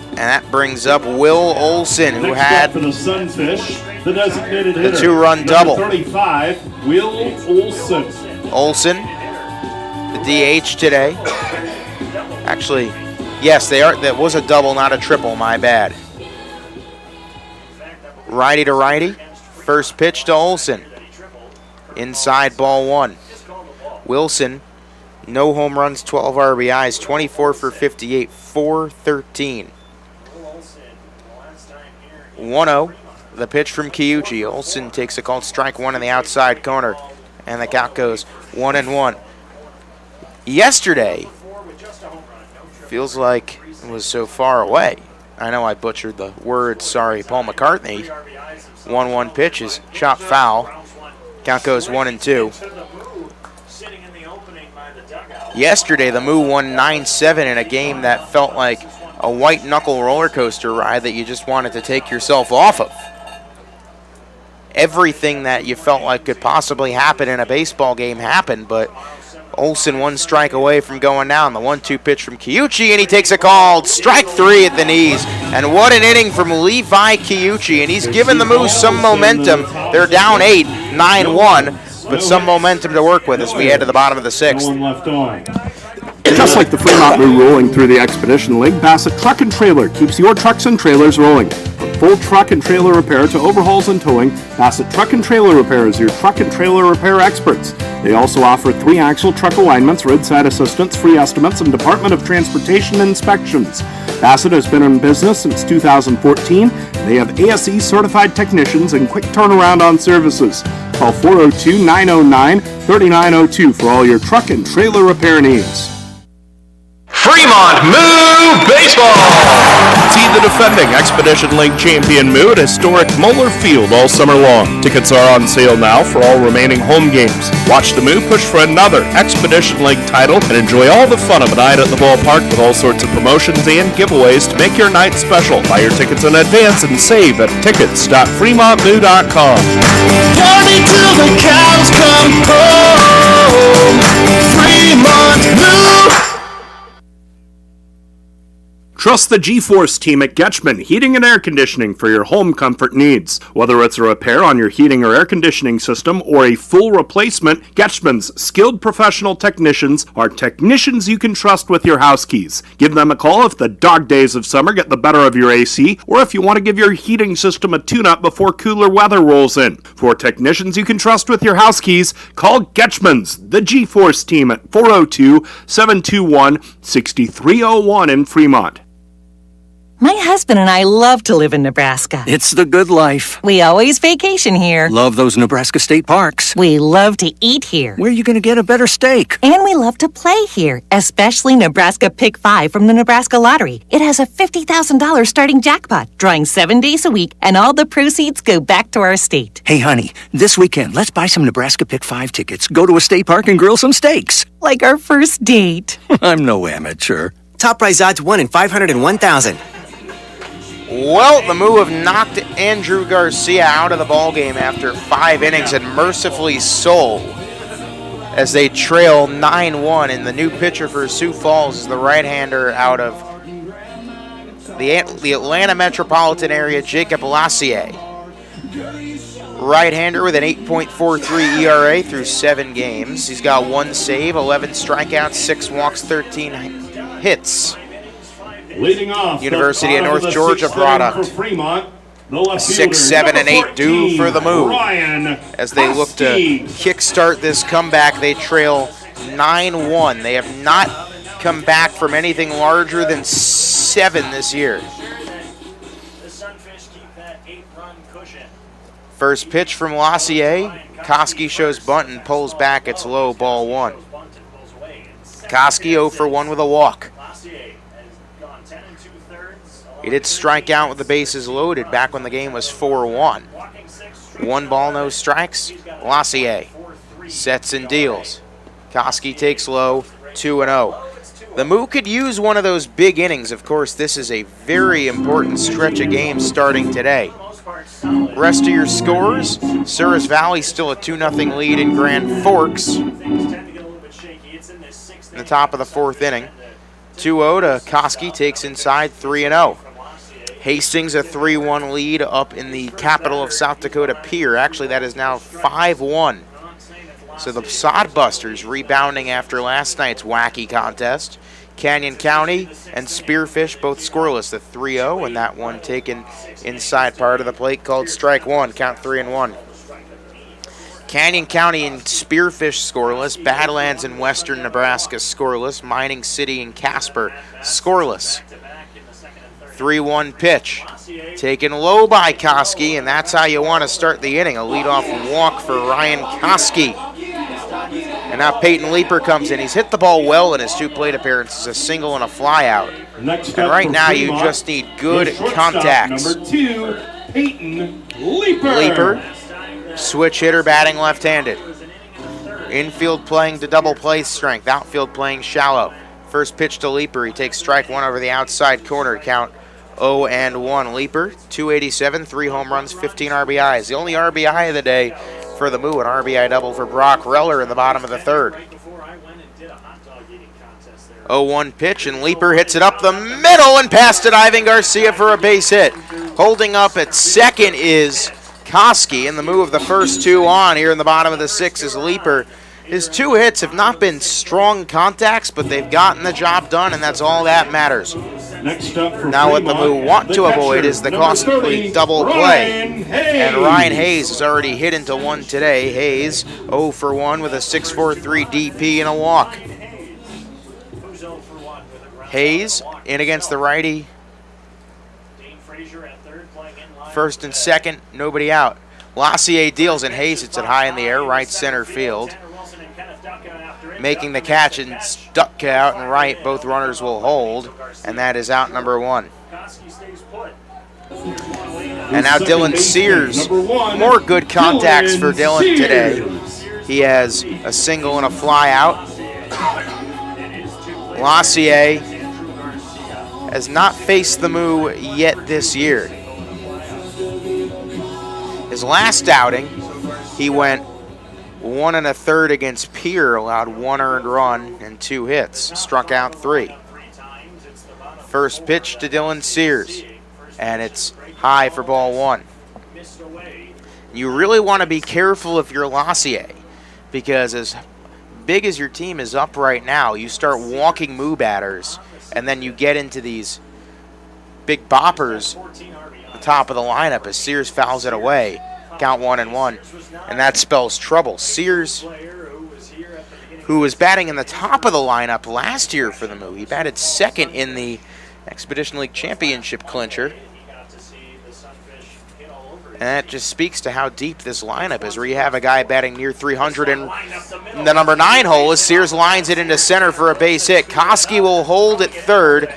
Speaker 3: And that brings up Will Olson, who had
Speaker 4: for the Sunfish, the designated hitter,
Speaker 3: 2-run double.
Speaker 4: 35, Will Olson.
Speaker 3: Olson, the DH today. Actually, yes, that was a double, not a triple, my bad. Righty to righty, first pitch to Olson. Inside, ball 1. Wilson, no home runs, 12 RBIs, 24 for 58, 413. 1-0, the pitch from Kiuchi. Olson takes a called strike 1 in the outside corner, and the count goes 1-1. Yesterday, feels like it was so far away. I know I butchered the word, sorry, Paul McCartney. 1-1 pitch is chopped foul. Count goes 1-2. Yesterday, the Moo won 9-7 in a game that felt like a white knuckle roller coaster ride that you just wanted to take yourself off of. Everything that you felt like could possibly happen in a baseball game happened, but Olsen 1 strike away from going down. The 1-2 pitch from Kiyuchi, and he takes a called strike 3 at the knees. And what an inning from Levi Kiyuchi, and he's given the Moose some momentum. They're down 8, 9-1, but some momentum to work with as we head to the bottom of the 6th.
Speaker 11: Just like the Fremont Moo rolling through the Expedition League, Bassett Truck and Trailer keeps your trucks and trailers rolling. From full truck and trailer repair to overhauls and towing, Bassett Truck and Trailer Repair is your truck and trailer repair experts. They also offer 3-axle truck alignments, roadside assistance, free estimates, and Department of Transportation inspections. Bassett has been in business since 2014. They have ASE certified technicians and quick turnaround on services. Call 402-909-3902 for all your truck and trailer repair needs.
Speaker 5: Fremont Moo Baseball!
Speaker 1: See the defending Expedition League champion Moo at historic Moeller Field all summer long. Tickets are on sale now for all remaining home games. Watch the Moo push for another Expedition League title and enjoy all the fun of a night at the ballpark with all sorts of promotions and giveaways to make your night special. Buy your tickets in advance and save at tickets.fremontmoo.com.
Speaker 5: Party till the cows come home. Fremont Moo!
Speaker 1: Trust the G-Force team at Getchman Heating and Air Conditioning for your home comfort needs. Whether it's a repair on your heating or air conditioning system or a full replacement, Getchman's skilled professional technicians are technicians you can trust with your house keys. Give them a call if the dog days of summer get the better of your AC or if you want to give your heating system a tune-up before cooler weather rolls in. For technicians you can trust with your house keys, call Getchman's, the G-Force team at 402-721-6301 in Fremont.
Speaker 18: My husband and I love to live in Nebraska.
Speaker 21: It's the good life.
Speaker 18: We always vacation here.
Speaker 21: Love those Nebraska state parks.
Speaker 18: We love to eat here.
Speaker 21: Where are you going to get a better steak?
Speaker 18: And we love to play here, especially Nebraska Pick 5 from the Nebraska Lottery. It has a $50,000 starting jackpot, drawing 7 days a week, and all the proceeds go back to our state.
Speaker 21: Hey, honey, this weekend, let's buy some Nebraska Pick 5 tickets, go to a state park, and grill some steaks.
Speaker 18: Like our first date.
Speaker 21: I'm no amateur.
Speaker 22: Top prize odds 1 in 501,000.
Speaker 3: Well, the Moo have knocked Andrew Garcia out of the ballgame after 5 innings and mercifully so as they trail 9-1. And the new pitcher for Sioux Falls is the right-hander out of the Atlanta metropolitan area, Jacob Lassier. Right-hander with an 8.43 ERA through 7 games. He's got 1 save, 11 strikeouts, 6 walks, 13 hits.
Speaker 4: Leading off,
Speaker 3: University of North Georgia product. 6, 7, and 8 due for the Moo. As they look to kickstart this comeback, they trail 9-1. They have not come back from anything larger than 7 this year.
Speaker 7: The Sunfish keep that 8-run cushion.
Speaker 3: First pitch from Lassier. Koski shows bunt and pulls back. It's low, ball 1. Koski 0 for 1 with a walk. He did strike out with the bases loaded back when the game was 4-1. 1 ball, no strikes. Lassier sets and deals. Koski takes low, 2-0. The Moo could use one of those big innings. Of course, this is a very important stretch of games starting today. Rest of your scores, Souris Valley still a 2-0 lead in Grand Forks. In the top of the 4th inning. 2-0 to Koski, takes inside 3-0. Hastings a 3-1 lead up in the capital of South Dakota, Pierre. Actually, that is now 5-1. So the Sodbusters rebounding after last night's wacky contest. Canyon County and Spearfish both scoreless, the 3-0, and that one taken inside part of the plate called strike 1, count 3-1. Canyon County and Spearfish scoreless, Badlands and Western Nebraska scoreless, Mining City and Casper scoreless. 3-1 pitch, taken low by Koski, and that's how you want to start the inning. A leadoff walk for Ryan Koski. And now Peyton Leeper comes in. He's hit the ball well in his 2 plate appearances, a single and a flyout. And right now you just need good contacts.
Speaker 4: Number 2, Peyton Leeper.
Speaker 3: Leeper, switch hitter, batting left-handed. Infield playing to double play strength, outfield playing shallow. First pitch to Leaper. He takes strike one over the outside corner. Count 0-1. Leaper, 287, 3 home runs, 15 RBIs. The only RBI of the day for the Moo, an RBI double for Brock Reller in the bottom of the third. 0-1 pitch, and Leaper hits it up the middle and past to Ivan Garcia for a base hit. Holding up at second is Koski, and the Moo of the first two on here in the bottom of the sixth is Leaper. His 2 hits have not been strong contacts, but they've gotten the job done, and that's all that matters.
Speaker 4: Next up for
Speaker 3: Now what the
Speaker 4: Fremont,
Speaker 3: Moo want
Speaker 4: the
Speaker 3: to avoid
Speaker 4: catcher,
Speaker 3: is the
Speaker 4: number
Speaker 3: costly
Speaker 4: 30,
Speaker 3: double play.
Speaker 4: Ryan Hayes.
Speaker 3: And Ryan Hayes has already hit into one today. Hayes 0 for 1 with a 6.43 DP and a walk. Hayes in against the righty. First and second, nobody out. Lassier deals, and Hayes hits it high in the air, right center field. Making the catch and stuck out and right. Both runners will hold, and that is out number 1. And now Dylan Sears. More good contacts for Dylan today. He has a single and a fly out. Lassier has not faced the Moo yet this year. His last outing, he went 1 1/3 against Pierre, allowed 1 earned run and 2 hits, struck out 3. First pitch to Dylan Sears, and it's high for ball 1. You really want to be careful if you're Lassier, because as big as your team is up right now, you start walking Moo batters, and then you get into these big boppers at the top of the lineup as Sears fouls it away. Count 1-1, and that spells trouble. Sears, who was batting in the top of the lineup last year for the Moo, he batted second in the Expedition League Championship clincher. And that just speaks to how deep this lineup is, where you have a guy batting near 300 in the number 9 hole as Sears lines it into center for a base hit. Koski will hold at third.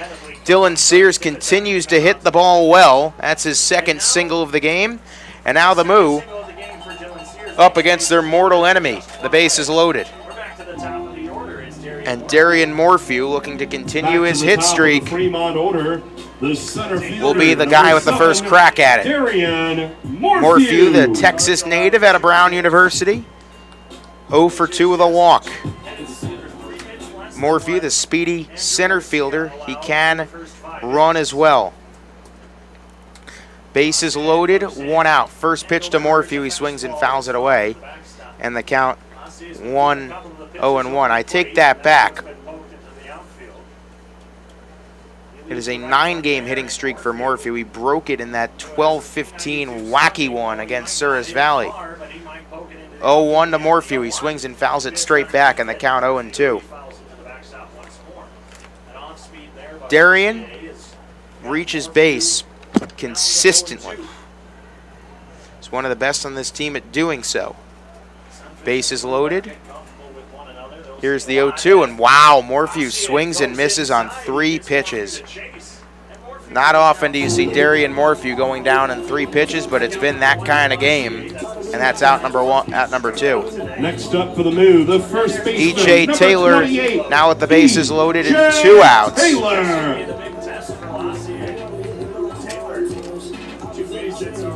Speaker 3: Dylan Sears continues to hit the ball well. That's his second single of the game. And now the Moo up against their mortal enemy. The base is loaded. And Darian Morphew, looking to continue his hit streak, will be the guy with the first crack at it. Morphew, the Texas native out of Brown University, 0 for 2 with a walk. Morphew, the speedy center fielder, he can run as well. Bases loaded, 1 out. First pitch to Morphew, he swings and fouls it away. And the count 1-0-1. I take that back. It is a 9-game hitting streak for Morphew. He broke it in that 12-15 wacky one against Souris Valley. 0-1 to Morphew. He swings and fouls it straight back, and the count 0-2. Darian reaches base consistently. He's one of the best on this team at doing so. Base is loaded. Here's the 0-2, and wow, Morphew swings and misses on 3 pitches. Not often do you see Darian Morphew going down in 3 pitches, but it's been that kind of game, and that's out number 2.
Speaker 4: Next up for the Moo, the first baseman,
Speaker 3: E.J. Taylor,
Speaker 4: 28,
Speaker 3: now with the bases loaded and 2 outs.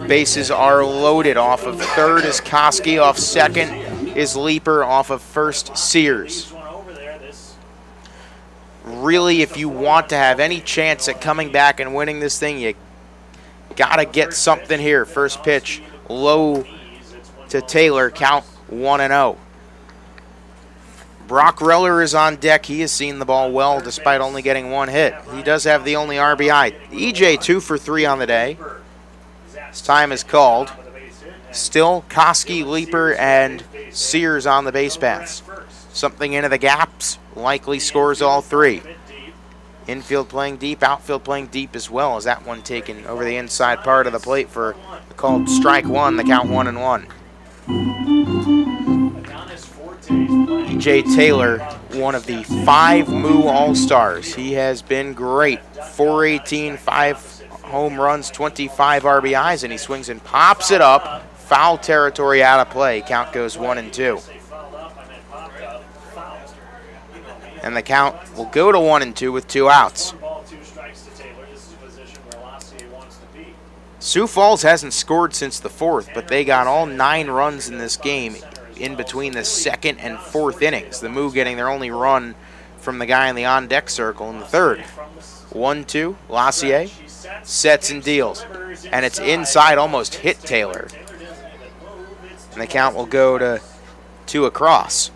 Speaker 3: Bases are loaded. Off of third is Koski, off second is Leaper, off of first Sears. Really, if you want to have any chance at coming back and winning this thing, you gotta get something here. First pitch low to Taylor, count 1-0. Brock Reller is on deck. He has seen the ball well despite only getting 1 hit. He does have the only RBI. EJ 2 for 3 on the day. His time is called. Still Koski, Leaper, and Sears on the base paths. Something into the gaps, likely scores all 3. Infield playing deep, outfield playing deep as well, as that one taken over the inside part of the plate for called strike 1, the count 1-1. E.J. Taylor, one of the 5 Moo All-Stars. He has been great. 418, 5 home runs, 25 RBIs, and he swings and pops it up. Foul territory out of play. Count goes 1-2. And the count will go to 1-2 with 2 outs. Sioux Falls hasn't scored since the 4th, but they got all 9 runs in this game in between the 2nd and 4th innings. The Moo getting their only run from the guy in the on-deck circle in the 3rd. 1-2, Lassier sets and deals. And it's inside, almost hit Taylor. And the count will go to 2 across.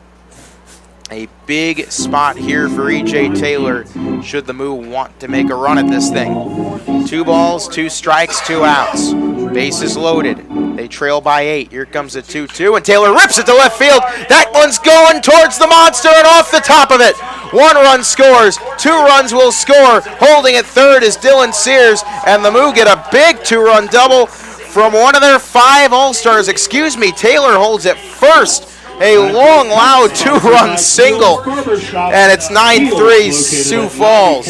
Speaker 3: A big spot here for E.J. Taylor should the Moo want to make a run at this thing. 2 balls, 2 strikes, 2 outs. Bases loaded. They trail by 8. Here comes a 2-2, and Taylor rips it to left field. That one's going towards the monster and off the top of it. 1 run scores. 2 runs will score. Holding at third is Dylan Sears, and the Moo get a big 2-run double from one of their 5 All-Stars. Taylor holds at first. A long, loud 2-run single, and it's 9-3 Sioux Falls.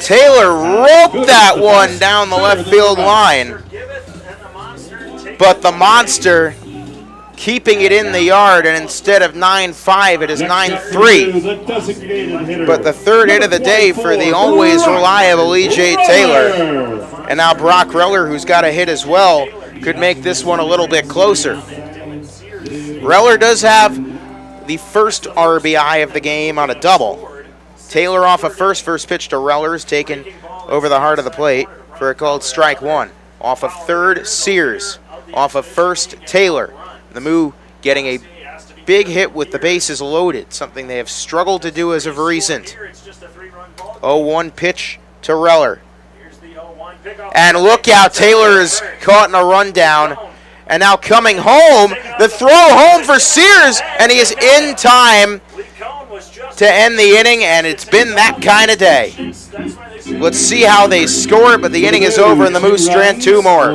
Speaker 3: Taylor roped that one down the left field line, but the monster keeping it in the yard, and instead of 9-5, it is 9-3. But the 3rd hit of the day for the always reliable E.J. Taylor. And now Brock Reller, who's got a hit as well, could make this one a little bit closer. Reller does have the first RBI of the game on a double. Taylor off of first pitch to Reller is taken over the heart of the plate for a called strike 1. Off of third, Sears. Off of first, Taylor. The Moo getting a big hit with the bases loaded, something they have struggled to do as of recent. 0-1 pitch to Reller. And look out, Taylor is caught in a rundown. And now coming home, the throw home for Sears, and he is in time to end the inning, and it's been that kind of day. Let's see how they score, but the inning is over, and the Moose strand 2 more.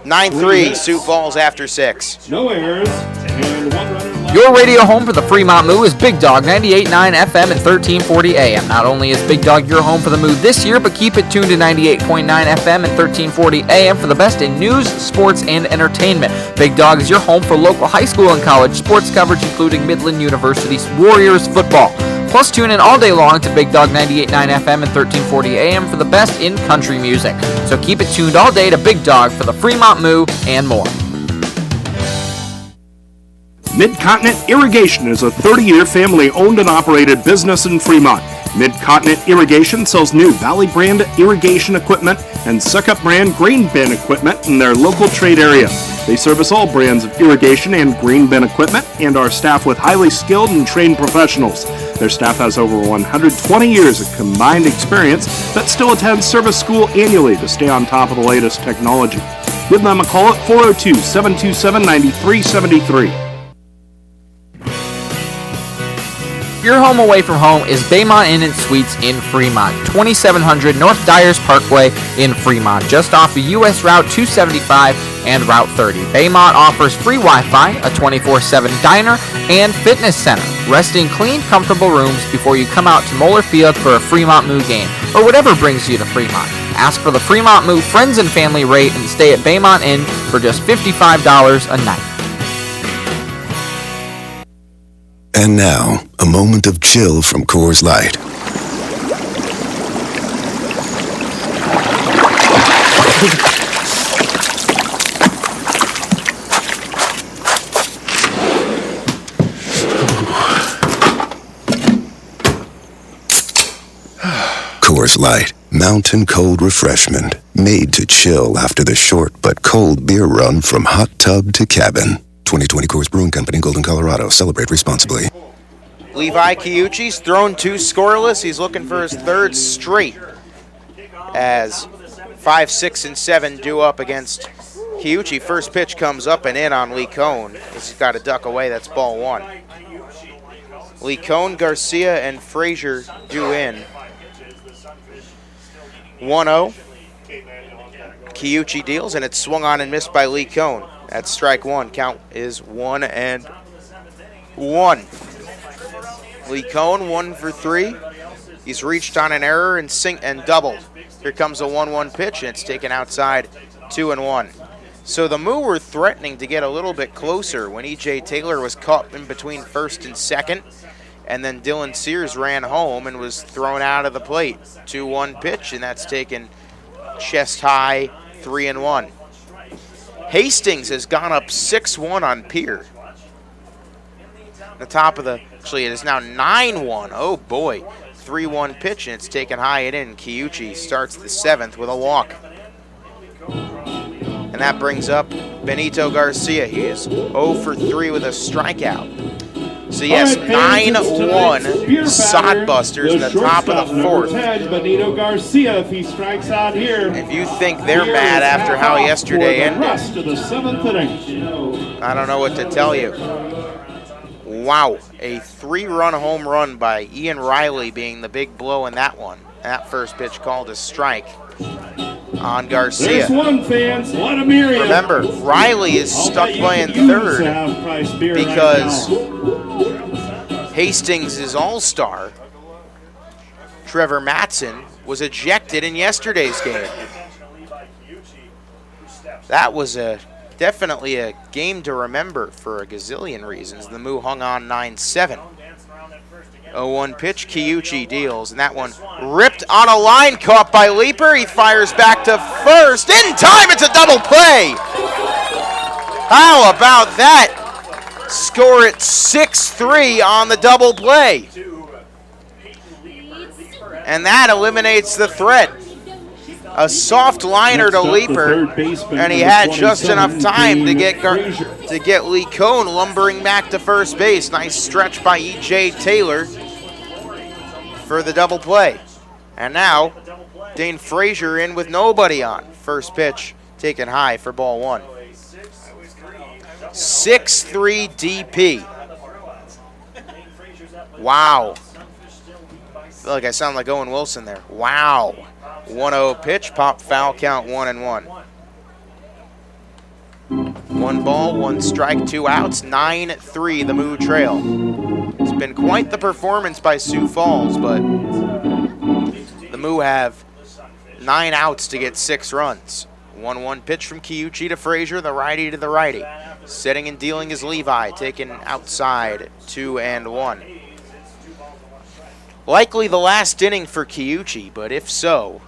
Speaker 3: 9-3, Sioux Falls after 6.
Speaker 4: No errors, and 1 runner.
Speaker 8: Your radio home for the Fremont Moo is Big Dog 98.9 FM and 1340 AM. Not only is Big Dog your home for the Moo this year, but keep it tuned to 98.9 FM and 1340 AM for the best in news, sports, and entertainment. Big Dog is your home for local high school and college sports coverage, including Midland University's Warriors football. Plus, tune in all day long to Big Dog 98.9 FM and 1340 AM for the best in country music. So keep it tuned all day to Big Dog for the Fremont Moo and more.
Speaker 11: Mid-Continent Irrigation is a 30-year family-owned and operated business in Fremont. Mid-Continent Irrigation sells new Valley brand irrigation equipment and Suckup brand grain bin equipment in their local trade area. They service all brands of irrigation and grain bin equipment and are staffed with highly skilled and trained professionals. Their staff has over 120 years of combined experience that still attends service school annually to stay on top of the latest technology. Give them a call at 402-727-9373.
Speaker 8: Your home away from home is Baymont Inn & Suites in Fremont, 2700 North Dyers Parkway in Fremont, just off of U.S. Route 275 and Route 30. Baymont offers free Wi-Fi, a 24/7 diner, and fitness center. Rest in clean, comfortable rooms before you come out to Moeller Field for a Fremont Moo game, or whatever brings you to Fremont. Ask for the Fremont Moo Friends and Family rate and stay at Baymont Inn for just $55 a night.
Speaker 19: And now, a moment of chill from Coors Light. Coors Light, mountain cold refreshment, made to chill after the short but cold beer run from hot tub to cabin. 2020 Coors Brewing Company, Golden, Colorado. Celebrate responsibly.
Speaker 3: Levi Kiuchi's thrown 2 scoreless. He's looking for his 3rd straight as 5, 6, and 7 due up against Kiuchi. First pitch comes up and in on Lee Cohn. He's got to duck away. That's ball 1. Lee Cohn, Garcia, and Frazier due in. 1-0. Kiuchi deals, and it's swung on and missed by Lee Cohn. That's strike 1. Count is 1-1. Lee Cohn, 1 for 3. He's reached on an error and doubled. Here comes a 1-1 pitch, and it's taken outside, 2-1. So the Moo were threatening to get a little bit closer when E.J. Taylor was caught in between first and second, And then Dylan Sears ran home and was thrown out of the plate. 2-1 pitch, and that's taken chest high, 3-1. Hastings has gone up 6-1 on Pier. The top of the, actually it is now 9-1. Oh boy, 3-1 pitch, and it's taken high and in. Kiuchi starts the 7th with a walk. And that brings up Benito Garcia. He is 0 for 3 with a strikeout. So yes, 9-1 Sodbusters in the top of the 4th.
Speaker 4: Benito Garcia, if he strikes out here.
Speaker 3: If you think they're mad after how yesterday ended,
Speaker 4: rest of the 7th inning.
Speaker 3: I don't know what to tell you. Wow, a 3-run home run by Ian Riley being the big blow in that one. That first pitch called a strike on Garcia.
Speaker 4: There's one, fans. Let him hear you.
Speaker 3: Remember, Riley is stuck playing third because Hastings' all-star, Trevor Matson, was ejected in yesterday's game. That was definitely a game to remember for a gazillion reasons. The Moo hung on 9-7. 0-1 pitch, Kiuchi deals, and that one ripped on a line, caught by Leaper. He fires back to first. In time, it's a double play. How about that? Score it 6-3 on the double play. And that eliminates the threat. A soft liner to Leaper, and he had just enough time to get Lee Cohn lumbering back to first base. Nice stretch by E.J. Taylor for the double play. And now, Dane Frazier in with nobody on. First pitch taken high for ball 1. 6-3 DP. Wow. I feel like I sound like Owen Wilson there. Wow. 1-0 pitch, pop foul, count 1-1. 1 ball, 1 strike, 2 outs, 9-3 the Moo trail. It's been quite the performance by Sioux Falls, but the Moo have 9 outs to get 6 runs. 1-1 pitch from Kiuchi to Frazier, the righty to the righty. Setting and dealing is Levi, taken outside, 2-1. Likely the last inning for Kiuchi, but if so,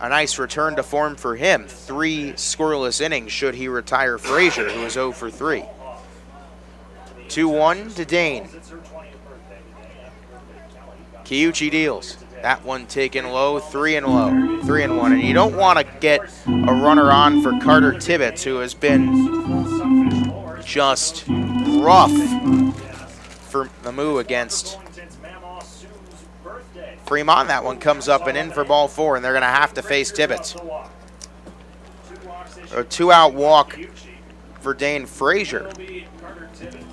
Speaker 3: a nice return to form for him. 3 scoreless innings should he retire Frazier, who is 0 for 3. 2-1 to Dane. Kiuchi deals. That one taken low, 3-1. And you don't want to get a runner on for Carter Tibbetts, who has been just rough for the Moo against Fremont. That one comes up and in for ball 4, and they're going to have to face Tibbetts. A 2-out walk for Dane Frazier.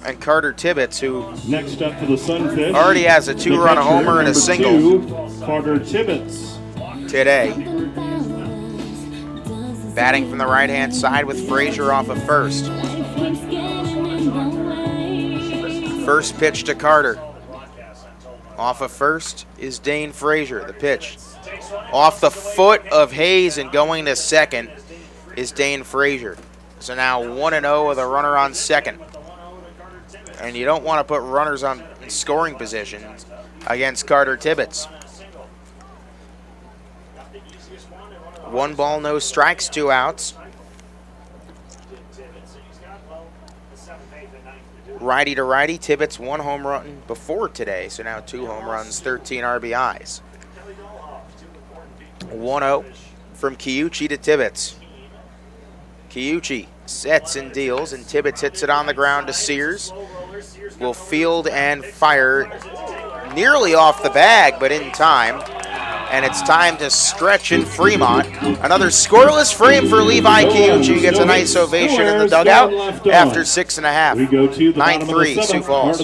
Speaker 3: And Carter Tibbetts, who
Speaker 4: next up for the Sunfish,
Speaker 3: already has a 2-run homer and a single.
Speaker 4: Carter Tibbetts
Speaker 3: Today. Batting from the right-hand side with Frazier off of first. First pitch to Carter. Off of first is Dane Frazier. The pitch off the foot of Hayes and going to second is Dane Frazier. So now 1-0 with a runner on second. And you don't want to put runners on in scoring positions against Carter Tibbetts. 1 ball, no strikes, 2 outs. Righty to righty, Tibbetts 1 home run before today, so now 2 home runs, 13 RBIs. 1-0 from Kiuchi to Tibbetts. Kiuchi sets and deals, and Tibbetts hits it on the ground to Sears. Will field and fire nearly off the bag, but in time. And it's time to stretch in Fremont. Another scoreless frame for Levi Kiuchi. Gets a nice ovation in the dugout after 6.5. 9-3 Sioux Falls.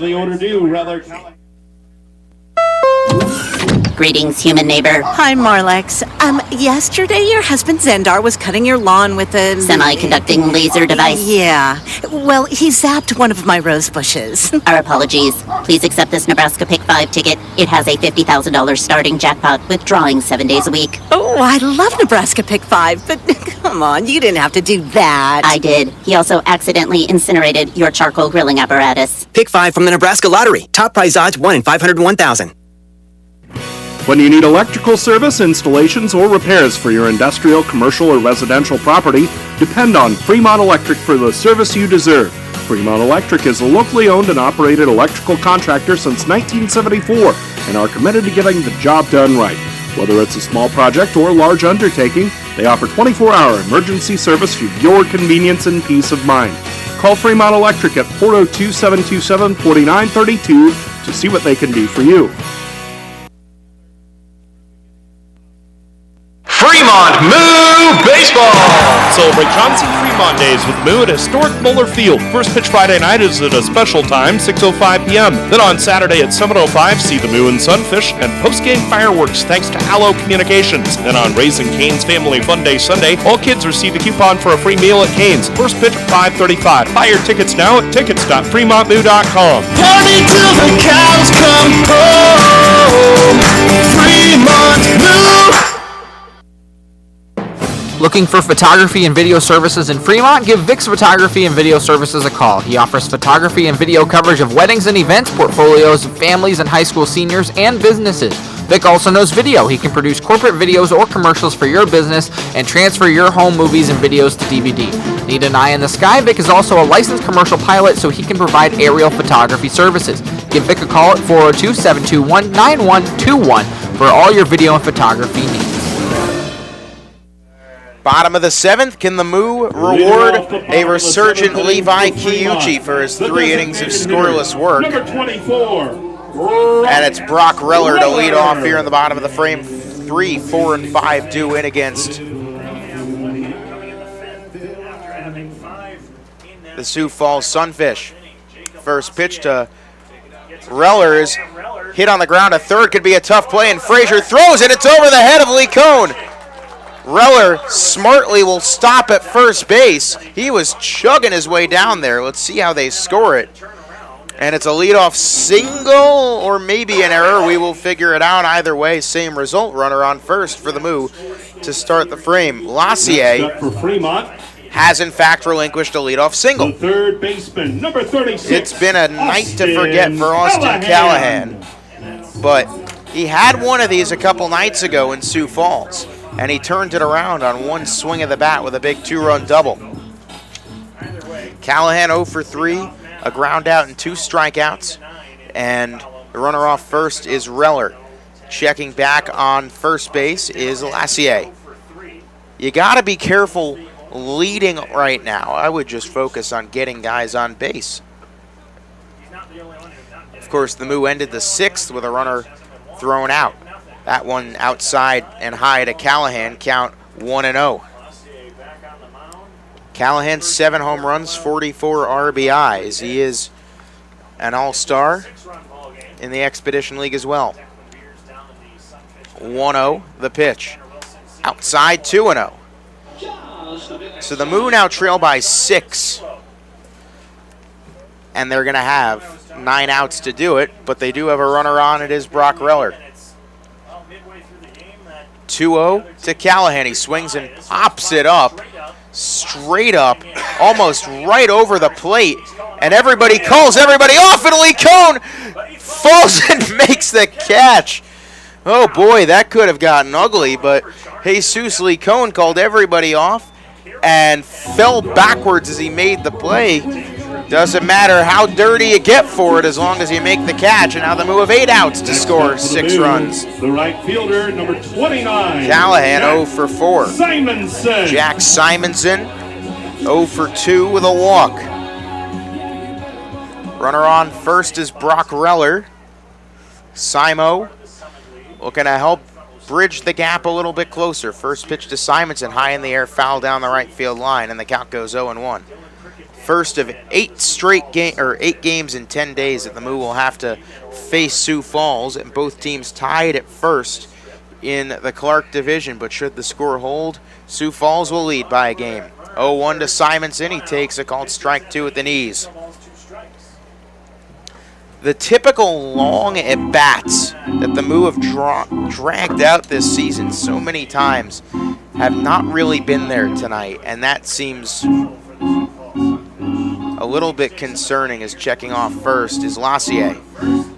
Speaker 2: Greetings, human neighbor.
Speaker 10: Hi, Marlex. Yesterday your husband Zendar was cutting your lawn with a...
Speaker 2: Semi-conducting laser device?
Speaker 10: Yeah. Well, he zapped one of my rose bushes.
Speaker 2: Our apologies. Please accept this Nebraska Pick 5 ticket. It has a $50,000 starting jackpot with drawings 7 days a week.
Speaker 10: Oh, I love Nebraska Pick 5, but come on, you didn't have to do that.
Speaker 2: I did. He also accidentally incinerated your charcoal grilling apparatus.
Speaker 22: Pick 5 from the Nebraska Lottery. Top prize odds 1 in 501,000.
Speaker 11: When you need electrical service, installations, or repairs for your industrial, commercial, or residential property, depend on Fremont Electric for the service you deserve. Fremont Electric is a locally owned and operated electrical contractor since 1974 and are committed to getting the job done right. Whether it's a small project or a large undertaking, they offer 24-hour emergency service for your convenience and peace of mind. Call Fremont Electric at 402-727-4932 to see what they can do for you.
Speaker 5: Fremont Moo Baseball!
Speaker 1: Celebrate John C. Fremont Days with Moo at historic Muller Field. First pitch Friday night is at a special time, 6:05 p.m. Then on Saturday at 7:05, see the Moo and Sunfish and post-game fireworks thanks to Allo Communications. Then on Raising Cane's Family Fun Day Sunday, all kids receive a coupon for a free meal at Cane's. First pitch at 5:35. Buy your tickets now at tickets.fremontmoo.com.
Speaker 5: Party till the cows come home. Fremont Moo!
Speaker 8: Looking for photography and video services in Fremont? Give Vic's Photography and Video Services a call. He offers photography and video coverage of weddings and events, portfolios of families and high school seniors, and businesses. Vic also knows video. He can produce corporate videos or commercials for your business and transfer your home movies and videos to DVD. Need an eye in the sky? Vic is also a licensed commercial pilot, so he can provide aerial photography services. Give Vic a call at 402-721-9121 for all your video and photography needs.
Speaker 3: Bottom of the 7th, can the Moo reward a resurgent Levi Kiyuchi for his 3 innings of scoreless work?
Speaker 4: Number 24.
Speaker 3: And it's Brock Reller to lead off here in the bottom of the frame. 3, 4, and 5 due in against the Sioux Falls Sunfish. First pitch to Reller is hit on the ground. A third could be a tough play, and Frazier throws it. It's over the head of Lee Cohn. Reller smartly will stop at first base. He was chugging his way down there. Let's see how they score it. And it's a leadoff single or maybe an error. We will figure it out. Either way, same result. Runner on first for the Moo to start the frame. Lassier has in fact relinquished a leadoff single.
Speaker 4: The third baseman, number 36.
Speaker 3: It's been a night to forget for Austin Callahan. But he had one of these a couple nights ago in Sioux Falls, and he turned it around on one swing of the bat with a big 2-run double. Callahan 0 for 3, a ground out and 2 strikeouts, and the runner off first is Reller. Checking back on first base is Lassier. You got to be careful leading right now. I would just focus on getting guys on base. Of course, the Moo ended the 6th with a runner thrown out. That one outside and high to Callahan, count 1-0. Callahan, 7 home runs, 44 RBIs. He is an all-star in the Expedition League as well. 1-0, the pitch. Outside, 2-0. So the Moo now trail by 6. And they're going to have 9 outs to do it, but they do have a runner on. It is Brock Reller. 2-0 to Callahan. He swings and pops it up, straight up, almost right over the plate. And everybody calls everybody off, and Lee Cohn falls and makes the catch. Oh boy, that could have gotten ugly, but Jesus Lee Cohn called everybody off and fell backwards as he made the play. Doesn't matter how dirty you get for it as long as you make the catch. And now the Moo have 8 outs to score 6 runs.
Speaker 4: The right fielder, number 29.
Speaker 3: Callahan 0 for 4.
Speaker 4: Simonson.
Speaker 3: Jack Simonson 0 for 2 with a walk. Runner on first is Brock Reller. Simo looking to help bridge the gap a little bit closer. First pitch to Simonson, high in the air, foul down the right field line, and the count goes 0-1. first of 8 games in 10 days that the Moo will have to face Sioux Falls, and both teams tied at first in the Clark division. But should the score hold, Sioux Falls will lead by a game. 0-1 to Simonson. He takes a called strike 2 at the knees. The typical long at-bats that the Moo have dragged out this season so many times have not really been there tonight, and that seems a little bit concerning. As checking off first is Lassier.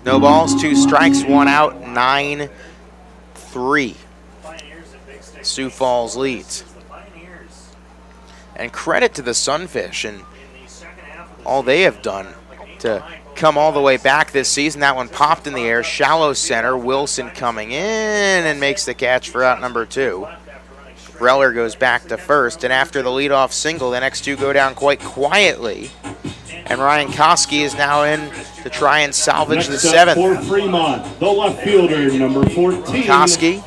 Speaker 3: No balls, 2 strikes, 1 out, 9-3. Sioux Falls leads. And credit to the Sunfish and all they have done to come all the way back this season. That one popped in the air, shallow center. Wilson coming in and makes the catch for out number 2. Reller goes back to first, and after the leadoff single, the next 2 go down quite quietly. And Ryan Koski is now in to try and salvage the 7th.
Speaker 4: For Fremont, the left fielder, number 14.
Speaker 3: Koski,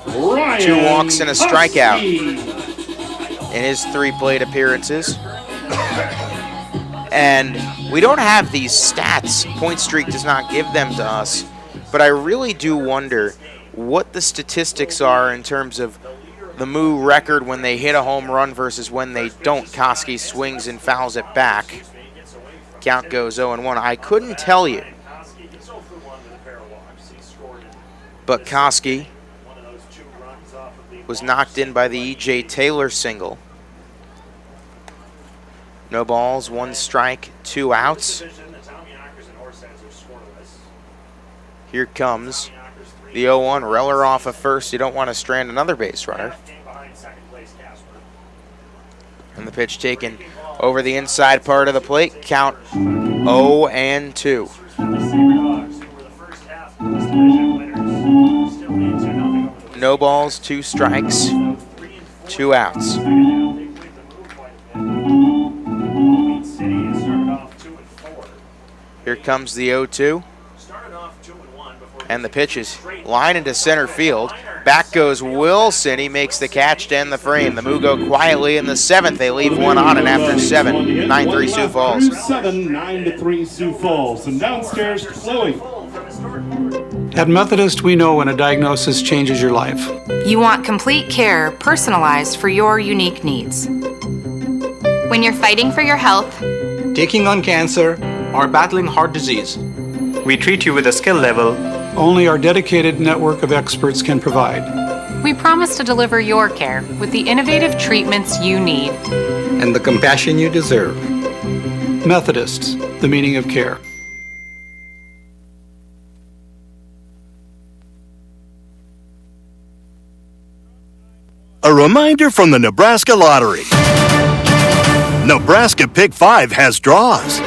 Speaker 3: 2 walks and a strikeout in his 3 plate appearances. And we don't have these stats. Point Streak does not give them to us. But I really do wonder what the statistics are in terms of the Moo record when they hit a home run versus when they don't. Koski swings and fouls it back. Count goes 0-1. I couldn't tell you. But Koski was knocked in by the E.J. Taylor single. No balls, 1 strike, 2 outs. Here comes the 0-1. Reller off of first. You don't want to strand another base runner. And the pitch taken over the inside part of the plate. Count 0-2. No balls, 2 strikes, 2 outs. Here comes the 0-2. And the pitch is line into center field. Back goes Wilson. He makes the catch to end the frame. The Moo go quietly in the 7th. They leave 1 on, and after 7, 9-3 Sioux Falls.
Speaker 4: 9-3 Sioux Falls. And downstairs, Chloe.
Speaker 16: At Methodist, we know when a diagnosis changes your life.
Speaker 24: You want complete care personalized for your unique needs. When you're fighting for your health,
Speaker 16: Taking on cancer,
Speaker 13: or battling heart disease, we treat you with a skill level
Speaker 16: only our dedicated network of experts can provide.
Speaker 14: We promise to deliver your care with the innovative treatments you need.
Speaker 16: And the compassion you deserve. Methodists, the meaning of care.
Speaker 9: A reminder from the Nebraska Lottery. Nebraska Pick 5 has draws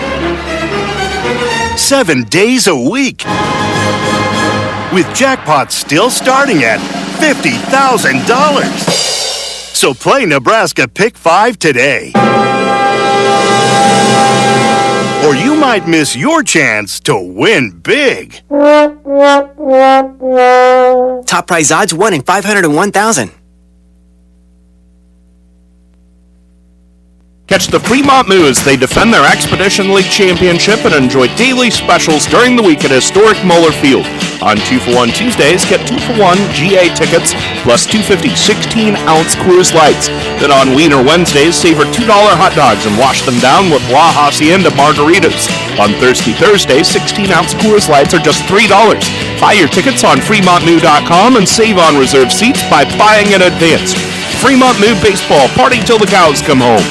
Speaker 9: 7 days a week, with jackpots still starting at $50,000. So play Nebraska Pick 5 today, or you might miss your chance to win big.
Speaker 22: Top prize odds 1 in 501,000.
Speaker 1: Catch the Fremont Moo as they defend their Expedition League championship and enjoy daily specials during the week at historic Moeller Field. On 2-for-1 Tuesdays, get 2-for-1 GA tickets plus $2.50 16-ounce Coors Lights. Then on Wiener Wednesdays, savor $2 hot dogs and wash them down with La Hacienda margaritas. On Thirsty Thursdays, 16-ounce Coors Lights are just $3. Buy your tickets on FremontMoo.com and save on reserved seats by buying in advance. Fremont Moo Baseball, party till the cows come home.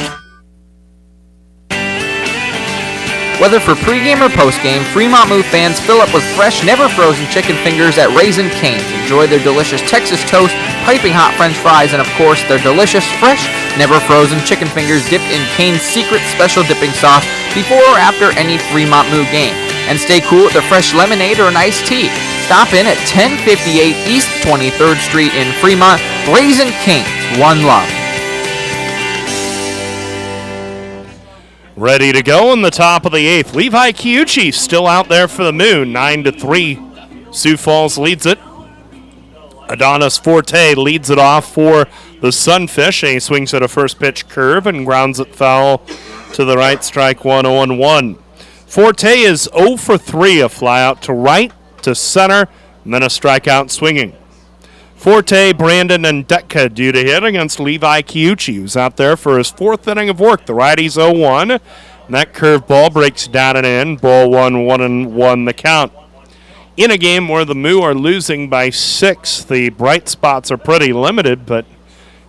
Speaker 8: Whether for pregame or postgame, Fremont Moo fans fill up with fresh, never-frozen chicken fingers at Raisin Cane's. Enjoy their delicious Texas toast, piping hot French fries, and of course, their delicious, fresh, never-frozen chicken fingers dipped in Cane's secret special dipping sauce before or after any Fremont Moo game. And stay cool with their fresh lemonade or an iced tea. Stop in at 1058 East 23rd Street in Fremont. Raisin Cane's, one love.
Speaker 1: Ready to go in the top of the 8th. Levi Chiuchi still out there for the Moo. 9-3. Sioux Falls leads it. Adonis Forte leads it off for the Sunfish. And he swings at a first pitch curve and grounds it foul to the right, strike one, 0-1. Forte is 0 for 3, a fly out to right, to center, and then a strikeout swinging. Forte, Brandon, and Detka due to hit against Levi Kiuchi, who's out there for his 4th inning of work. The righty's 0-1, and that curveball breaks down and in. Ball 1-1 the count. In a game where the Moo are losing by 6, the bright spots are pretty limited, but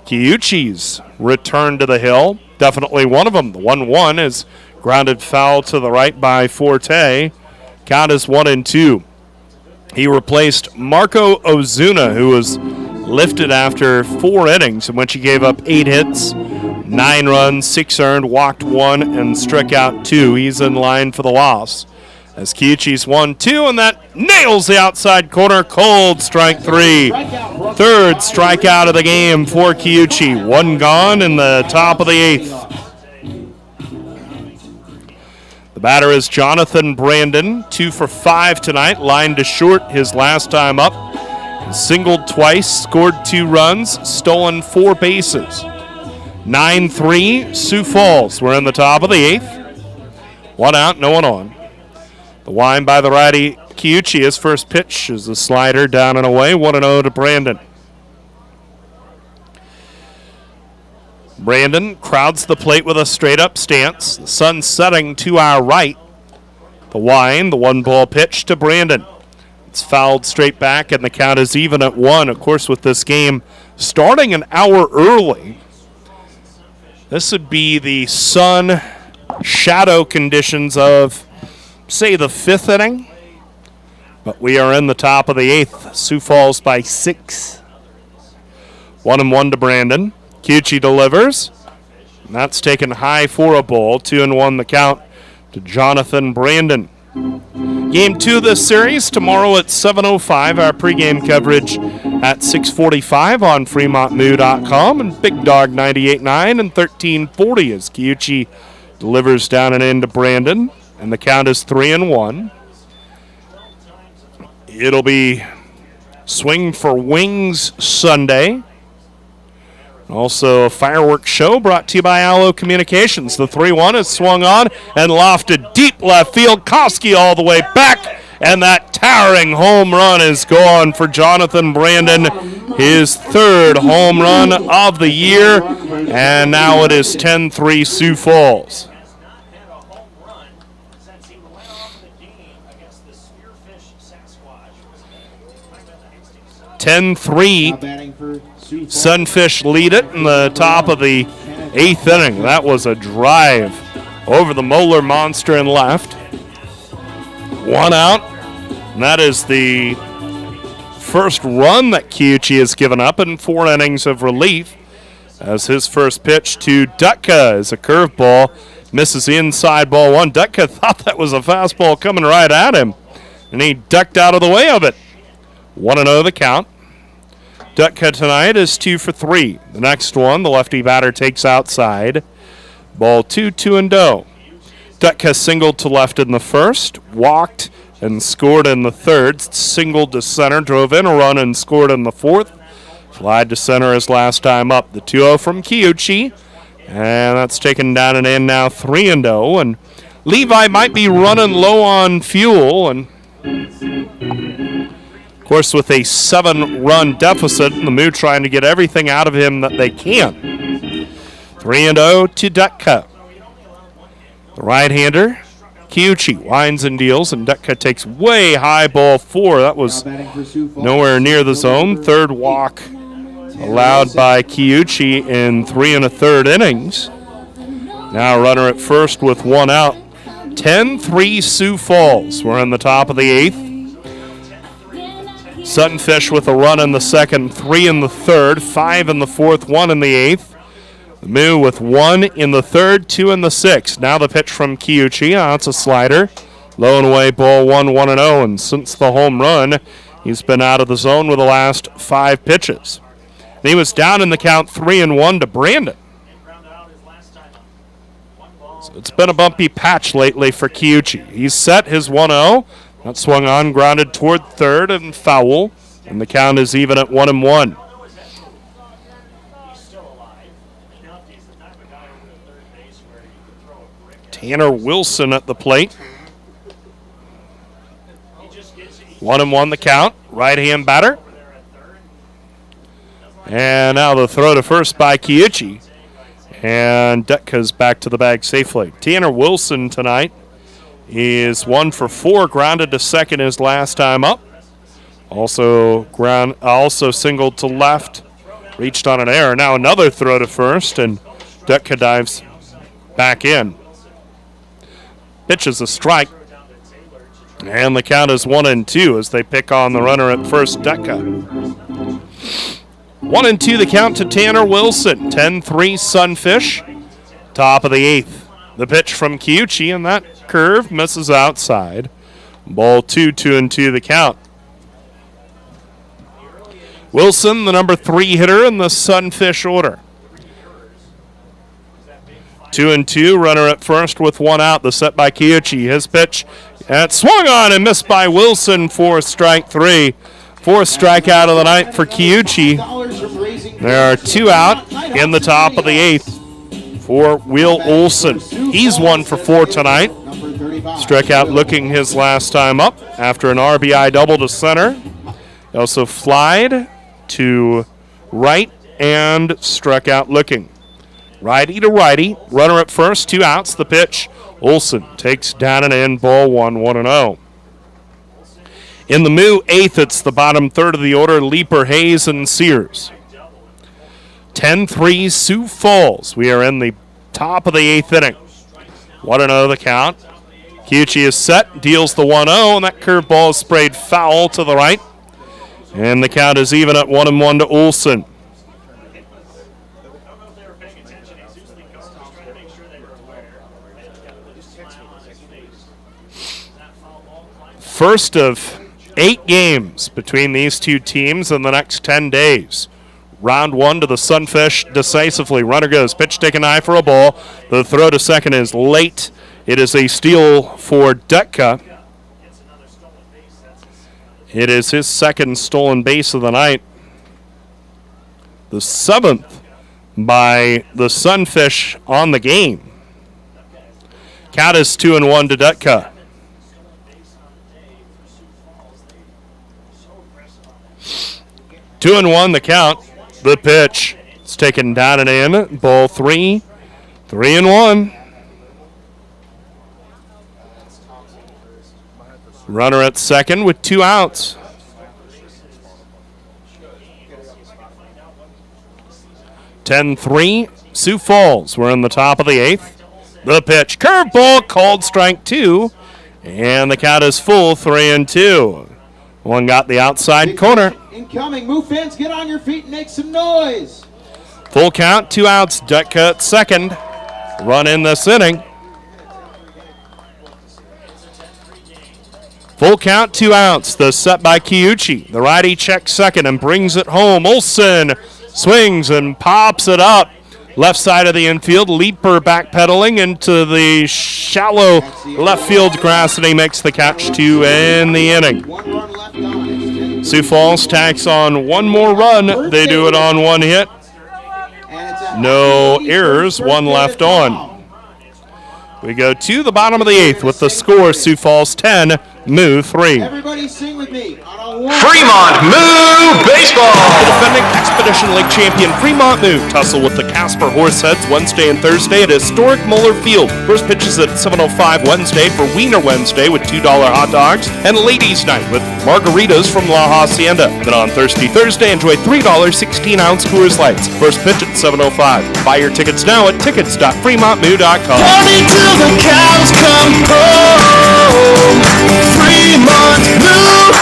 Speaker 1: Kiuchi's return to the hill, definitely one of them. The 1-1 is grounded foul to the right by Forte. Count is 1-2. He replaced Marco Ozuna, who was lifted after 4 innings in which he gave up 8 hits, 9 runs, 6 earned, walked 1, and struck out 2. He's in line for the loss. As Kiuchi's 1-2, and that nails the outside corner. Cold, strike 3. 3rd strikeout of the game for Kiuchi. 1 gone in the top of the 8th. The batter is Jonathan Brandon, 2 for 5 tonight, lined to short his last time up. Singled twice, scored 2 runs, stolen 4 bases. 9-3, Sioux Falls. We're in the top of the 8th. 1 out, no one on. The wind by the righty Kiuchi. His first pitch is a slider down and away, 1-0 to Brandon. Brandon crowds the plate with a straight-up stance. The sun setting to our right. The wind, the 1-ball pitch to Brandon. It's fouled straight back, and the count is even at 1. Of course, with this game starting an hour early, this would be the sun shadow conditions of, say, the 5th inning. But we are in the top of the 8th. Sioux Falls by 6. 1-1 to Brandon. Kiuchi delivers. And that's taken high for a ball. 2-1 the count to Jonathan Brandon. Game 2 of this series tomorrow at 7:05. Our pregame coverage at 6:45 on FremontMoo.com and Big Dog 98.9 and 1340 as Kiuchi delivers down and in to Brandon. And the count is 3-1. It'll be Swing for Wings Sunday. Also a fireworks show brought to you by Allo Communications. The 3-1 is swung on and lofted deep left field. Koski all the way back. And that towering home run is gone for Jonathan Brandon. His 3rd home run of the year. And now it is 10-3 Sioux Falls. 10-3. Sunfish lead it in the top of the 8th inning. That was a drive over the Moeller monster and left. 1 out. And that is the first run that Kiuchi has given up in 4 innings of relief. As his first pitch to Dutka is a curveball. Misses the inside, ball 1. Dutka thought that was a fastball coming right at him. And he ducked out of the way of it. 1-0 the count. Dutka tonight is 2 for 3. The next one, the lefty batter takes outside. Ball 2, 2-0. Dutka singled to left in the first, walked and scored in the third. Singled to center, drove in a run and scored in the 4th. Flied to center his last time up. The 2-0 from Kiuchi. And that's taken down and in now 3-0. And Levi might be running low on fuel. And of course, with a 7-run deficit, the Moo trying to get everything out of him that they can. 3-0 to Dutka. The right-hander, Kiuchi, winds and deals, and Dutka takes way high, ball 4. That was nowhere near the zone. 3rd walk allowed by Kiuchi in 3 1/3 innings. Now runner at first with 1 out. 10-3 Sioux Falls. We're in the top of the 8th. Sunfish with a run in the 2nd, 3 in the 3rd, 5 in the 4th, 1 in the 8th. The Moo with 1 in the 3rd, 2 in the 6th. Now the pitch from Kiuchi. That's a slider. Low and away, ball 1, 1-0. And since the home run, he's been out of the zone with the last 5 pitches. And he was down in the count 3-1 to Brandon. So it's been a bumpy patch lately for Kiuchi. He's set his 1-0. That swung on, grounded toward 3rd and foul. And the count is even at 1-1. Tanner Wilson at the plate. 1-1 the count. Right-hand batter. And now the throw to first by Kiuchi. And Dutka's back to the bag safely. Tanner Wilson tonight is 1 for 4, grounded to second his last time up. Also singled to left, reached on an error. Now another throw to first, and Dutka dives back in. Pitch is a strike, and the count is 1-2 as they pick on the runner at first, Dutka. 1-2 the count to Tanner Wilson. 10-3 Sunfish. Top of the 8th. The pitch from Kiuchi, and that curve misses outside. Ball 2-2 the count. Wilson, the number 3 hitter in the Sunfish order. 2-2, runner at first with 1 out. The set by Kiuchi. His pitch, that swung on and missed by Wilson for strike 3. 4th strikeout of the night for Kiuchi. There are 2 out in the top of the 8th for Will Olson. He's 1 for 4 tonight. Struck out looking his last time up after an RBI double to center. He also flied to right and struck out looking. Righty to righty. Runner at first, 2 outs. The pitch. Olson takes down and in. Ball 1-0. In the Moo 8th, it's the bottom third of the order. Leaper, Hayes, and Sears. 10-3 Sioux Falls. We are in the top of the 8th inning. 1-0 the count. Kiuchi is set, deals the 1-0, and that curveball is sprayed foul to the right. And the count is even at 1-1 to Olson. First of 8 games between these two teams in the next 10 days. Round 1 to the Sunfish decisively. Runner goes, pitch taken high for a ball. The throw to second is late. It is a steal for Dutka. It is his 2nd stolen base of the night. The 7th by the Sunfish on the game. Count is 2-1 to Dutka. 2-1 the count. The pitch. It's taken down and in. Ball 3. 3-1. Runner at second with 2 outs. (10-3) Sioux Falls. We're in the top of the 8th. The pitch. Curveball called strike 2. And the count is full, 3-2. One got the outside corner.
Speaker 6: Incoming. Moo fans, get on your feet and make some noise.
Speaker 1: Full count, 2 outs. Dutka at second. Run in this inning. Full count, 2 outs. The set by Kiuchi. The righty checks second and brings it home. Olson swings and pops it up. Left side of the infield. Leaper backpedaling into the shallow left field grass, and he makes the catch to end the inning. Sioux Falls tacks on 1 more run. They do it on 1 hit. No errors, 1 left on. We go to the bottom of the 8th with the score: Sioux Falls 10, Moo 3.
Speaker 6: Everybody sing with me.
Speaker 5: Fremont Moo Baseball!
Speaker 1: The defending Expedition League champion Fremont Moo tussle with the Casper Horseheads Wednesday and Thursday at historic Muller Field. First pitch is at 7:05 Wednesday for Wiener Wednesday with $2 hot dogs, and Ladies Night with margaritas from La Hacienda. Then on Thursday, enjoy $3 16-ounce Coors Lights. First pitch at 7:05. Buy your tickets now at tickets.fremontmoo.com.
Speaker 5: Party till the cows come home. Fremont Moo!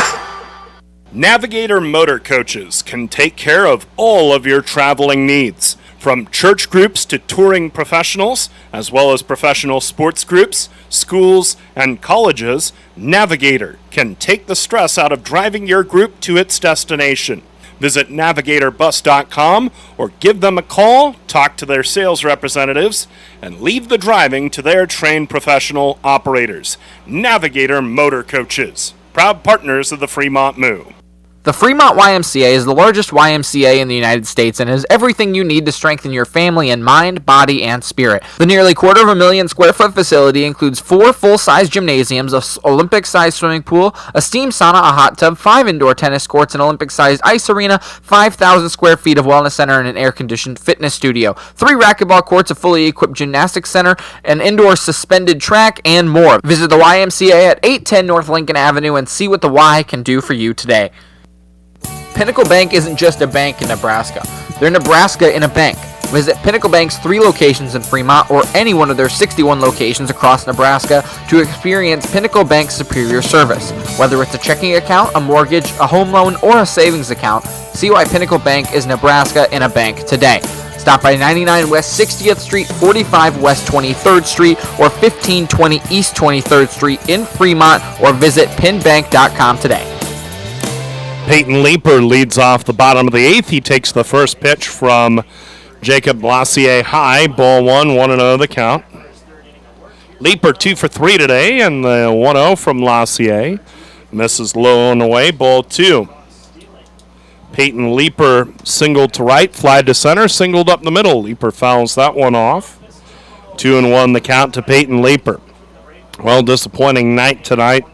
Speaker 1: Navigator Motor Coaches can take care of all of your traveling needs. From church groups to touring professionals, as well as professional sports groups, schools, and colleges, Navigator can take the stress out of driving your group to its destination. Visit navigatorbus.com or give them a call, talk to their sales representatives, and leave the driving to their trained professional operators. Navigator Motor Coaches, proud partners of the Fremont Moo.
Speaker 8: The Fremont YMCA is the largest YMCA in the United States and has everything you need to strengthen your family in mind, body, and spirit. The nearly 250,000 square foot facility includes 4 full-size gymnasiums, an Olympic-sized swimming pool, a steam sauna, a hot tub, 5 indoor tennis courts, an Olympic-sized ice arena, 5,000 square feet of wellness center, and an air-conditioned fitness studio, 3 racquetball courts, a fully equipped gymnastics center, an indoor suspended track, and more. Visit the YMCA at 810 North Lincoln Avenue and see what the Y can do for you today. Pinnacle Bank isn't just a bank in Nebraska. They're Nebraska in a bank. Visit Pinnacle Bank's 3 locations in Fremont or any one of their 61 locations across Nebraska to experience Pinnacle Bank's superior service. Whether it's a checking account, a mortgage, a home loan, or a savings account, see why Pinnacle Bank is Nebraska in a bank today. Stop by 99 West 60th Street, 45 West 23rd Street, or 1520 East 23rd Street in Fremont, or visit pinbank.com today.
Speaker 1: Peyton Leeper leads off the bottom of the 8th. He takes the first pitch from Jacob Lassier high. Ball 1, 1-0 the count. Leeper 2 for 3 today, and the 1-0 from Lassier. Misses low and away. Ball 2. Peyton Leeper singled to right, fly to center, singled up the middle. Leeper fouls that one off. 2-1 the count to Peyton Leeper. Well, disappointing night tonight.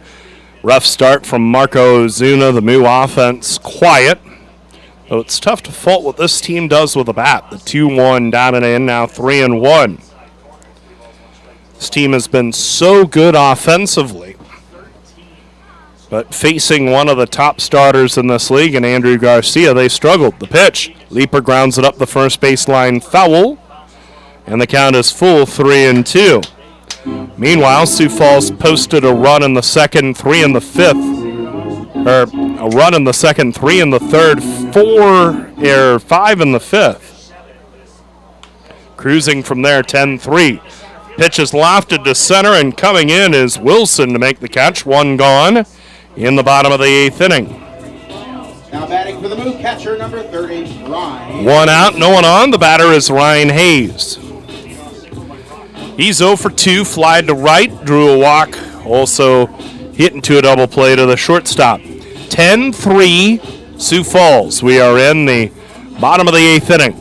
Speaker 1: Rough start from Marco Ozuna, the Moo offense, quiet. Though it's tough to fault what this team does with a bat. The 2-1 down and in, now 3-1. This team has been so good offensively. But facing one of the top starters in this league, and Andrew Garcia, they struggled. The pitch, Leeper grounds it up the first baseline foul. And the count is full, 3-2. Meanwhile, Sioux Falls posted a run in the second, 3 in the fifth. Or a run in the second, 3 in the third, 5 in the fifth. Cruising from there, 10-3. Pitch is lofted to center, and coming in is Wilson to make the catch. 1 gone in the bottom of the 8th inning.
Speaker 6: Now batting for the Moo, catcher number 30, Ryan.
Speaker 1: 1 out, no one on. The batter is Ryan Hayes. He's 0 for 2, flied to right, drew a walk, also hit into a double play to the shortstop. 10-3, Sioux Falls. We are in the bottom of the 8th inning.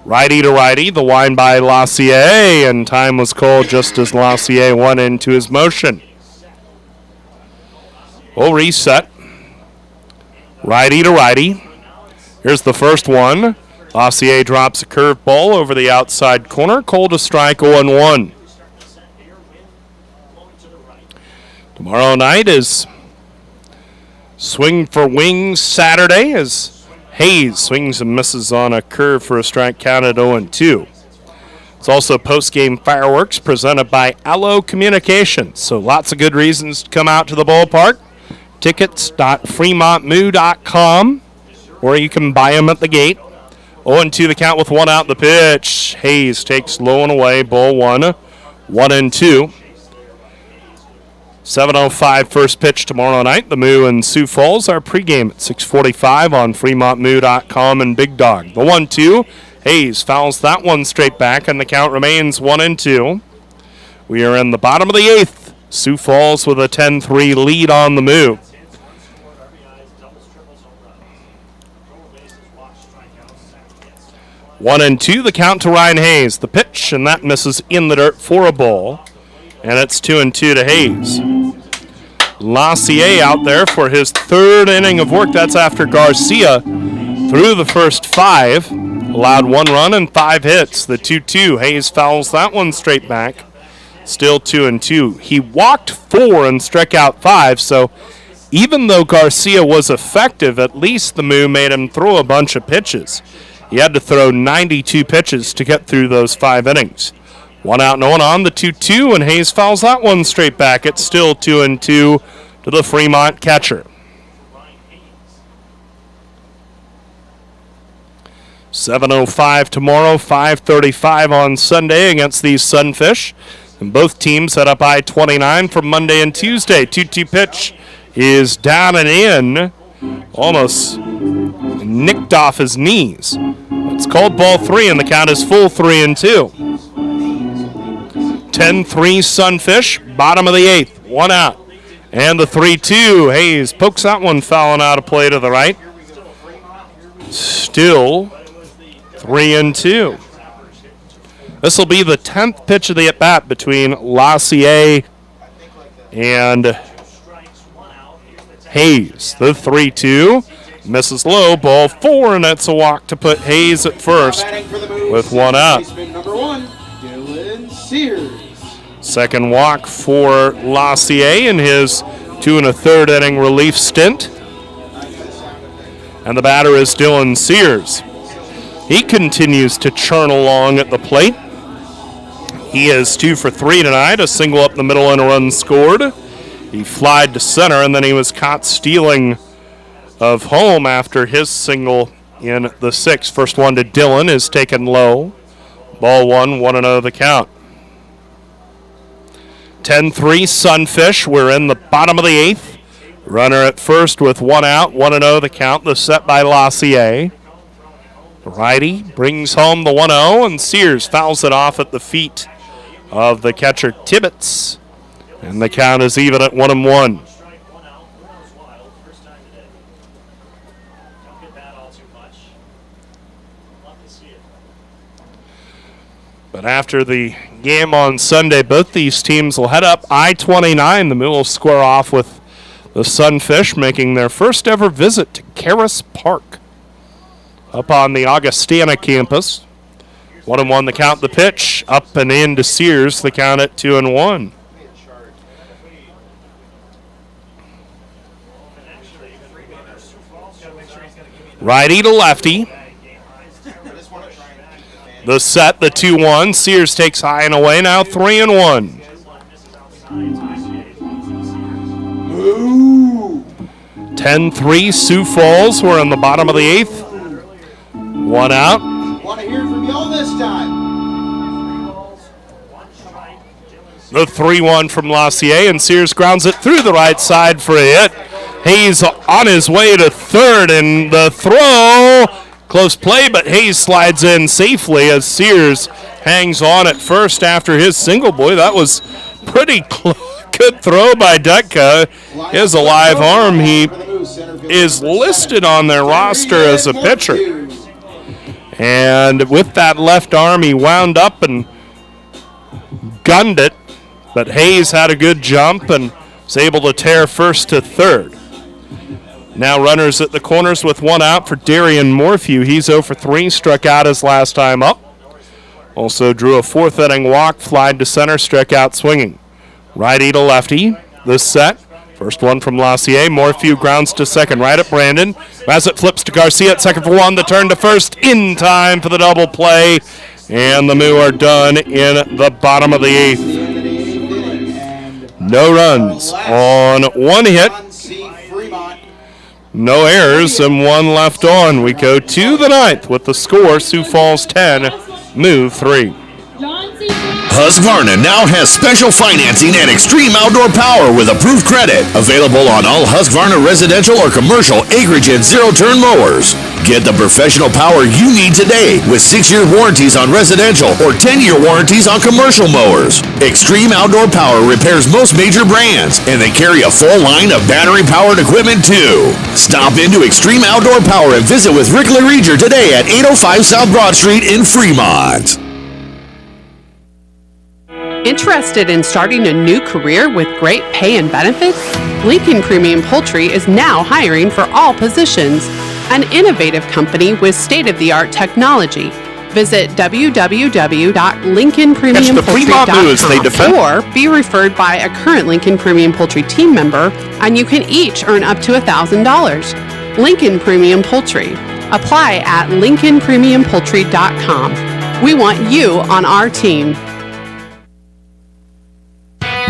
Speaker 1: Righty to righty, the wind by Lassier, and time was called just as Lassier went into his motion. We'll reset. Righty to righty. Here's the first one. Lassier drops a curveball over the outside corner. Called a strike, 0-1. Tomorrow night is Swing for Wings Saturday as Hayes swings and misses on a curve for a strike, counted 0-2. It's also post-game fireworks presented by Allo Communications. So lots of good reasons to come out to the ballpark. Tickets.fremontmoo.com, or you can buy them at the gate. 0-2 the count with 1 out. The pitch. Hayes takes low and away. Ball 1, 1-2. 7:05 first pitch tomorrow night. The Moo and Sioux Falls. Our pregame at 6:45 on fremontmoo.com and Big Dog. The 1-2. Hayes fouls that one straight back, and the count remains 1-2. We are in the bottom of the 8th. Sioux Falls with a 10-3 lead on the Moo. 1-2 the count to Ryan Hayes. The pitch, and that misses in the dirt for a ball. And it's 2-2 to Hayes. Lassier out there for his 3rd inning of work. That's after Garcia threw the first 5. Allowed 1 run and 5 hits. The 2-2. Hayes fouls that one straight back. Still 2-2. He walked 4 and struck out 5, so even though Garcia was effective, at least the Moo made him throw a bunch of pitches. He had to throw 92 pitches to get through those 5 innings. 1 out, no one on. The 2-2, and Hayes fouls that one straight back. It's still 2-2 to the Fremont catcher. 7:05 tomorrow, 5:35 on Sunday against these Sunfish. And both teams set up I-29 for Monday and Tuesday. 2-2 pitch is down and in. Almost nicked off his knees. It's called ball 3, and the count is full, 3-2. 10-3 Sunfish, bottom of the 8th. 1 out. And the 3-2. Hayes pokes that one fouling out of play to the right. Still 3-2. This will be the 10th pitch of the at-bat between Lassier and Hayes. The 3-2 misses low, ball 4, and it's a walk to put Hayes at first with one out.
Speaker 6: Number 1, Dylan Sears.
Speaker 1: Second walk for Lassier in his 2 1/3 inning relief stint. And the batter is Dylan Sears. He continues to churn along at the plate. He is 2 for 3 tonight, a single up the middle and a run scored. He flied to center, and then he was caught stealing of home after his single in the 6th. First one to Dylan is taken low. Ball 1, 1-0 the count. 10-3 Sunfish. We're in the bottom of the 8th. Runner at first with one out, 1-0 the count. The set by Lassier. The righty brings home the 1-0, and Sears fouls it off at the feet of the catcher Tibbetts. And the count is even at 1-1. But after the game on Sunday, both these teams will head up I-29. The Moo will square off with the Sunfish, making their first ever visit to Karis Park up on the Augustana campus. 1-1 the count, the pitch, up and in to Sears, the count at 2-1. Righty to lefty. The set, the 2-1. Sears takes high and away, now 3-1. 10-3 Sioux Falls. We're in the bottom of the 8th. One out.
Speaker 6: Want to hear from y'all this time.
Speaker 1: The 3-1 from Lassier, and Sears grounds it through the right side for a hit. Hayes on his way to third, and the throw, close play, but Hayes slides in safely as Sears hangs on at first after his single. Boy, that was pretty good throw by Dutka. His alive arm. He is listed on their roster as a pitcher. And with that left arm, he wound up and gunned it. But Hayes had a good jump and was able to tear first to third. Now runners at the corners with one out for Darian Morphew. He's 0 for 3, struck out his last time up. Also drew a 4th inning walk, flied to center, struck out swinging. Righty to lefty, this set. First one from Lassier. Morphew grounds to second, right at Brandon. As it flips to Garcia at second for one. The turn to first in time for the double play. And the Moo are done in the bottom of the 8th. No runs on one hit. No errors and one left on. We go to the 9th with the score, Sioux Falls 10, Moo 3.
Speaker 12: Husqvarna now has special financing and extreme outdoor power with approved credit. Available on all Husqvarna residential or commercial acreage and zero-turn mowers. Get the professional power you need today with 6-year warranties on residential or 10-year warranties on commercial mowers. Extreme Outdoor Power repairs most major brands, and they carry a full line of battery-powered equipment too. Stop into Extreme Outdoor Power and visit with Rick LaReger today at 805 South Broad Street in Fremont.
Speaker 15: Interested in starting a new career with great pay and benefits? Lincoln Premium Poultry is now hiring for all positions. An innovative company with state-of-the-art technology. Visit www.lincolnpremiumpoultry.com or be referred by a current Lincoln Premium Poultry team member, and you can each earn up to $1,000. Lincoln Premium Poultry. Apply at lincolnpremiumpoultry.com. We want you on our team.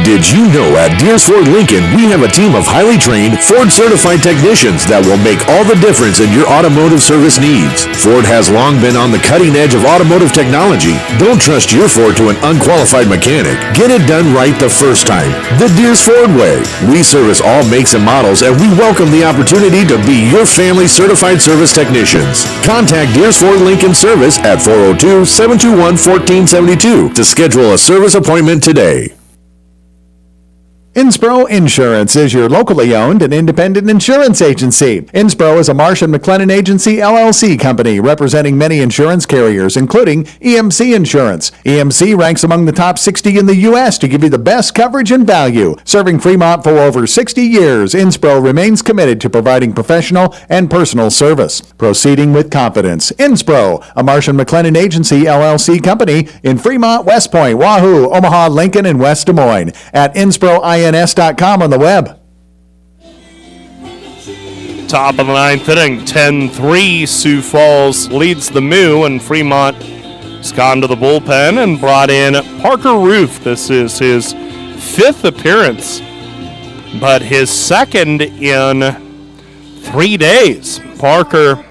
Speaker 12: Did you know at Deers Ford Lincoln we have a team of highly trained Ford-certified technicians that will make all the difference in your automotive service needs? Ford has long been on the cutting edge of automotive technology. Don't trust your Ford to an unqualified mechanic. Get it done right the first time. The Deers Ford way. We service all makes and models, and we welcome the opportunity to be your family's certified service technicians. Contact Deers Ford Lincoln Service at 402-721-1472 to schedule a service appointment today.
Speaker 17: Inspro Insurance is your locally owned and independent insurance agency. Inspro is a Marsh & McLennan Agency LLC company representing many insurance carriers, including EMC Insurance. EMC ranks among the top 60 in the U.S. to give you the best coverage and value. Serving Fremont for over 60 years, Inspro remains committed to providing professional and personal service. Proceeding with confidence. Inspro, a Marsh & McLennan Agency LLC company in Fremont, West Point, Wahoo, Omaha, Lincoln, and West Des Moines. At InsproINS.com on the web.
Speaker 1: Top of the ninth inning, 10-3. Sioux Falls leads the Moo, and Fremont has gone to the bullpen and brought in Parker Roof. This is his 5th appearance, but his 2nd in 3 days. Parker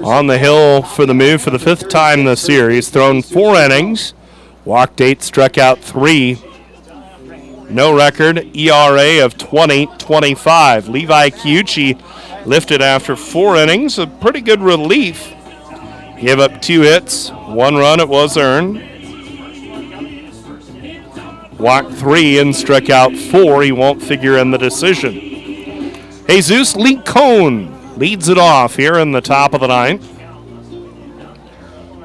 Speaker 1: on the hill for the Moo for the 5th time this year. He's thrown 4 innings, walked 8, struck out 3. No record, ERA of 20.25. Levi Kiuchi lifted after 4 innings, a pretty good relief. Gave up 2 hits, 1 run, it was earned. Walked 3 and struck out 4. He won't figure in the decision. Jesus Lincoln leads it off here in the top of the ninth.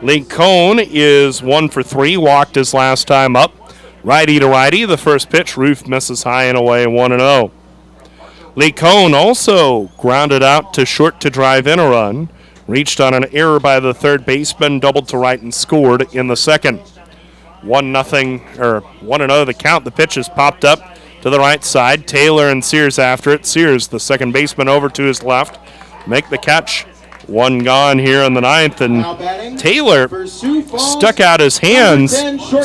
Speaker 1: Lincoln is 1 for 3, walked his last time up. Righty to righty, the first pitch, Roof misses high and away, 1-0. Lincoln also grounded out to short to drive in a run. Reached on an error by the third baseman, doubled to right and scored in the second. 1-0 the count. The pitch is popped up to the right side. Taylor and Sears after it. Sears, the second baseman, over to his left. Make the catch. 1 gone here in the ninth, and Taylor stuck out his hands,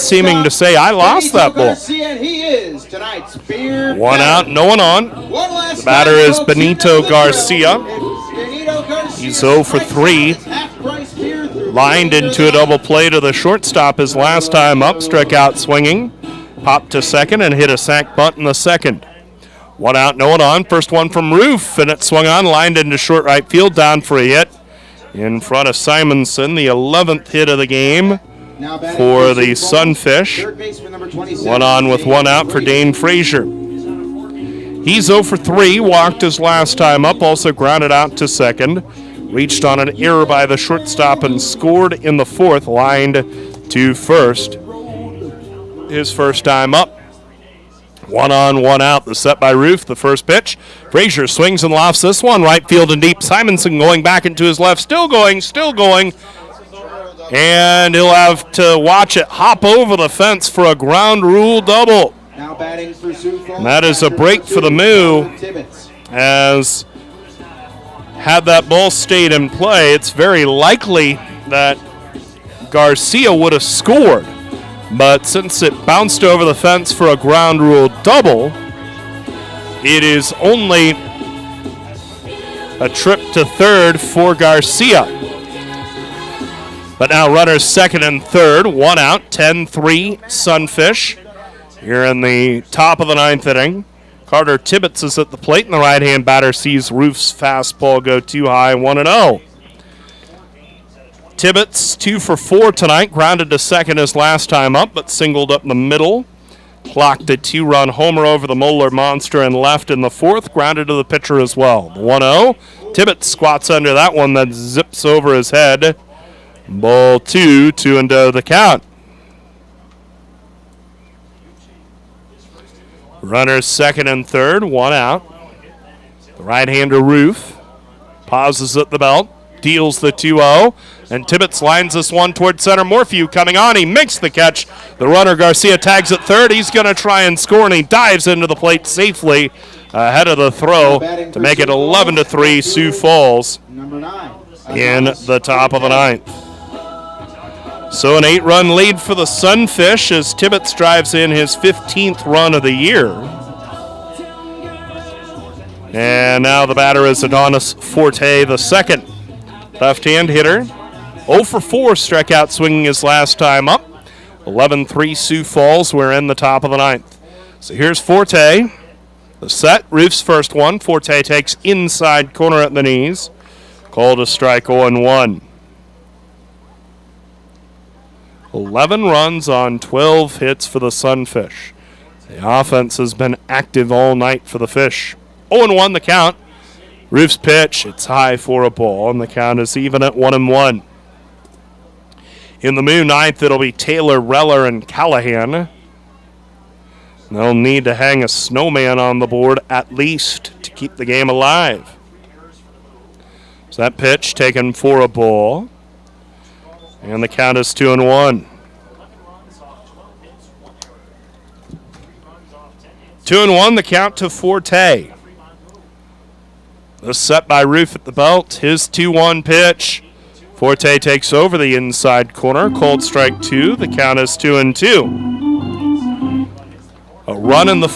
Speaker 1: seeming to say, I lost that ball. 1 out, no one on. The batter is Benito Garcia. He's 0 for 3. Lined into a double play to the shortstop his last time up, struck out swinging. Popped to second and hit a sac bunt in the second. 1 out, no one on. First one from Roof, and it swung on, lined into short right field, down for a hit. In front of Simonson, the 11th hit of the game for the Sunfish. 1 on with 1 out for Dane Frazier. He's 0 for 3, walked his last time up, also grounded out to second. Reached on an error by the shortstop and scored in the 4th, lined to first. His first time up. 1 on, 1 out. The set by Roof, the first pitch. Frazier swings and lofts this one. Right field and deep. Simonson going back into his left. Still going. And he'll have to watch it hop over the fence for a ground rule double.
Speaker 6: Now batting for Sioux Falls.
Speaker 1: And that is a break for the Moo. As had that ball stayed in play, it's very likely that Garcia would have scored. But since it bounced over the fence for a ground rule double, it is only a trip to third for Garcia. But now runners second and third, 1 out, 10-3 Sunfish. Here in the top of the ninth inning. Carter Tibbetts is at the plate, and the right-hand batter sees Roof's fastball go too high, 1-0. Tibbetts 2 for 4 tonight, grounded to second his last time up, but singled up the middle. Clocked a 2-run homer over the Moeller Monster and left in the 4th, grounded to the pitcher as well. 1-0. Tibbetts squats under that one that zips over his head. Ball 2, 2-0 the count. Runners second and third, 1 out. The right-hander Roof pauses at the belt, deals the 2-0, and Tibbetts lines this one toward center. Morphew coming on. He makes the catch. The runner Garcia tags at third. He's going to try and score, and he dives into the plate safely ahead of the throw to make it 11-3 Sioux Falls in the top of the ninth. So an 8-run lead for the Sunfish as Tibbetts drives in his 15th run of the year. And now the batter is Adonis Forte, the second. Left-hand hitter. 0 for 4 strikeout swinging his last time up. 11-3 Sioux Falls. We're in the top of the ninth. So here's Forte. The set. Roof's first one. Forte takes inside corner at the knees. Called a strike 0-1. 11 runs on 12 hits for the Sunfish. The offense has been active all night for the Fish. 0-1 the count. Roof's pitch, it's high for a ball, and the count is even at 1-1. In the Moo ninth, it'll be Taylor, Reller, and Callahan. They'll need to hang a snowman on the board at least to keep the game alive. So that pitch taken for a ball, and the count is 2-1. 2-1, the count to Forte. The set by Roof at the belt. His 2-1 pitch. Forte takes over the inside corner. Cold strike 2. The count is 2-2. A run in the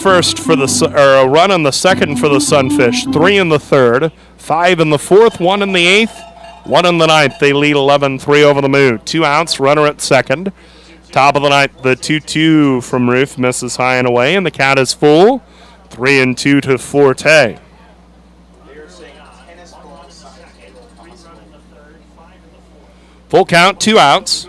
Speaker 1: second for the Sunfish. 3 in the third. 5 in the fourth. 1 in the eighth. 1 in the ninth. They lead 11-3 over the Moo. 2 outs. Runner at second. Top of the ninth. The 2-2 from Roof misses high and away, and the count is full. 3-2 to Forte. Full count, 2 outs.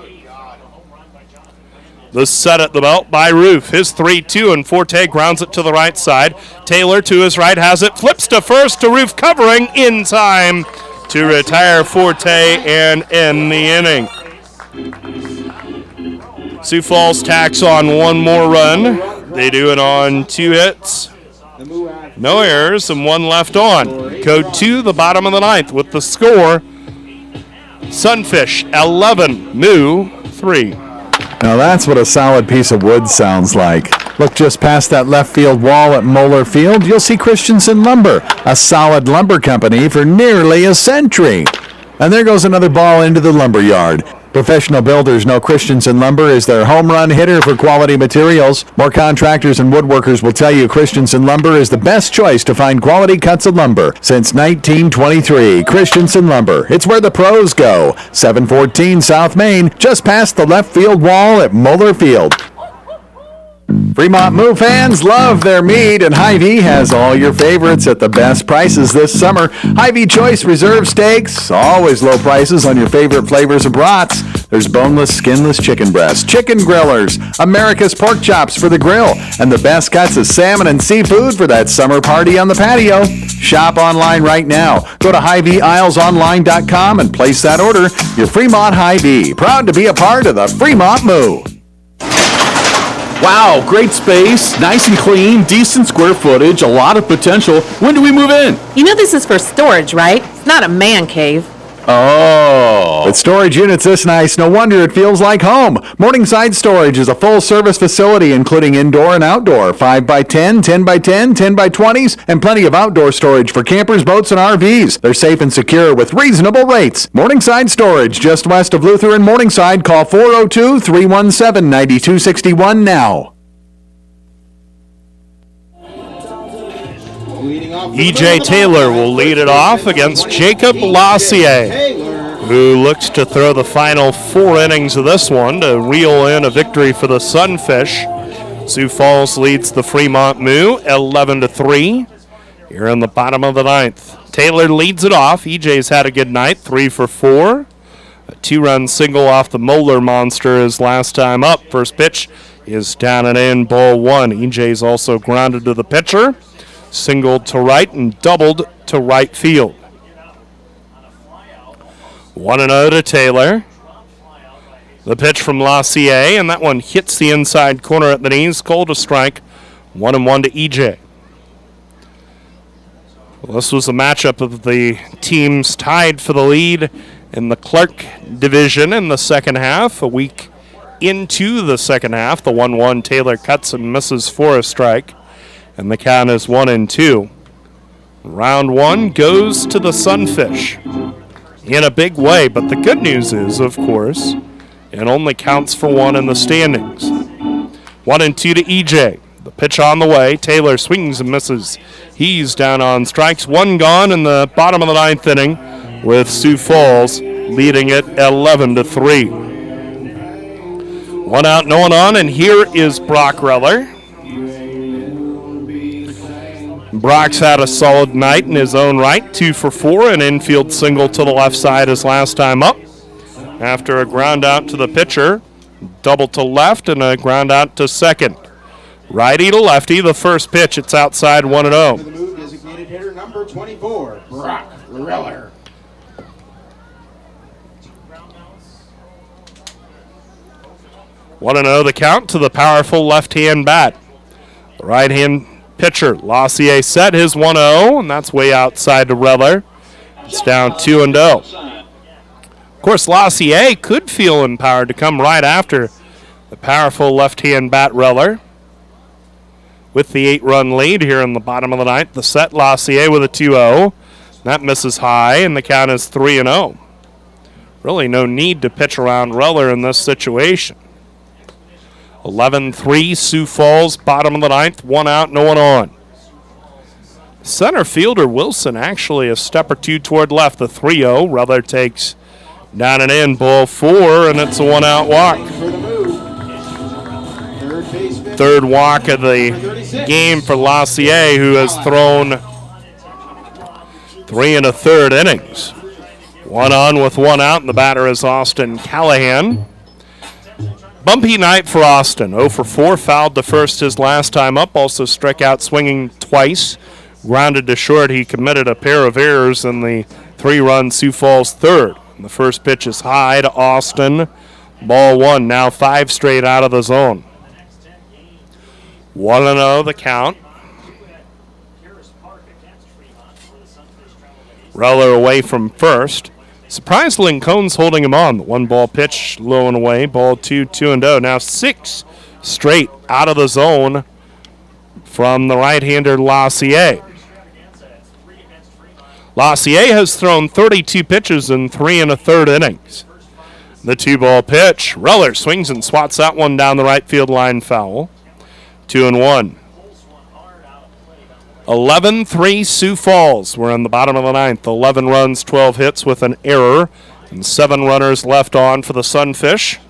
Speaker 1: The set at the belt by Roof. His 3-2, and Forte grounds it to the right side. Taylor to his right has it. Flips to first to Roof, covering in time to retire Forte and end the inning. Sioux Falls tacks on one more run. They do it on 2 hits. No errors and 1 left on. Go to the bottom of the ninth with the score. Sunfish 11, Moo 3.
Speaker 17: Now that's what a solid piece of wood sounds like. Look just past that left field wall at Moeller Field. You'll see Christensen Lumber, a solid lumber company for nearly a century. And there goes another ball into the lumber yard. Professional builders know Christensen Lumber is their home run hitter for quality materials. More contractors and woodworkers will tell you Christensen Lumber is the best choice to find quality cuts of lumber. Since 1923, Christensen Lumber. It's where the pros go. 714 South Main, just past the left field wall at Moeller Field. Fremont Moo fans love their meat, and Hy-Vee has all your favorites at the best prices this summer. Hy-Vee Choice Reserve Steaks, always low prices on your favorite flavors of brats. There's boneless, skinless chicken breasts, chicken grillers, America's pork chops for the grill, and the best cuts of salmon and seafood for that summer party on the patio. Shop online right now. Go to HyVeeIslesOnline.com and place that order. Your Fremont Hy-Vee, proud to be a part of the Fremont Moo.
Speaker 18: Wow, great space, nice and clean, decent square footage, a lot of potential. When do we move in?
Speaker 20: You know this is for storage, right? It's not a man cave.
Speaker 18: Oh.
Speaker 17: With storage units this nice, no wonder it feels like home. Morningside Storage is a full-service facility including indoor and outdoor, 5x10, 10x10, 10x20s, and plenty of outdoor storage for campers, boats, and RVs. They're safe and secure with reasonable rates. Morningside Storage, just west of Luther and Morningside. Call 402-317-9261 now.
Speaker 1: E.J. Taylor will lead it off against Jacob Lassier, who looks to throw the final 4 innings of this one to reel in a victory for the Sunfish. Sioux Falls leads the Fremont Moo 11-3 here in the bottom of the ninth. Taylor leads it off. E.J.'s had a good night, 3 for 4. A 2-run single off the Moeller Monster his last time up. First pitch is down and in, ball 1. E.J.'s also grounded to the pitcher. Singled to right and doubled to right field. 1-0 to Taylor. The pitch from Lassier, and that one hits the inside corner at the knees. Called a strike. 1-1 to EJ. Well, this was a matchup of the teams tied for the lead in the Clark division in the second half. A week into the second half, the 1-1 Taylor cuts and misses for a strike. And the count is 1-2. Round 1 goes to the Sunfish in a big way, but the good news is, of course, it only counts for 1 in the standings. 1-2 to EJ. The pitch on the way. Taylor swings and misses. He's down on strikes. 1 gone in the bottom of the ninth inning, with Sioux Falls leading it 11-3. 1 out, no one on, and here is Brock Reller. Brock's had a solid night in his own right, 2 for 4, an infield single to the left side his last time up. After a ground out to the pitcher, double to left, and a ground out to second. Righty to lefty, the first pitch, it's outside 1-0.
Speaker 6: For the move, designated hitter number 24, Brock Reller.
Speaker 1: One and 0 the count to the powerful left-hand bat. The right-hand pitcher, Lassier, set his 1-0, and that's way outside to Reller. It's down 2-0. Of course, Lassier could feel empowered to come right after the powerful left-hand bat Reller. With the 8-run lead here in the bottom of the ninth, the set, Lassier with a 2-0. That misses high, and the count is 3-0. Really no need to pitch around Reller in this situation. 11-3, Sioux Falls, bottom of the ninth, 1 out, no one on. Center fielder Wilson actually a step or two toward left, the 3-0. Reller takes down and in, ball 4, and it's a 1-out walk. Third walk of the game for Lassier, who has thrown 3 1/3 innings. 1 on with 1 out, and the batter is Austin Callahan. Bumpy night for Austin. 0 for 4, fouled to first his last time up. Also struck out swinging twice. Grounded to short. He committed a pair of errors in the 3-run Sioux Falls third. And the first pitch is high to Austin. Ball 1. Now 5 straight out of the zone. 1-0 the count. Reller away from first. Surprised Lincoln's holding him on. The 1-ball pitch low and away. Ball 2, 2-0. Now 6 straight out of the zone from the right-hander Lassier. Lassier has thrown 32 pitches in 3 1/3 innings. The 2-ball pitch. Reller swings and swats that one down the right field line foul. 2-1. 11-3 Sioux Falls. We're in the bottom of the ninth. 11 runs, 12 hits with an error, and 7 runners left on for the Sunfish.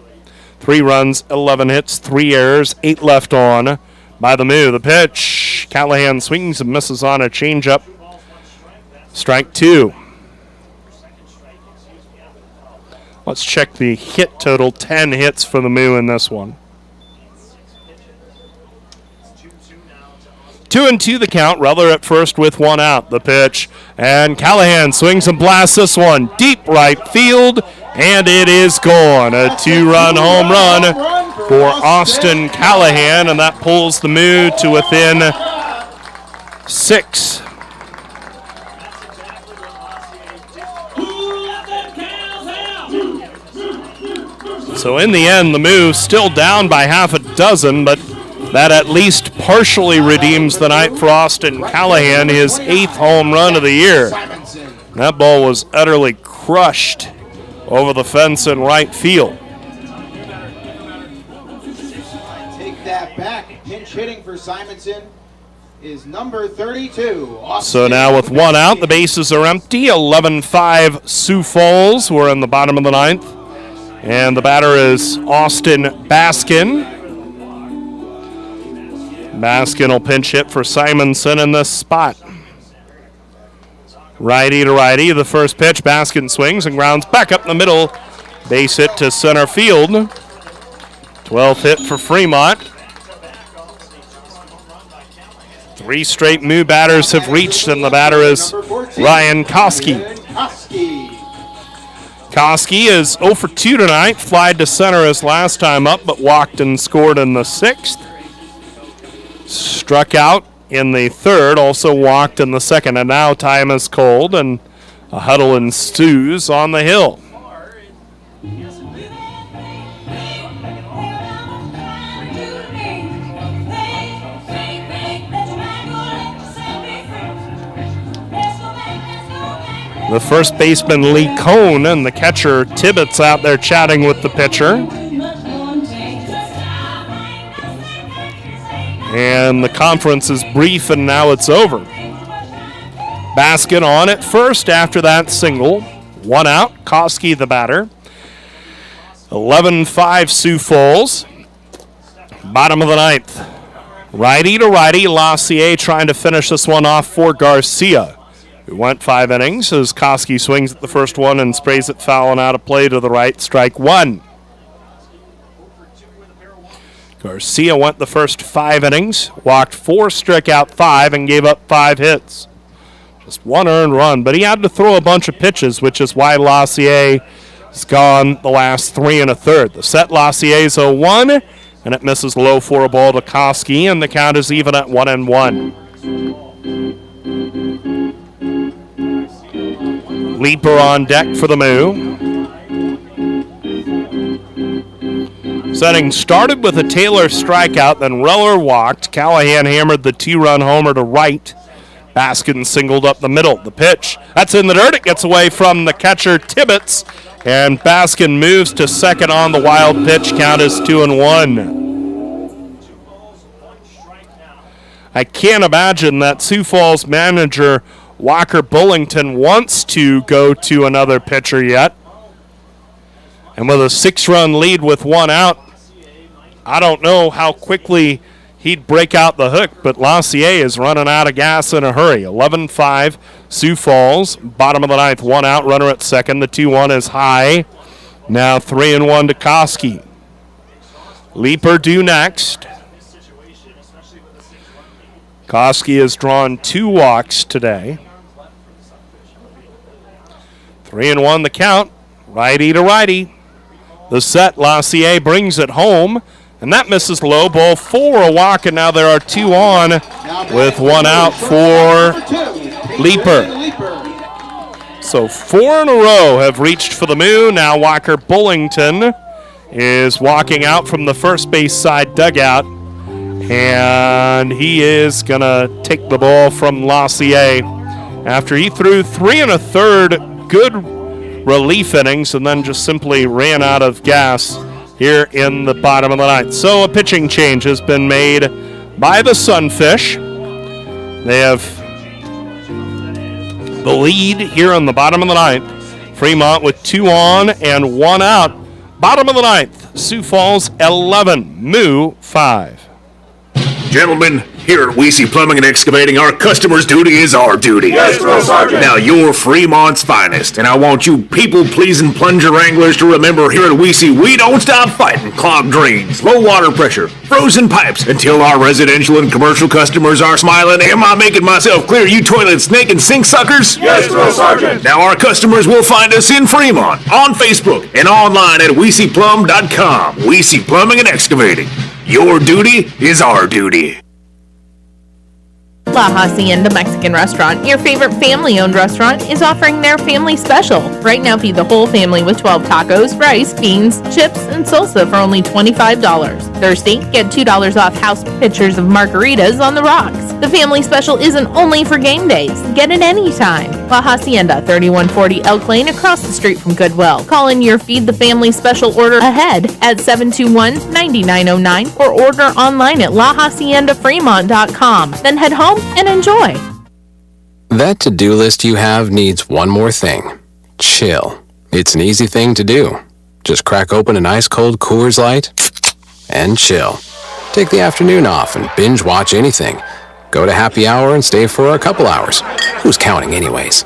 Speaker 1: 3 runs, 11 hits, 3 errors, 8 left on by the Moo. The pitch. Callahan swings and misses on a changeup. Strike 2. Let's check the hit total. 10 hits for the Moo in this one. 2-2 the count. Reller at first with 1 out. The pitch. And Callahan swings and blasts this one deep right field. And it is gone. A 2-run home run for Austin Callahan. And that pulls the Moo to within 6. So in the end, the Moo still down by half a dozen, but that at least partially redeems the night for Austin Callahan, his 8th home run of the year. That ball was utterly crushed over the fence in right field.
Speaker 6: Take that back. Pinch hitting for Simonson is number 32.
Speaker 1: So now with 1 out, the bases are empty. 11-5 Sioux Falls. We're in the bottom of the ninth. And the batter is Austin Baskin. Baskin will pinch hit for Simonson in this spot. Righty to righty, the first pitch. Baskin swings and grounds back up the middle. Base hit to center field. 12th hit for Fremont. 3 straight Moo batters have reached, and the batter is Ryan Koski. Koski is 0 for 2 tonight. Flied to center his last time up, but walked and scored in the 6th. Struck out in the 3rd, also walked in the 2nd, and now time is cold, and a huddle ensues on the hill. The first baseman, Lee Cohn, and the catcher, Tibbetts, out there chatting with the pitcher. And the conference is brief, and now it's over. Baskin on at first after that single. 1 out, Koski the batter. 11-5 Sioux Falls. Bottom of the ninth. Righty to righty, Lassier trying to finish this one off for Garcia, who went 5 innings as Koski swings at the first one and sprays it foul and out of play to the right. Strike 1. Garcia went the first 5 innings, walked 4, struck out 5, and gave up 5 hits. Just 1 earned run, but he had to throw a bunch of pitches, which is why Lassier has gone the last 3 1/3. The set, Lassier's 0-1, and it misses low for a ball to Koski, and the count is even at 1-1. Leaper on deck for the Moo. Setting started with a Taylor strikeout, then Reller walked. Callahan hammered the 2-run homer to right. Baskin singled up the middle. The pitch, that's in the dirt. It gets away from the catcher, Tibbetts, and Baskin moves to second on the wild pitch. Count is 2-1. I can't imagine that Sioux Falls manager Walker Bullington wants to go to another pitcher yet. And with a 6-run lead with 1 out, I don't know how quickly he'd break out the hook, but Lassier is running out of gas in a hurry. 11-5, Sioux Falls. Bottom of the 9th, 1 out, runner at second. The 2-1 is high. Now 3-1 to Koski. Leaper due next. Koski has drawn 2 walks today. 3-1 the count. Righty to righty. The set, Lassier brings it home, and that misses low. Ball 4, a walk, and now there are 2 on with 1 out for Leaper. So 4 in a row have reached for the Moo. Now Walker Bullington is walking out from the first base side dugout, and he is going to take the ball from Lassier after he threw 3 1/3 good relief innings and then just simply ran out of gas here in the bottom of the 9th. So a pitching change has been made by the Sunfish. They have the lead here in the bottom of the 9th. Fremont with 2 on and 1 out. Bottom of the 9th, Sioux Falls 11, Moo 5.
Speaker 12: Gentlemen, here at Weesey Plumbing and Excavating, our customer's duty is our duty.
Speaker 5: Yes, Drill Sergeant.
Speaker 12: Now, you're Fremont's finest, and I want you people-pleasing plunger wranglers to remember here at Weesey, we don't stop fighting clogged drains, low water pressure, frozen pipes, until our residential and commercial customers are smiling. Am I making myself clear, you toilet snake and sink suckers?
Speaker 5: Yes, Drill Sergeant.
Speaker 12: Now, our customers will find us in Fremont, on Facebook, and online at WeeseyPlum.com. Weesey Plumbing and Excavating. Your duty is our duty.
Speaker 20: La Hacienda Mexican Restaurant, your favorite family-owned restaurant, is offering their family special. Right now, feed the whole family with 12 tacos, rice, beans, chips, and salsa for only $25. Thursday, get $2 off house pitchers of margaritas on the rocks. The family special isn't only for game days. Get it anytime. La Hacienda, 3140 Elk Lane, across the street from Goodwill. Call in your Feed the Family special order ahead at 721-9909 or order online at lahaciendafremont.com. Then head home and enjoy.
Speaker 7: That to-do list you have needs one more thing. Chill. It's an easy thing to do. Just crack open an ice-cold Coors Light and chill. Take the afternoon off and binge watch anything. Go to happy hour and stay for a couple hours. Who's counting anyways?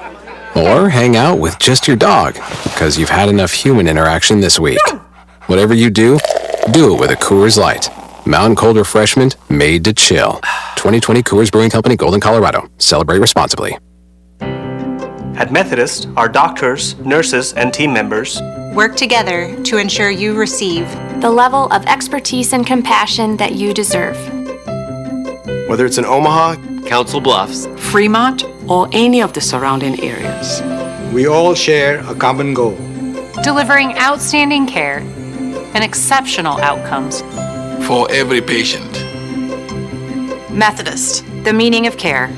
Speaker 7: Or hang out with just your dog, because you've had enough human interaction this week. Whatever you do it with a Coors Light. Mountain Cold Refreshment made to chill. 2020 Coors Brewing Company, Golden, Colorado. Celebrate responsibly.
Speaker 13: At Methodist, our doctors, nurses, and team members
Speaker 24: Work together to ensure you receive the level of expertise and compassion that you deserve.
Speaker 19: Whether it's in Omaha, Council Bluffs,
Speaker 21: Fremont, or any of the surrounding areas,
Speaker 16: we all share a common goal.
Speaker 14: Delivering outstanding care and exceptional outcomes
Speaker 23: for every patient.
Speaker 24: Methodist, the meaning of care.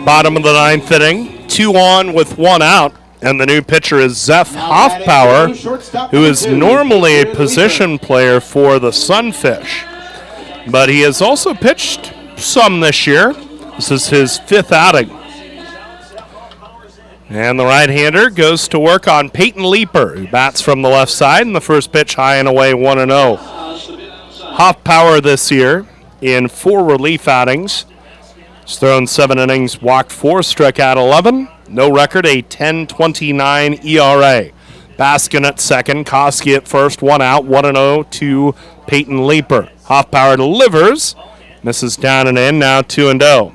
Speaker 1: Bottom of the 9th inning, 2 on with 1 out, and the new pitcher is Zeph Hoffpower, who is normally a position player for the Sunfish. But he has also pitched some this year. This is his 5th outing. And the right-hander goes to work on Peyton Leaper, who bats from the left side, and the first pitch high and away, 1-0. Hoffpower this year in 4 relief outings. He's thrown 7 innings, walked 4, struck out 11. No record, a 10.29 ERA. Baskin at second, Koski at first, 1 out, 1-0 to Peyton Leaper. Hoffpower delivers, misses down and in, now 2-0.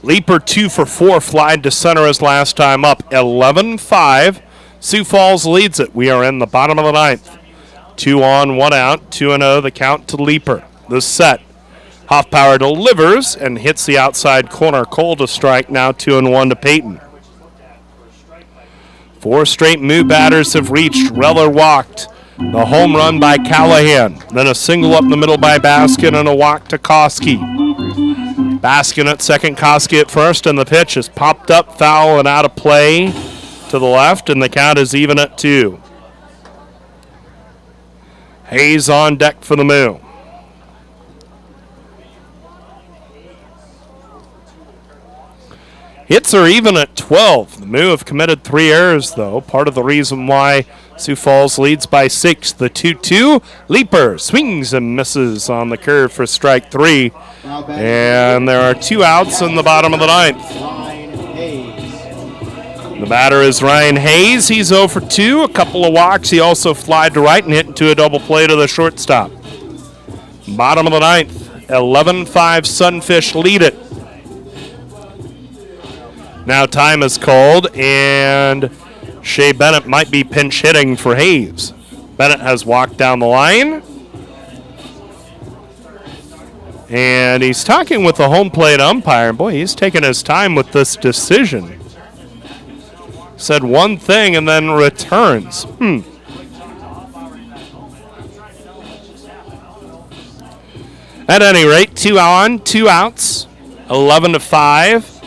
Speaker 1: Leaper 2 for 4, flied to center his last time up, 11-5. Sioux Falls leads it. We are in the bottom of the ninth. 2 on, 1 out, 2-0 the count to Leaper. The set. Hoffpower delivers and hits the outside corner. Cole to strike, now 2-1 to Peyton. 4 straight Moo batters have reached. Reller walked. The home run by Callahan. Then a single up the middle by Baskin and a walk to Koski. Baskin at second, Koski at first, and the pitch is popped up, foul, and out of play to the left, and the count is even at 2. Hayes on deck for the Moo. Hits are even at 12. The Moo have committed 3 errors, though. Part of the reason why Sioux Falls leads by 6. The 2-2. Leaper swings and misses on the curve for strike 3. And there are 2 outs in the bottom of the ninth. The batter is Ryan Hayes. He's 0 for 2. A couple of walks. He also flied to right and hit into a double play to the shortstop. Bottom of the ninth. 11-5 Sunfish lead it. Now time is called, and Shea Bennett might be pinch hitting for Hayes. Bennett has walked down the line. And he's talking with the home plate umpire. Boy, he's taking his time with this decision. Said one thing and then returns. At any rate, 2 on, 2 outs, 11-5.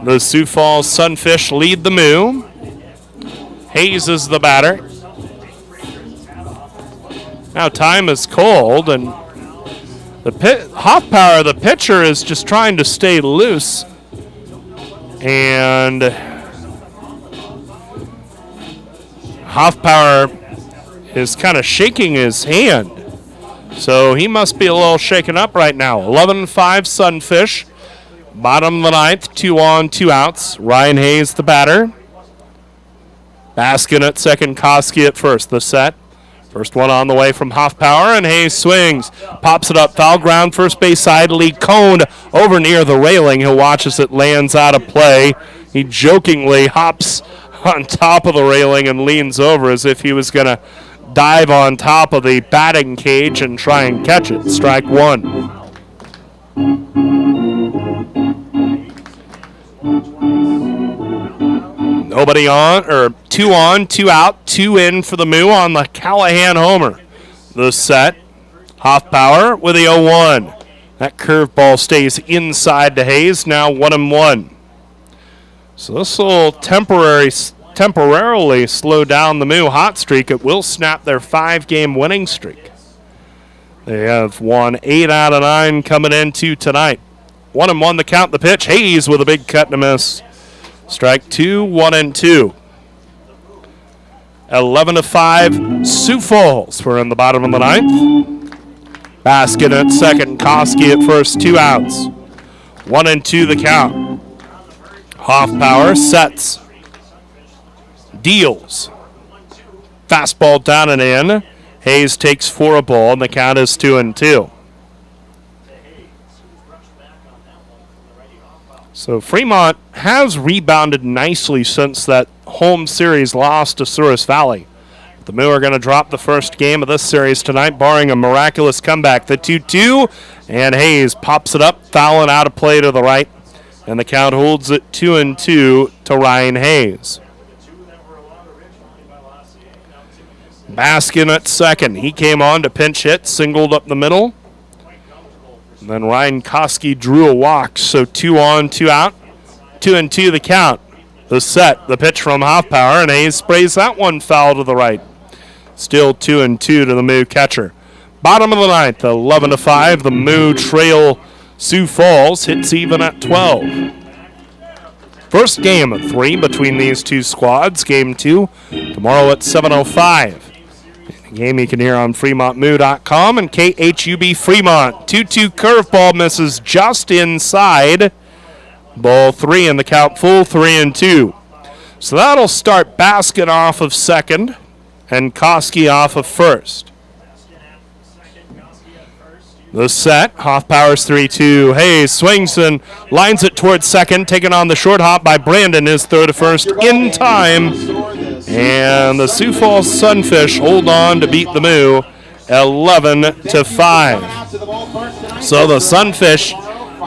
Speaker 1: The Sioux Falls Sunfish lead the Moo. Hayes is the batter. Now time is cold, and Hoffpower, the pitcher, is just trying to stay loose. And Hoffpower is kind of shaking his hand. So he must be a little shaken up right now. 11-5 Sunfish. Bottom of the ninth, 2 on, 2 outs. Ryan Hayes, the batter. Baskin at second, Koski at first. The set. First one on the way from Hoffpower, and Hayes swings. Pops it up, foul ground, first base side. Lee Cone over near the railing. He'll watch as it lands out of play. He jokingly hops on top of the railing and leans over as if he was going to dive on top of the batting cage and try and catch it. Strike 1. Nobody on, or 2 on, 2 out, 2 in for the Moo on the Callahan homer. The set, Hoffpower with the 0-1. That curveball stays inside to Hayes, now 1-1. So this will temporarily slow down the Moo hot streak. It will snap their 5-game winning streak. They have won 8 out of 9 coming into tonight. 1-1 the count, the pitch. Hayes with a big cut and a miss. Strike 2, 1-2. 11-5 Sioux Falls. We're in the bottom of the ninth. Baskin at second, Koski at first, 2 outs. 1-2 the count. Hoffpower sets. Deals. Fastball down and in. Hayes takes for a ball, and the count is 2-2. So Fremont has rebounded nicely since that home series loss to Souris Valley. The Moo are going to drop the first game of this series tonight, barring a miraculous comeback. The 2-2, and Hayes pops it up, fouling out of play to the right, and the count holds it 2-2 to Ryan Hayes. Baskin at second. He came on to pinch hit, singled up the middle. And then Ryan Koski drew a walk, so 2 on, 2 out. 2-2 the count. The set, the pitch from Hoffpower, and Hayes sprays that one foul to the right. Still 2-2 to the Moo catcher. Bottom of the ninth, 11-5. The Moo trail Sioux Falls, hits even at 12. First game of 3 between these two squads. Game 2 tomorrow at 7:05. Game you can hear on FremontMoo.com and KHUB Fremont. 2-2 curveball misses just inside. Ball 3 in the count, full 3-2. So that'll start Baskin off of second and Koski off of first. The set, Hoff powers 3-2. Hayes swings and lines it towards second, taken on the short hop by Brandon, his throw to first in time. And the Sioux Falls Sunfish hold on to beat the Moo 11-5. So the Sunfish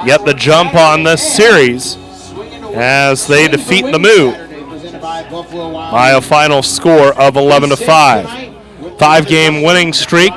Speaker 1: get the jump on this series as they defeat the Moo by a final score of 11-5. 5-game winning streak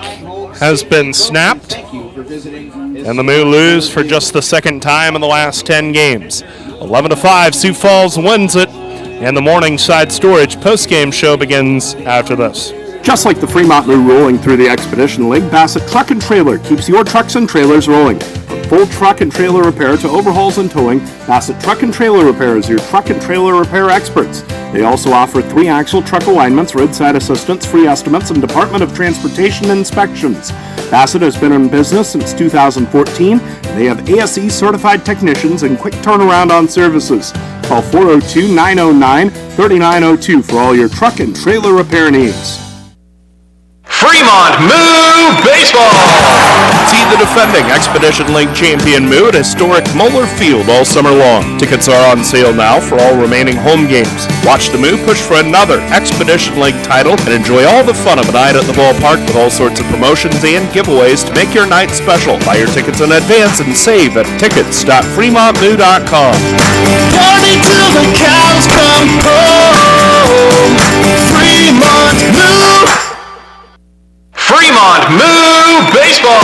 Speaker 1: has been snapped, and the Moo lose for just the second time in the last 10 games. 11-5, Sioux Falls wins it, and the Morningside Storage postgame show begins after this.
Speaker 18: Just like the Fremont Moo rolling through the Expedition League, Bassett Truck and Trailer keeps your trucks and trailers rolling. From full truck and trailer repair to overhauls and towing, Bassett Truck and Trailer Repair is your truck and trailer repair experts. They also offer 3-axle truck alignments, roadside assistance, free estimates, and Department of Transportation inspections. Bassett has been in business since 2014, and they have ASE certified technicians and quick turnaround on services. Call 402-909-3902 for all your truck and trailer repair needs.
Speaker 12: Fremont Moo Baseball!
Speaker 1: See the defending Expedition League champion Moo at historic Moeller Field all summer long. Tickets are on sale now for all remaining home games. Watch the Moo push for another Expedition League title and enjoy all the fun of a night at the ballpark with all sorts of promotions and giveaways to make your night special. Buy your tickets in advance and save at tickets.fremontmoo.com.
Speaker 5: Party till the cows come home. Fremont Moo.
Speaker 12: Fremont Moo Baseball!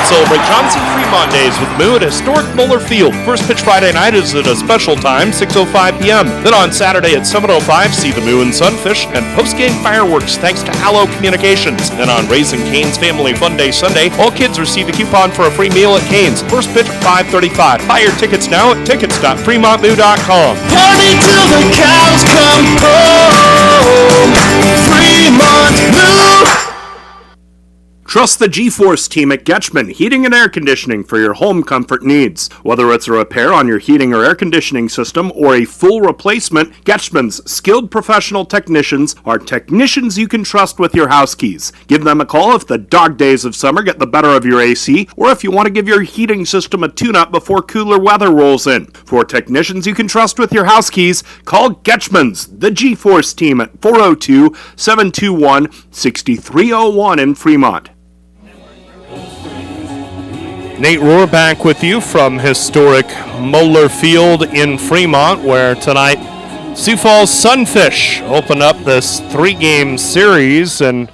Speaker 1: Celebrate John C. Fremont Days with Moo at historic Moeller Field. First pitch Friday night is at a special time, 6:05 p.m. Then on Saturday at 7:05, see the Moo and Sunfish and post-game fireworks thanks to Allo Communications. Then on Raising Cane's Family Fun Day Sunday, all kids receive a coupon for a free meal at Cane's. First pitch at 5:35. Buy your tickets now at tickets.fremontmoo.com.
Speaker 5: Party till the cows come home. Fremont Moo.
Speaker 18: Trust the G-Force team at Getchman Heating and Air Conditioning for your home comfort needs. Whether it's a repair on your heating or air conditioning system or a full replacement, Getchman's skilled professional technicians are technicians you can trust with your house keys. Give them a call if the dog days of summer get the better of your AC, or if you want to give your heating system a tune-up before cooler weather rolls in. For technicians you can trust with your house keys, call Getchman's, the G-Force team at 402-721-6301 in Fremont.
Speaker 1: Nate Rohr back with you from historic Moeller Field in Fremont, where tonight Sioux Falls Sunfish open up this 3-game series and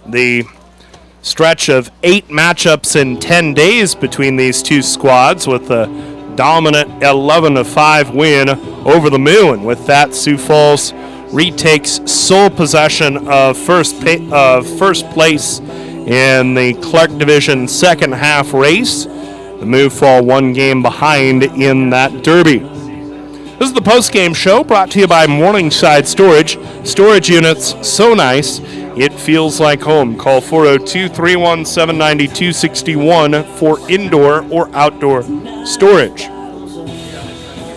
Speaker 1: the stretch of 8 matchups in 10 days between these two squads with a dominant 11-5 win over the Moo. And with that, Sioux Falls retakes sole possession of first place in the Clark Division second half race. The Moo fall 1 game behind in that derby. This is the post-game show brought to you by Morningside Storage. Storage units so nice, it feels like home. Call 402-317-9261 for indoor or outdoor storage.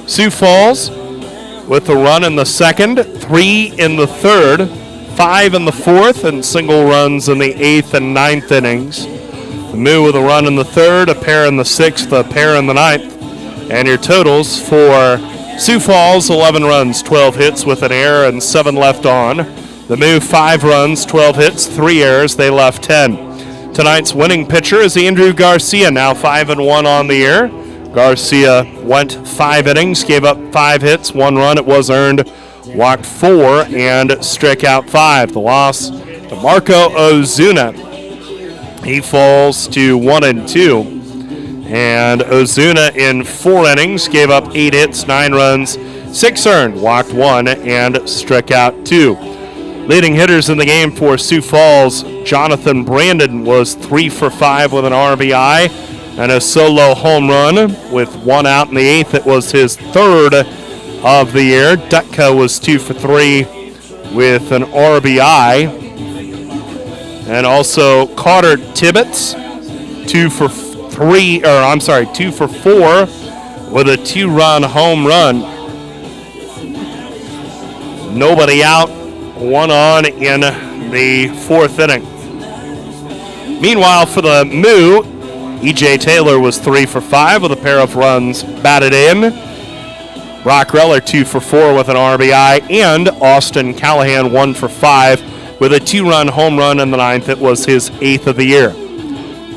Speaker 1: Sioux Falls with a run in the second, 3 in the third, 5 in the fourth, and single runs in the 8th and 9th innings. The Moo with a run in the third, a pair in the 6th, a pair in the 9th. And your totals for Sioux Falls, 11 runs, 12 hits with an error and 7 left on. The Moo, 5 runs, 12 hits, 3 errors, they left 10. Tonight's winning pitcher is Andrew Garcia, now 5-1 on the year. Garcia went 5 innings, gave up 5 hits, 1 run, it was earned, walked 4 and struck out 5. The loss to Marco Ozuna. He falls to 1-2. And Ozuna in 4 innings gave up 8 hits, 9 runs, 6 earned, walked 1 and struck out 2. Leading hitters in the game for Sioux Falls, Jonathan Brandon was 3 for 5 with an RBI and a solo home run with 1 out in the 8th. It was his 3rd of the year. Dutka was 2 for 3 with an RBI. And also Carter Tibbetts, 2 for 4 with a 2-run home run. Nobody out, one on in the fourth inning. Meanwhile, for the Moo, E.J. Taylor was 3 for 5 with a pair of runs batted in. Brock Reller 2 for 4 with an RBI, and Austin Callahan 1 for 5 with a 2-run home run in the ninth. It was his 8th of the year.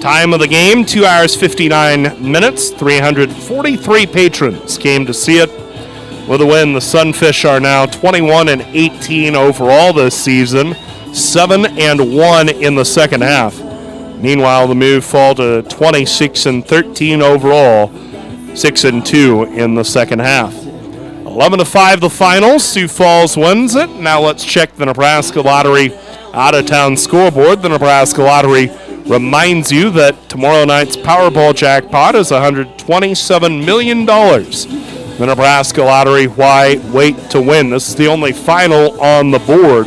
Speaker 1: Time of the game, 2 hours 59 minutes. 343 patrons came to see it. With a win, the Sunfish are now 21-18 overall this season, 7-1 in the second half. Meanwhile, the Moo fall to 26-13 overall, 6-2 in the second half. 11-5 the final. Sioux Falls wins it. Now let's check the Nebraska Lottery out-of-town scoreboard. The Nebraska Lottery reminds you that tomorrow night's Powerball jackpot is $127 million. The Nebraska Lottery, why wait to win? This is the only final on the board.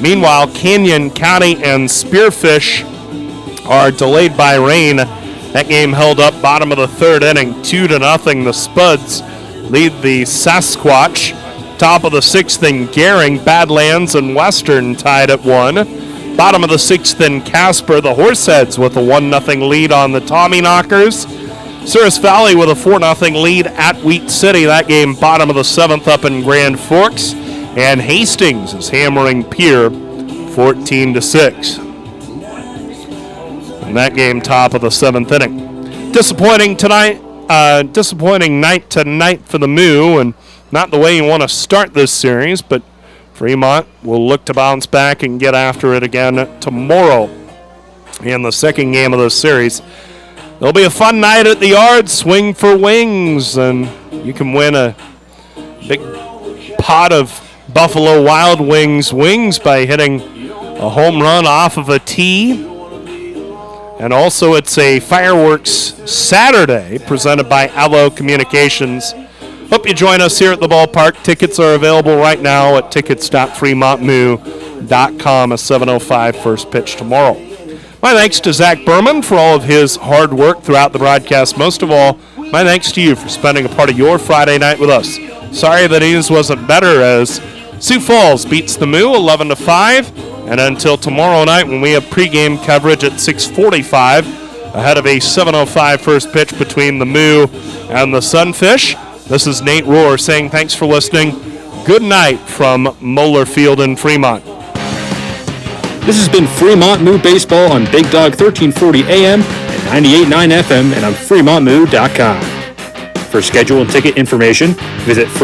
Speaker 1: Meanwhile, Canyon County and Spearfish are delayed by rain. That game held up bottom of the third inning, 2-0. The Spuds lead the Sasquatch. Top of the sixth in Gehring, Badlands and Western tied at 1. Bottom of the sixth in Casper, the Horseheads with a 1-0 lead on the Tommyknockers. Souris Valley with a 4-0 lead at Wheat City. That game bottom of the seventh up in Grand Forks. And Hastings is hammering Pierre 14-6. And that game top of the seventh inning. Disappointing night tonight for the Moo, and not the way you want to start this series, but Fremont will look to bounce back and get after it again tomorrow in the second game of this series. It'll be a fun night at the yard, swing for wings, and you can win a big pot of Buffalo Wild Wings wings by hitting a home run off of a tee. And also it's a fireworks Saturday presented by Allo Communications. Hope you join us here at the ballpark. Tickets are available right now at tickets.fremontmoo.com. A 7:05 first pitch tomorrow. My thanks to Zach Berman for all of his hard work throughout the broadcast. Most of all, my thanks to you for spending a part of your Friday night with us. Sorry the news wasn't better as Sioux Falls beats the Moo 11-5. And until tomorrow night when we have pregame coverage at 6:45 ahead of a 7:05 first pitch between the Moo and the Sunfish, this is Nate Rohr saying thanks for listening. Good night from Moeller Field in Fremont.
Speaker 2: This has been Fremont Moo Baseball on Big Dog 1340 AM and 98.9 FM and on FremontMoo.com. For schedule and ticket information, visit Fremont.